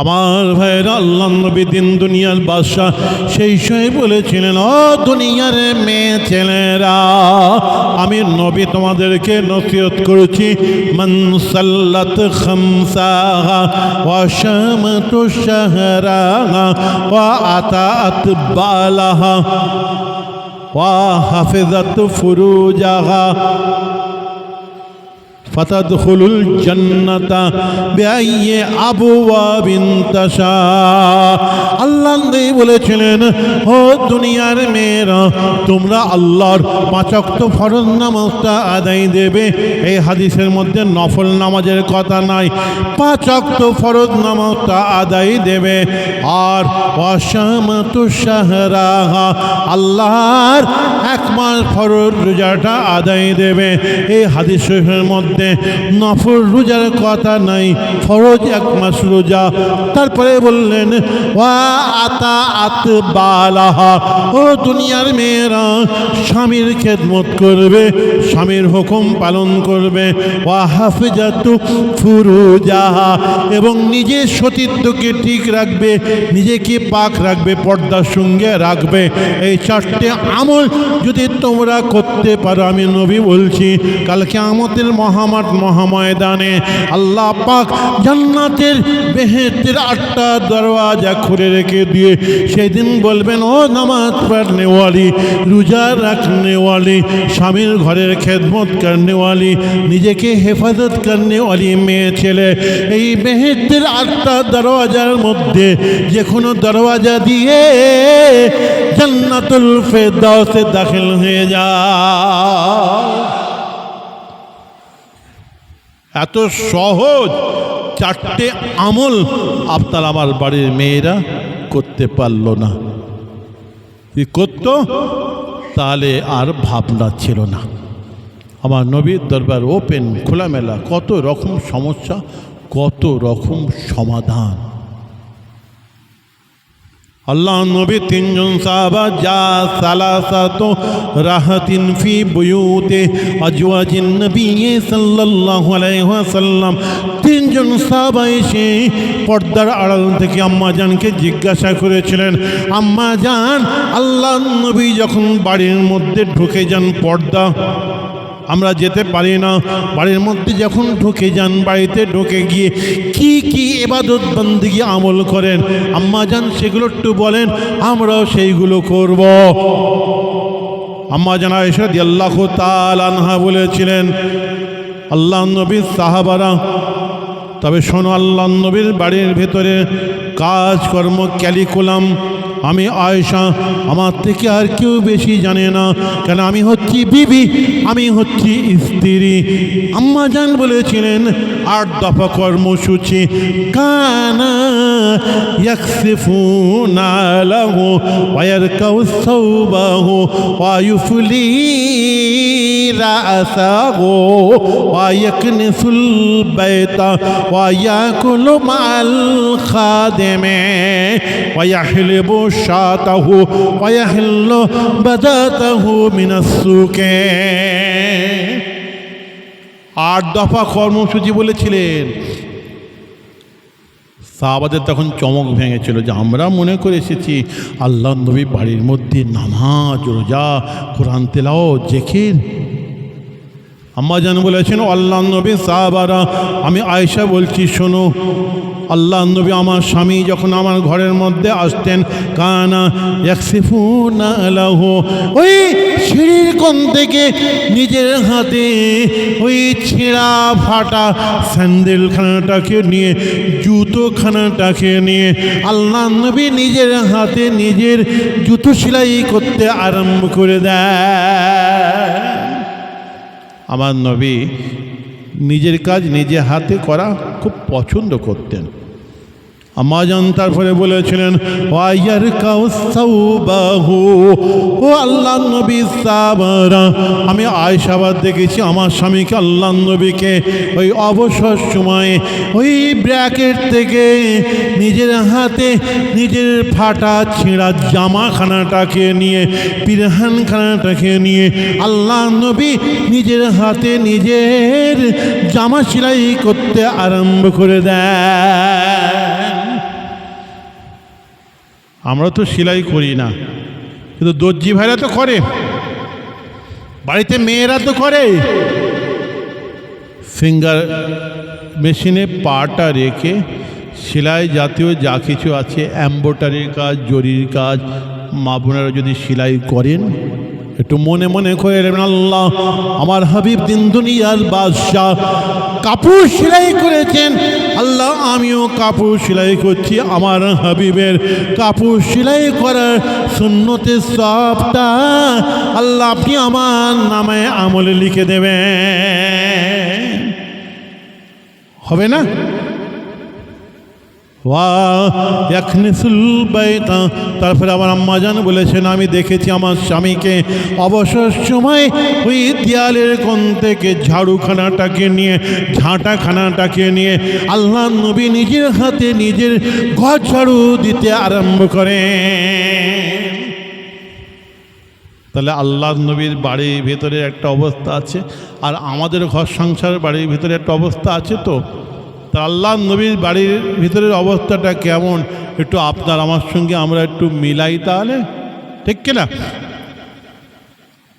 আমার ভাইরা, আল্লাহ নবী দিন দুনিয়ার বাদশাহ সেই সময় বলেছিলেন, ও দুনিয়ার মেয়ে ছেলেরা, আমি নবী তোমাদেরকে নসিহত করেছি, মান সাল্লাত খামসাহা ওয়া শামাতু শাহরাহা ওয়া আতাত বালাহা ওয়া হাফিজাত ফুরুজাহা ফাতাদখুলুল জান্নাতা বিআইয়ি আবওয়াবিন তাশা। আল্লাহ নবী বলেছিলেন, ও দুনিয়ার মেয়েরা, তোমরা আল্লাহর 5 ওয়াক্ত ফরজ নামাজটা আদায় দেবে। এই হাদিসের মধ্যে নফল নামাজের কথা নাই, 5 ওয়াক্ত ফরজ নামাজটা আদায় দেবে। আর ওয়াশামাতু শাহরাহা, আল্লাহর 1 মাস ফরজ রোজাটা আদায় দেবে। এই হাদিস শরীফের মধ্যে নফল রোজার কথা নাই, ফরজ 1 মাস রোজা। তারপরে বললেন, ওয়া আতাআত বালাহা, ও দুনিয়ার মেয়েরা, স্বামীর খেদমত করবে, স্বামীর হুকুম পালন করবে, ওয়া হাফিজাতু ফুরুজাহা, এবং নিজের সতীত্বকে ঠিক রাখবে, নিজেকে পাক রাখবে, পর্দার সঙ্গে রাখবে। এই চারটে আমল যদি তোমরা করতে পারো, আমি নবী বলছি কাল কিয়ামতের মহামাঠ মহাময়দানে আল্লাহ পাক জান্নাতের বেহেশতের 8টা দরওয়াজা খুলে রেখে দিয়ে সেদিন বলবেন, ও নামাজ পড়নেওয়ালি, রোজা রাখনেওয়ালি, স্বামীর ঘরের খেদমত করনেওয়ালি, নিজেকে হেফাজত করনেওয়ালি মেয়ে ছেলে, এই বেহেশতের 8টা দরওয়াজার মধ্যে যে কোনো দরওয়াজা দিয়ে জান্নাতুল ফেরদাউসে দাখিল হয়ে যায়। এত সহজ চারটে আমল আপনার আমার বাড়ির মেয়েরা করতে পারল না। কি করতো? তাহলে আর ভাবনা ছিল না। আমার নবীর দরবার ওপেন, খোলামেলা, কত রকম সমস্যা, কত রকম সমাধান। আল্লাহ নবী 3 জন সাহাবা, যা সালাসাতু রাহাতিন ফি বুয়ুতে আজওয়াজিন নবী সাল্লাল্লাহু আলাইহি ওয়াসাল্লাম, 3 জন সাহাবা এসে পর্দার আড়াল থেকে আম্মা জানকে জিজ্ঞাসা করেছিলেন, আম্মা জান, আল্লাহ নবী যখন বাড়ির মধ্যে ঢুকে যান, পর্দা আমরা যেতে পারি না, বাড়ির মধ্যে যখন ঢুকে যান, বাড়িতে ঢুকে গিয়ে কি কি ইবাদত বন্দেগী আমল করেন, আম্মা জান সেগুলো একটু বলেন, আমরাও সেইগুলো করব। আম্মা জান আয়েশা রাদিয়াল্লাহু তাআলা আনহা বলেছিলেন, আল্লাহ নবীর সাহাবারা, তবে শোনো, আল্লাহ নবীর বাড়ির ভেতরে কাজকর্ম ক্যালিকুলাম আমি আয়েশা, আমার থেকে আর কেউ বেশি জানে না, কেন আমি হচ্ছি বিবি, আমি হচ্ছি স্ত্রী। আম্মা জান বলেছিলেন 8 দফা কর্মসূচি, কানা ইয়াকসিফুনা লাহু ওয়া ইয়ারকাউ সাওবাহু ওয়া ইউফলি রাসাহু ওয়া ইয়াকনিসুল বাইতা ওয়া ইয়াকুলু মাল খাদিমে ওয়া ইয়াহলিবু শাতাহু ওয়া ইয়াহিল্লু বাদাতাহু মিনাস সুকে। 8 দফা কর্মসূচি বলেছিলেন। সাহাবাদের তখন চমক ভেঙেছিল যে আমরা মনে করে এসেছি আল্লাহ নবী বাড়ির মধ্যে নামাজ, রোজা, কোরআন তেলাওয়াত, জিকির। আম্মা জান বলেছেন, আল্লাহ নবী সাহাবারা, আমি আয়েশা বলছি, শোনো, আল্লাহ নবী আমার স্বামী যখন আমার ঘরের মধ্যে আসতেন, কানা ইয়াকসিফুনা লাহু, ওই সিঁড়ির কোণ থেকে নিজের হাতে ওই ছেঁড়া ফাটা স্যান্ডেলখানাটাকে নিয়ে, জুতোখানাটাকে নিয়ে আল্লাহ নবী নিজের হাতে নিজের জুতো সেলাই করতে আরম্ভ করে দেয়। আমার নবী নিজের কাজ নিজে হাতে করা খুব পছন্দ করতেন। আম্মা জান তারপরে বলেছিলেন, ওয়াইয়ার কাউসাউবাহু, ও আল্লাহ নবী সাহাবারা, আমি আয়েশাবাদ দেখেছি আমার স্বামীকে, আল্লাহ নবীকে ওই অবসর সময়ে ওই ব্র্যাকেট থেকে নিজের হাতে নিজের ফাটা ছেঁড়া জামাখানাটাকে নিয়ে, পিরহানখানাটাকে নিয়ে আল্লাহ নবী নিজের হাতে নিজের জামা সেলাই করতে আরম্ভ করে দেয়। আমরা তো সেলাই করি না, কিন্তু দর্জি ভাইরা তো করে, বাড়িতে মেয়েরা তো করে। ফিঙ্গার মেশিনে পাটা রেখে সেলাই জাতীয় যা কিছু আছে, এমব্রয়ডারির কাজ, জরির কাজ, মা বোনেরা যদি সেলাই করেন, একটু মনে মনে করে নেবেন, আল্লাহ আমার হাবিব দিন দুনিয়ার বাদশাহ কাপড় সেলাই করেছেন, আল্লাহ আমিও কাপড় সেলাই করছি, আমার হাবিবের কাপড় সেলাই করার সুন্নতের সবটা আল্লাহ আপনি আমার নামে আমলে লিখে দেবেন। হবে না? তারপরে আমার আম্মা জান বলেছেন, আমি দেখেছি আমার স্বামীকে অবসর সময় ওই দেয়ালের কোণ থেকে ঝাড়ুখানাটাকে নিয়ে, ঝাঁটাখানাটাকে নিয়ে আল্লাহ নবী নিজের হাতে নিজের ঘর ঝাড়ু দিতে আরম্ভ করেন। তাহলে আল্লাহ নবীর বাড়ির ভেতরে একটা অবস্থা আছে, আর আমাদের ঘর সংসারের বাড়ির ভিতরে একটা অবস্থা আছে। তো তা আল্লাহ নবীর বাড়ির ভিতরের অবস্থাটা কেমন একটু আপনার আমার সঙ্গে আমরা একটু মিলাই, তাহলে ঠিক কিনা?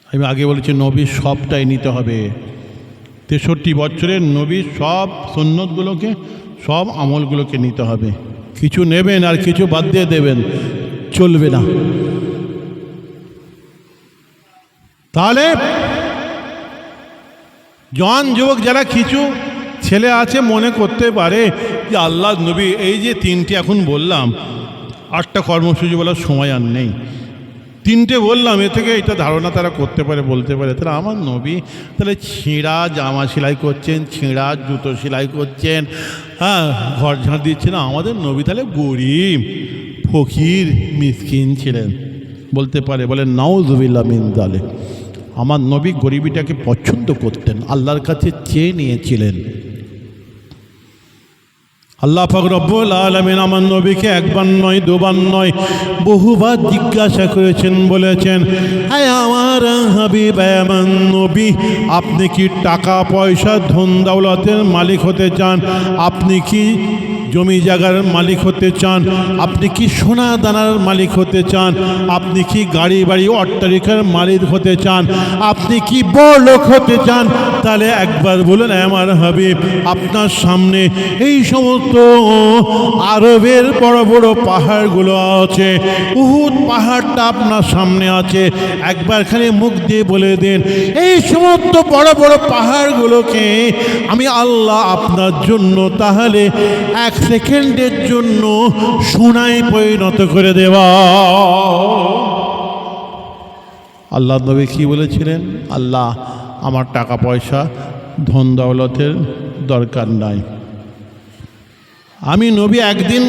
আমি আগে বলেছি নবীর সবটাই নিতে হবে। 63 বছরের নবীর সব সুন্নতগুলোকে, সব আমলগুলোকে নিতে হবে। কিছু নেবেন আর কিছু বাদ দিয়ে দেবেন, চলবে না। তাহলে জওয়ান যুবক যারা কিছু ছেলে আছে মনে করতে পারে যে আল্লাহ নবী এই যে 3টে এখন বললাম, 8টা কর্মসূচি বলার সময় আর নেই, 3টে বললাম, এ থেকে এটা ধারণা তারা করতে পারে, বলতে পারে তাহলে আমার নবী তাহলে ছেঁড়া জামা সেলাই করছেন, ছেঁড়া জুতো সেলাই করছেন, হ্যাঁ ঘর ঝাঁট দিচ্ছেন, আমাদের নবী তাহলে গরিব ফকির মিসকিন ছিলেন বলতে পারে। বলে নাউযুবিল্লাহ মিন যালিক। আমার নবী গরিবিটাকে পছন্দ করতেন, আল্লাহর কাছে চেয়ে নিয়েছিলেন। আল্লাহ পাক রব্বুল আলামিন আমার নবীকে একবার নয় দুবার নয় বহুবার জিজ্ঞাসা করেছেন, বলেছেন হে আমার হাবিব আমার নবী, আপনি কি টাকা পয়সা ধন দৌলতের মালিক হতে চান? আপনি কি জমি জায়গার মালিক হতে চান? আপনি কি সোনা দানার মালিক হতে চান? আপনি কি গাড়ি বাড়ি অট্টালিকার মালিক হতে চান? আপনি কি বড় লোক হতে চান? তাহলে একবার বলুন আমার হাবিব, আপনার সামনে এই সমস্ত আরবের বড় বড় পাহাড়গুলো আছে, উহুদ পাহাড়টা আপনার সামনে আছে, একবার খালি মুখ দিয়ে বলে দেন এই সমস্ত বড় বড় পাহাড়গুলোকে আমি আল্লাহ আপনার জন্য তাহলে 1 সেকেন্ডের জন্য সোনায় পরিণত করে দেওয়া। আল্লাহ নবী কি বলেছিলেন? আল্লাহ আমার টাকা পয়সা ধন দৌলতের দরকার নাই, আমি নবী একদিন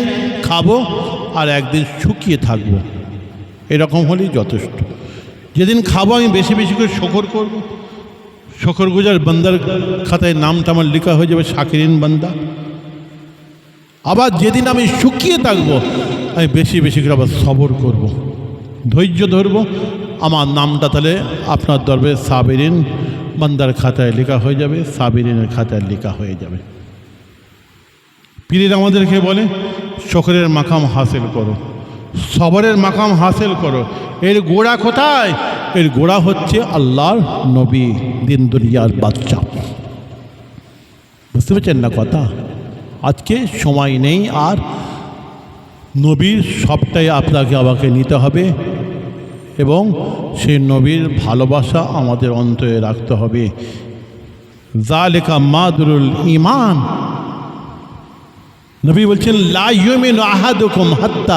খাবো আর একদিন শুকিয়ে থাকবো, এরকম হলেই যথেষ্ট। যেদিন খাবো আমি বেশি বেশি করে শকর করব, শকর গুজার বান্দার খাতায় নামটা আমার লেখা হয়ে যাবে শাকিরিন বান্দা। আবার যেদিন আমি শুকিয়ে থাকবো আমি বেশি বেশি করে আবার সবর করব, ধৈর্য ধরব, আমার নামটা তাহলে আপনার দরবারে সাবিরিন বান্দার খাতায় লেখা হয়ে যাবে, সাবিরিনের খাতায় লেখা হয়ে যাবে। পীরের আমাদেরকে বলে শকরের মাকাম হাসিল করো, সবরের মাকাম হাসিল করো। এর গোড়া কোথায়? এর গোড়া হচ্ছে আল্লাহর নবী, দিন দুনিয়ার বাদশা। বুঝতে পারছেন না কথা? আজকে সময় নেই, আর নবীর সবটাই আপনাকে আমাকে নিতে হবে এবং সেই নবীর ভালোবাসা আমাদের অন্তরে রাখতে হবে। যালিকা মাদুরুল ঈমান। নবী বলছেন লা ইউমিনু আহাদুকুম হাত্তা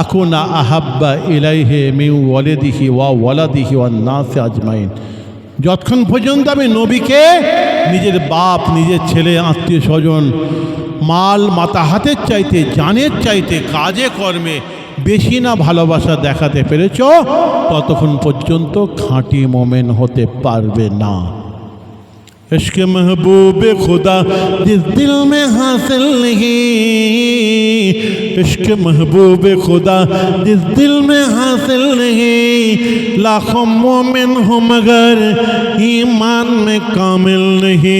আকুনা আহাব্বা ইলাইহি মিন ওয়ালিদিহি ওয়া ওয়ালাদিহি ওয়ান নাস আজমাইন। যতক্ষণ পর্যন্ত আমি নবীকে নিজের বাপ, নিজের ছেলে, আত্মীয় স্বজন, মাল মাতা হাতের চাইতে, জানের চাইতে, কাজে কর্মে বেশি না ভালোবাসা দেখাতে পেরেছ, ততক্ষণ পর্যন্ত খাঁটি মোমেন হতে পারবে না। इश्क महबूब खुदा जिस दिल में हासिल नहीं, इश्क महबूब खुदा जिस दिल में हासिल नहीं, लाखों मोमिन हो मगर ईमान में कामिल नहीं।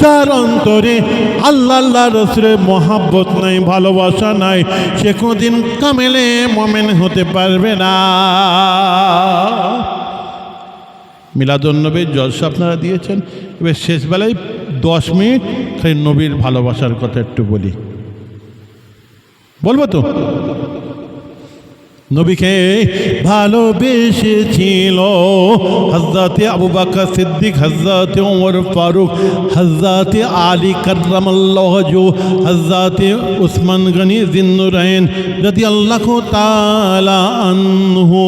যার অন্তরে আল্লাহ রসুলের মোহাব্বত নাই, ভালোবাসা নাই, সে কোনদিন কামেলে মোমেন হতে পারবে না। মিলাদুন্নবীর জলসা আপনারা দিয়েছেন, এবার শেষবেলায় 10 মিনিট খালি নবীর ভালোবাসার কথা একটু বলি, বলবো তো? নবীকে ভালোবেসেছিল হযরতে আবু বকর সিদ্দিক, হযরতে ওমর ফারুক, হযরতে আলী কাররামাল্লাহু ওয়াজহু, হযরতে উসমান গনি জিন্নুরাইন রাদিয়াল্লাহু তাআলা আনহু।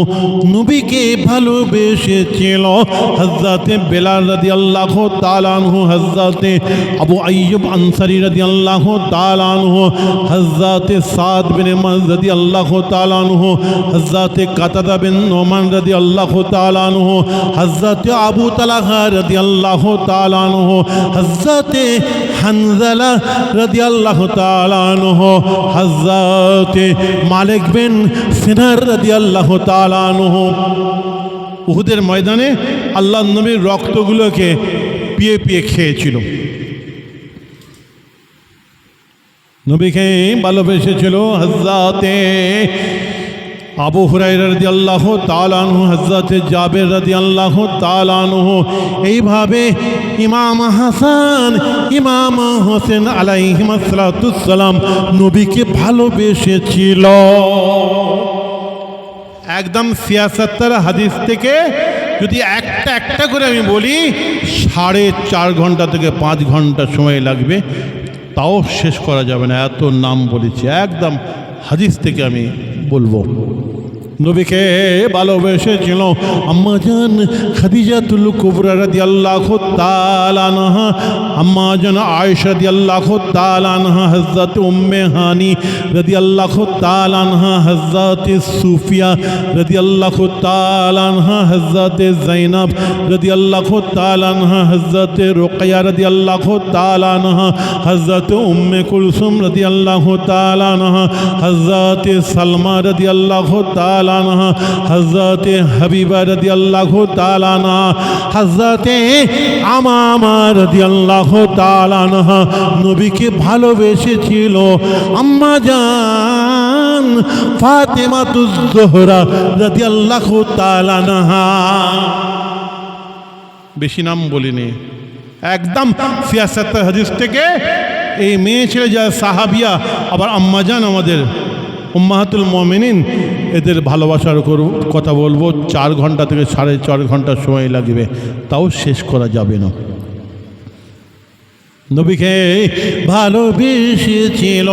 নবীকে ভালোবেসেছিল হযরতে বেলাল রাদিয়াল্লাহু তাআলা আনহু, হযরতে আবু আইয়ুব আনসারী রাদিয়াল্লাহু তাআলা আনহু, হযরতে সাদ বিন মুআয রাদিয়াল্লাহু তাআলা আনহু, হযরতে কাতাদা বিন নোমান রাদিয়াল্লাহু তাআলা আনহু, হযরতে আবু তালহা রাদিয়াল্লাহু তাআলা আনহু, হযরতে হানজালা রাদিয়াল্লাহু তাআলা আনহু, হযরতে মালিক বিন সিনার রাদিয়াল্লাহু তাআলা আনহু। উহুদের ময়দানে আল্লাহ নবীর রক্তগুলোকে পিয়ে পিয়ে খেয়েছিল। নবীকে ভালোবেসেছিল হযরতে আবু হুরায়রা রাদিয়াল্লাহু তাআলা আনহু, হযরতে জাবের রাদিয়াল্লাহু তাআলা আনহু। এইভাবে ইমাম হাসান, ইমাম হোসেন আলাইহিমুস সালাতুস সালাম নবীকে ভালোবেসেছিল। একদম ৭৬ হাদিস থেকে যদি একটা একটা করে আমি বলি 4.5 ঘন্টা থেকে 5 ঘন্টা সময় লাগবে, তাও শেষ করা যাবে না, এত নাম বলেছি। একদম হাদিস থেকে আমি বলবো। নবীকে ভালোবেসেছিল আম্মা জান খাদিজাতুল কুবরা রাদিয়াল্লাহু তাআলা আনহা, আম্মা জান আয়েশা রাদিয়াল্লাহু তাআলা আনহা, হযরত উম্মে হানি রাদিয়াল্লাহু তাআলা আনহা, হযরত সুফিয়া রাদিয়াল্লাহু তাআলা আনহা, হযরত যায়েনব রাদিয়াল্লাহু তাআলা আনহা, হযরত রুকাইয়া রাদিয়াল্লাহু তাআলা আনহা, হযরত উম্মে কুলসুম রাদিয়াল্লাহু তাআলা আনহা, হযরত সালমা রাদিয়াল্লাহু তাআলা আনহা, হযরতে হাবিবা রাদিয়াল্লাহু তাআলা আনহা, হযরতে আমামা রাদিয়াল্লাহু তাআলা আনহা নবীকে ভালোবেসেছিল। আম্মা জান ফাতেমাতুজ জোহরা রাদিয়াল্লাহু তাআলা আনহা। বেশি নাম বলিনি, একদম ৭৬ হাদিস থেকে এই মেয়ে ছেলে যা সাহাবিয়া, আবার আম্মা জান আমাদের উম্মাহাতুল মুমিনিন, এদের ভালোবাসার কথা বলবো। 4 ঘন্টা থেকে 4.5 ঘন্টা সময় লাগবে, তাও শেষ করা যাবে না। নবীকে ভালোবেসেছিল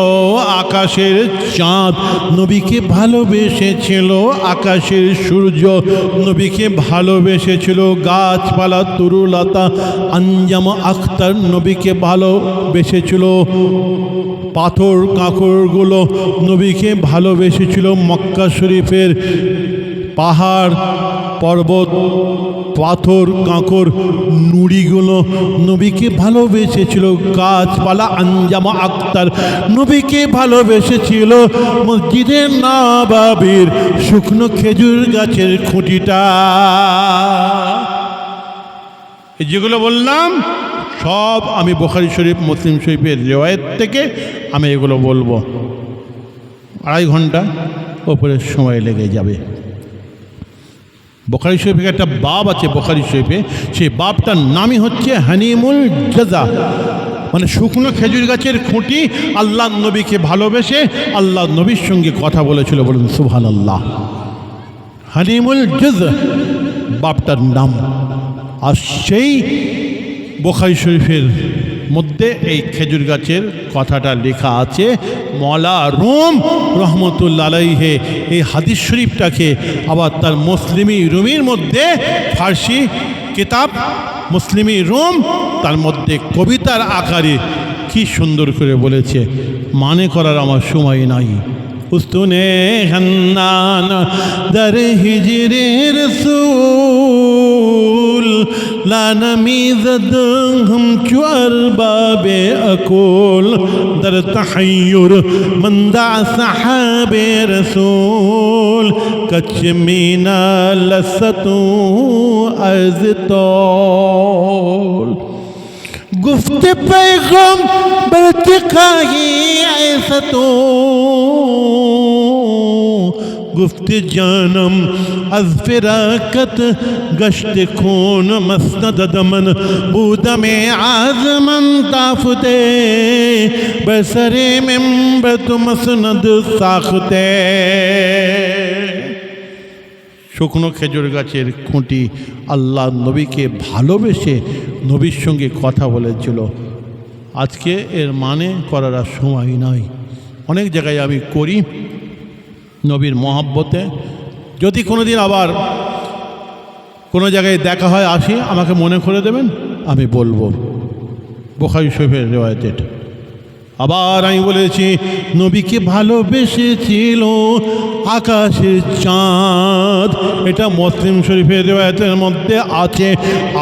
আকাশের চাঁদ, নবীকে ভালোবেসেছিল আকাশের সূর্য, নবীকে ভালোবেসেছিল গাছপালা তরুলতা। আঞ্জাম আখতার নবীকে ভালোবেসেছিল পাথর কাঁকরগুলো, নবীকে ভালোবেসেছিল মক্কা শরীফের পাহাড় পর্বত পাথর কাঁকর নুড়িগুলো, নবীকে ভালোবেসেছিল গাছপালা। আঞ্জামা আক্তার নবীকে ভালোবেসেছিল মসজিদে নববীর শুকনো খেজুর গাছের খুঁটিটা। যেগুলো বললাম সব আমি বুখারী শরীফ মুসলিম শরীফের রিওয়ায়াত থেকে আমি এগুলো বলবো। 2.5 ঘন্টা ওপরে সময় লেগে যাবে। বুখারী শরীফে একটা বাব আছে বুখারী শরীফে, সেই বাবটার নামই হচ্ছে হানিমুল জাজা, মানে শুকনো খেজুর গাছের খুঁটি আল্লাহ নবীকে ভালোবেসে আল্লাহ নবীর সঙ্গে কথা বলেছিল। বলুন সুবহানাল্লাহ। হানিমুল জাজা বাবটার নাম। আর সেই বুখারী শরীফের মধ্যে এই খেজুর গাছের কথাটা লেখা আছে। মওলা রুম রহমতুল্লাহ আলাইহি এই হাদিস শরীফটাকে আবার তার মুসলিমি রুমির মধ্যে, ফার্সি কিতাব মুসলিমি রুম, তার মধ্যে কবিতার আকারে কি সুন্দর করে বলেছে, মানে করার আমার সময় নাই। উস্তুনে হান্নান দর হিজরে রসূল লা নমিজদ हम चु अरबाबे अकुल दर तहय्युर मंदा सहाबे रसूल कचमीना लसतू अर्ज तौल गुफ्त पैगम बरतिकाई ऐसतू गुफ्त जानम अज फिराकत गश्त खून मसनद दमन बूदम आजमन ताफते बसरे मेंबत मसनद साखते। শুকনো খেজুর গাছের খুঁটি আল্লাহ নবীকে ভালোবেসে নবীর সঙ্গে কথা বলেছিল। আজকে এর মানে করার আর সময় নাই। অনেক জায়গায় আমি করি নবীর মহব্বতে। যদি কোনো দিন আবার কোনো জায়গায় দেখা হয় আসি, আমাকে মনে করে দেবেন, আমি বলবো। বুখারী শরীফের রিওয়ায়াত এটা। আবার আমি বলেছি নবীকে ভালোবেসেছিল আকাশের চাঁদ। এটা মুসলিম শরীফের রিওয়ায়াতের মধ্যে আছে।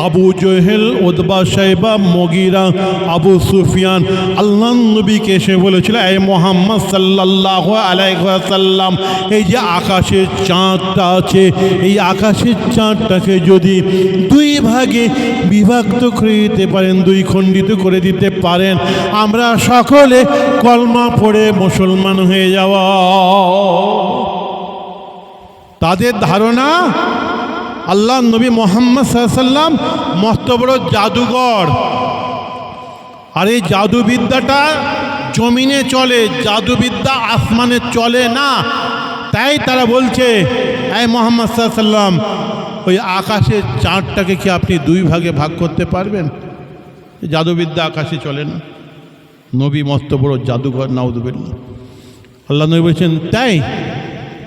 আবু জহেল, উতবা, শাইবা, মুগীরা, আবু সুফিয়ান আল্লাহ নবীকে এসে বলেছিল, এই মুহাম্মদ সাল্লাল্লাহু আলাইহি ওয়াসাল্লাম, এই যে আকাশের চাঁদটা আছে, এই আকাশের চাঁদটাকে যদি দুই ভাগে বিভক্ত করে দিতে পারেন, দুই খণ্ডিত করে দিতে পারেন, আমরা সকলে কলমা পড়ে মুসলমান হয়ে যাওয়া। তাদের ধারণা আল্লাহ নবী মুহাম্মদ সাল্লাল্লাহু আলাইহি ওয়াসাল্লাম মস্ত বড় জাদুঘর, আর এই জাদুবিদ্যাটা জমিনে চলে, জাদুবিদ্যা আসমানে চলে না। তাই তারা বলছে, এই মুহাম্মদ সাল্লাল্লাহু আলাইহি ওয়াসাল্লাম, ওই আকাশের চাঁদটাকে কি আপনি দুই ভাগে ভাগ করতে পারবেন? জাদুবিদ্যা আকাশে চলে না। নবী মস্ত বড় জাদুঘর, নাউযুবিল্লাহ। আল্লাহ নবী বলছেন, তাই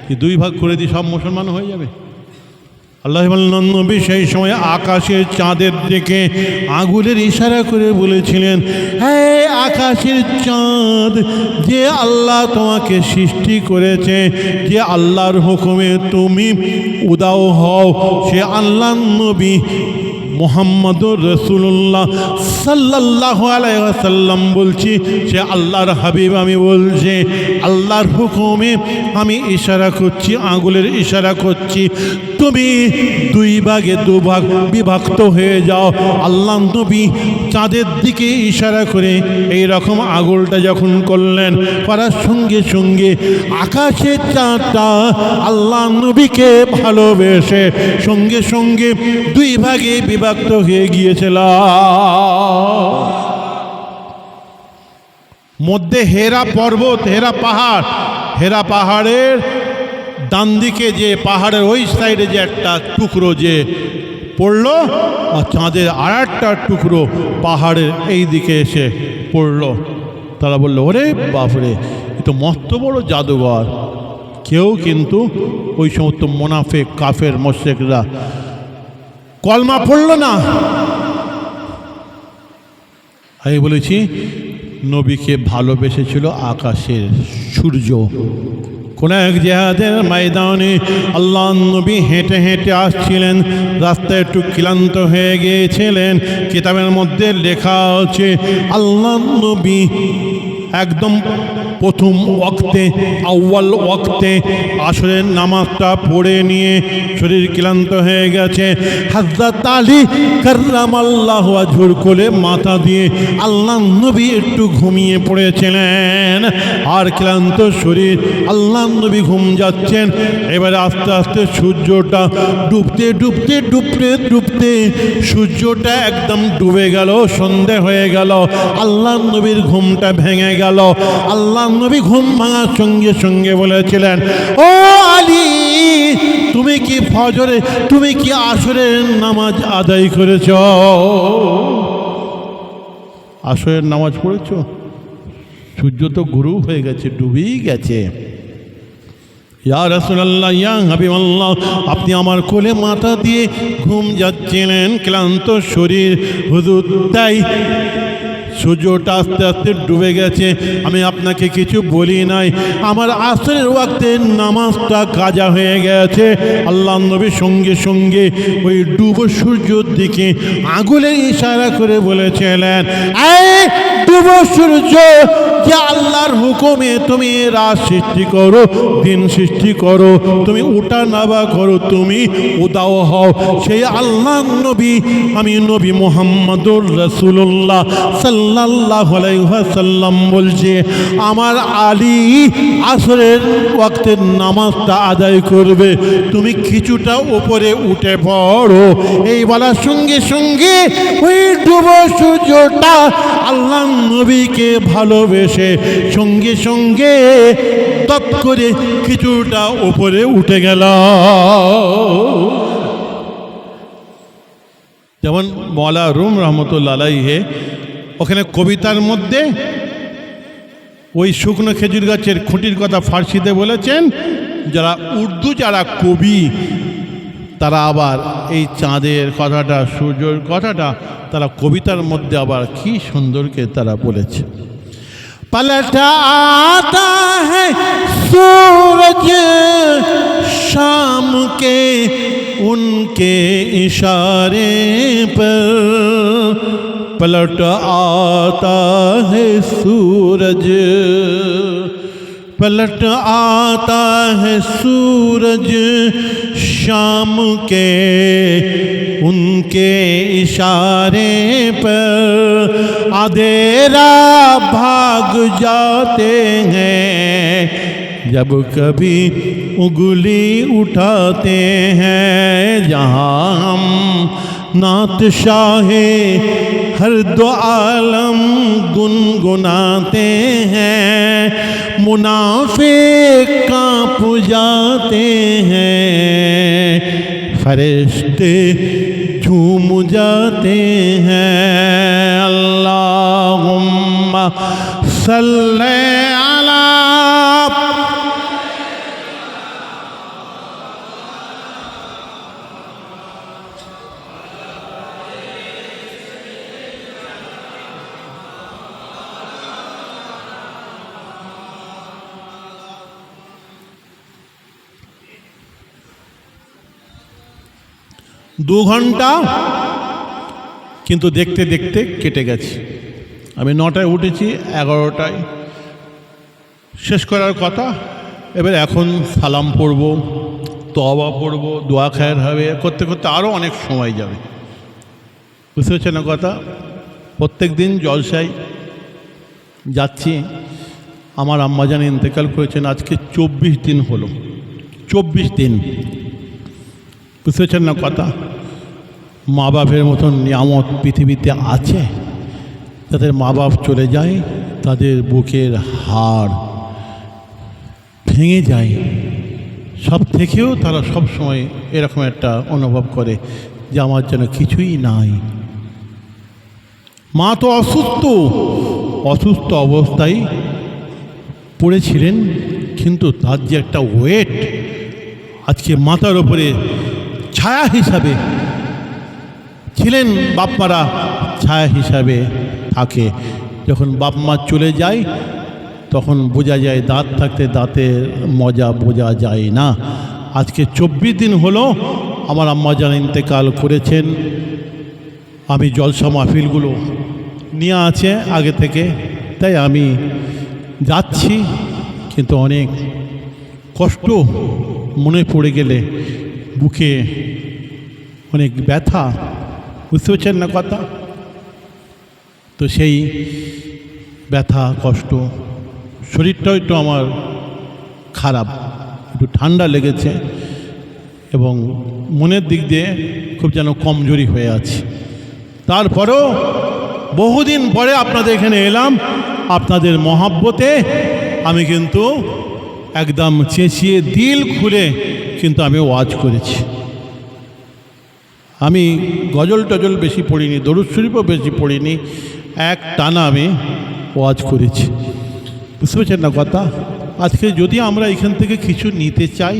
কি দুই ভাগ করে দিয়ে সব মুসলমান হয়ে যাবে? আল্লাহ নবী সেই সময় আকাশের চাঁদের দিকে আঙুলের ইশারা করে বলেছিলেন, হ্যাঁ আকাশের চাঁদ, যে আল্লাহ তোমাকে সৃষ্টি করেছে, যে আল্লাহর হুকুমে তুমি উদাও হও, সে আল্লাহ নবী মুহাম্মদুর রাসূলুল্লাহ সাল্লাল্লাহু আলাইহি ওয়াসাল্লাম বলছি, সে আল্লাহর হাবিব। আমি বলছি আল্লাহর হুকুমে আমি ইশারা করছি, আঙ্গুলের ইশারা করছি, তুমি দুই ভাগে দুভাগ বিভক্ত হয়ে যাও। আল্লাহ নবী চাঁদের দিকে ইশারা করে এই রকম আঙুলটা যখন করলেন, করার সঙ্গে সঙ্গে আকাশের চাঁদটা আল্লাহ নবীকে ভালোবেসে সঙ্গে সঙ্গে দুই ভাগে বিভক্ত হয়ে গিয়েছিল। মধ্যে হেরা পর্বত, হেরা পাহাড়, হেরা পাহাড়ের ডান দিকে যে পাহাড়ের ওই সাইডে যে একটা টুকরো যে পড়লো, আর চাঁদের আর একটা টুকরো পাহাড়ের এই দিকে এসে পড়লো। তারা বললো, ওরে বাপরে, এ তো মস্ত বড় জাদুঘর। কেউ কিন্তু ওই সমস্ত মুনাফিক কাফের মুশরিকরা কলমা পড়ল না। আমি বলেছি নবীকে ভালোবেসেছিল আকাশের সূর্য। কোন এক জিহাদের ময়দানে আল্লাহ নবী হেঁটে হেঁটে আসছিলেন, রাস্তায় একটু ক্লান্ত হয়ে গিয়েছিলেন। কিতাবের মধ্যে লেখা আছে আল্লাহ নবী একদম প্রথম ওয়াক্তে, আউয়াল ওয়াক্তে আসরের নামাজটা পড়ে নিয়ে শরীর ক্লান্ত হয়ে গেছে। হযরত আলী কাররামাল্লাহু ওয়াজহুর কোলে মাথা দিয়ে আল্লাহ নবী একটু ঘুমিয়ে পড়েছিলেন। আর ক্লান্ত শরীর, আল্লাহ নবী ঘুম যাচ্ছেন। এবারে আস্তে আস্তে সূর্যটা ডুবতে ডুবতে ডুবতে ডুবতে সূর্যটা একদম ডুবে গেল, সন্ধে হয়ে গেল। আল্লাহ নবীর ঘুমটা ভেঙে গেল। আল্লাহ নবী ঘুম ভাঙার সঙ্গে সঙ্গে বলেছিলেন, ও আলী, তুমি কি ফজরে, তুমি কি আসরের নামাজ আদায় করেছ? আসরের নামাজ পড়েছ? সূর্য তো গুরু হয়ে গেছে, ডুবেই গেছে। ইয়া রাসূলুল্লাহ, ইয়া হাবিবাল্লাহ, আপনি আমার কোলে মাথা দিয়ে ঘুম যাচ্ছিলেন, ক্লান্ত শরীর। হুজুর, তাই সূর্যটা আস্তে আস্তে ডুবে গেছে, আমি আপনাকে কিছু বলি নাই। আমার আসরের ওয়াক্তের নামাজটা কাজা হয়ে গেছে। আল্লাহ নবী সঙ্গে সঙ্গে ওই ডুবো সূর্যের দিকে আঙুলের ইশারা করে বলেছিলেন, এই ডুবো সূর্য, যে আল্লাহর হুকুমে তুমি রাত সৃষ্টি করো, দিন সৃষ্টি করো, তুমি উঠা নামা করো, তুমি উদাও হও, সেই আল্লাহ নবী, আমি নবী মুহাম্মদুর রাসূলুল্লাহ সাল্লাল্লাহু আলাইহি ওয়াসাল্লাম বলছে, আমার আলী আসরের ওয়াক্তের নামাজটা আদায় করবে, তুমি কিছুটা উপরে উঠে পড়ো। এই বলার সঙ্গে সঙ্গে ওই ডুবো সূর্যটা আল্লাহ নবীকে ভালোবেসে সঙ্গে সঙ্গে তৎ করে কিছুটা উপরে উঠে গেল। যেমন মওলা রুম রহমতুল্লাহ আলাইহি ওখানে কবিতার মধ্যে ওই শুকনো খেজুর গাছের খুঁটির কথা ফার্সিতে বলেছেন। যারা উর্দু যারা কবি, তারা আবার এই চাঁদের কথাটা, সূর্যের কথাটা তারা কবিতার মধ্যে আবার কি সুন্দরকে তারা বলেছে। पलट आता है सूरज शाम के उनके इशारे पर, पलट आता है सूरज, पलट आता है सूरज शाम के उनके इशारे पर, अंधेरा भाग जाते हैं जब कभी उंगली उठाते हैं, जहाँ हम नात शाहे हर दो आलम गुनगुनाते हैं, मुनाफिक कांप जाते हैं, फरिश्ते झूम जाते हैं। अल्लाहुम्मा सल्ले अला, दो घंटा কিন্তু দেখতে দেখতে কেটে গেছে। আমি 9টায় উঠেছি, 11টায় শেষ করার কথা। এবার এখন সালাম পড়ব, তওবা পড়ব, দোয়া খায়ের হবে, করতে করতে আরও অনেক সময় যাবে। বুঝতে পারছেন না কথা? প্রত্যেক দিন জলসায় যাচ্ছি। আমার আম্মাজান ইন্তেকাল করেছেন আজকে 24 দিন হলো, 24 দিন। বুঝতে পারছেন না কথা? মা বাপের মতন নিয়ামত পৃথিবীতে আছে? যাদের মা বাপ চলে যায় তাদের বুকের হাড় ভেঙে যায়। সব থেকেও তারা সব সময় এরকম একটা অনুভব করে যে আমার যেন কিছুই নাই। মা তো অসুস্থ অবস্থায় পড়েছিলেন, কিন্তু তার যে একটা ওয়েট আজকে মাথার উপরে ছায়া হিসাবে ছিলেন। বাপমারা ছায়া হিসাবে থাকে, যখন বাপ মা চলে যায় তখন বোঝা যায়, দাঁত থাকতে দাঁতের মজা বোঝা যায় না। আজকে 24 দিন হলো আমার আম্মাজান ইন্তেকাল করেছেন। আমি জলসা মাহফিলগুলো নিয়ে আছে আগে থেকে, তাই আমি যাচ্ছি, কিন্তু অনেক কষ্ট মনে পড়ে গেলে বুকে অনেক ব্যথা। বুঝতে পারছেন না কথা? তো সেই ব্যথা কষ্ট, শরীরটাও একটু আমার খারাপ, একটু ঠান্ডা লেগেছে এবং মনের দিক দিয়ে খুব যেন কমজোরি হয়ে আছে। তারপরেও বহুদিন পরে আপনাদের এখানে এলাম, আপনাদের মহাব্বতে আমি কিন্তু একদম চেঁচিয়ে দিল খুলে কিন্তু আমি ওয়াজ করেছি। আমি গজল টজল বেশি পড়িনি, দরুদ শরীফও বেশি পড়িনি, এক টানা আমি ওয়াজ করেছি। বুঝতে পারছেন না কথা? আজকে যদি আমরা এখান থেকে কিছু নিতে চাই,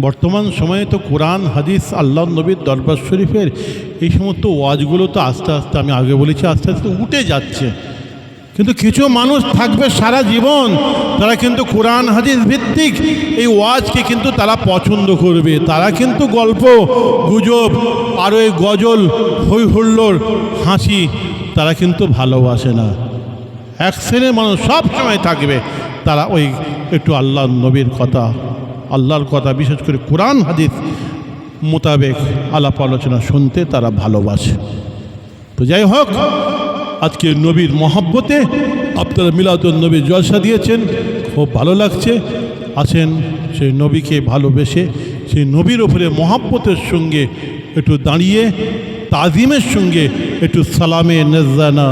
বর্তমান সময়ে তো কোরআন হাদিস আল্লাহ নবীর দরবার শরীফের এই সমস্ত ওয়াজগুলো তো আস্তে আস্তে, আমি আগে বলেছি, আস্তে আস্তে উঠে যাচ্ছে। কিন্তু কিছু মানুষ থাকবে সারা জীবন, তারা কিন্তু কোরআন হাদিস ভিত্তিক এই ওয়াজকে কিন্তু তারা পছন্দ করবে। তারা কিন্তু গল্প গুজব আর ওই গজল হই হুল্লোড় হাসি তারা কিন্তু ভালোবাসে না। এক শ্রেণীর মানুষ সব সময় থাকবে, তারা ওই একটু আল্লাহ নবীর কথা, আল্লাহর কথা, বিশেষ করে কোরআন হাদিস মোতাবেক আলাপ আলোচনা শুনতে তারা ভালোবাসে। তো যাই হোক, আজকে নবীর মহব্বতে আপনারা মিলাদুন নবীর জলসা দিয়েছেন, খুব ভালো লাগছে। আছেন সেই নবীকে ভালোবেসে, সেই নবীর ওপরে মহব্বতের সঙ্গে একটু দাঁড়িয়ে তাজিমের সঙ্গে একটু সালামে নজরানা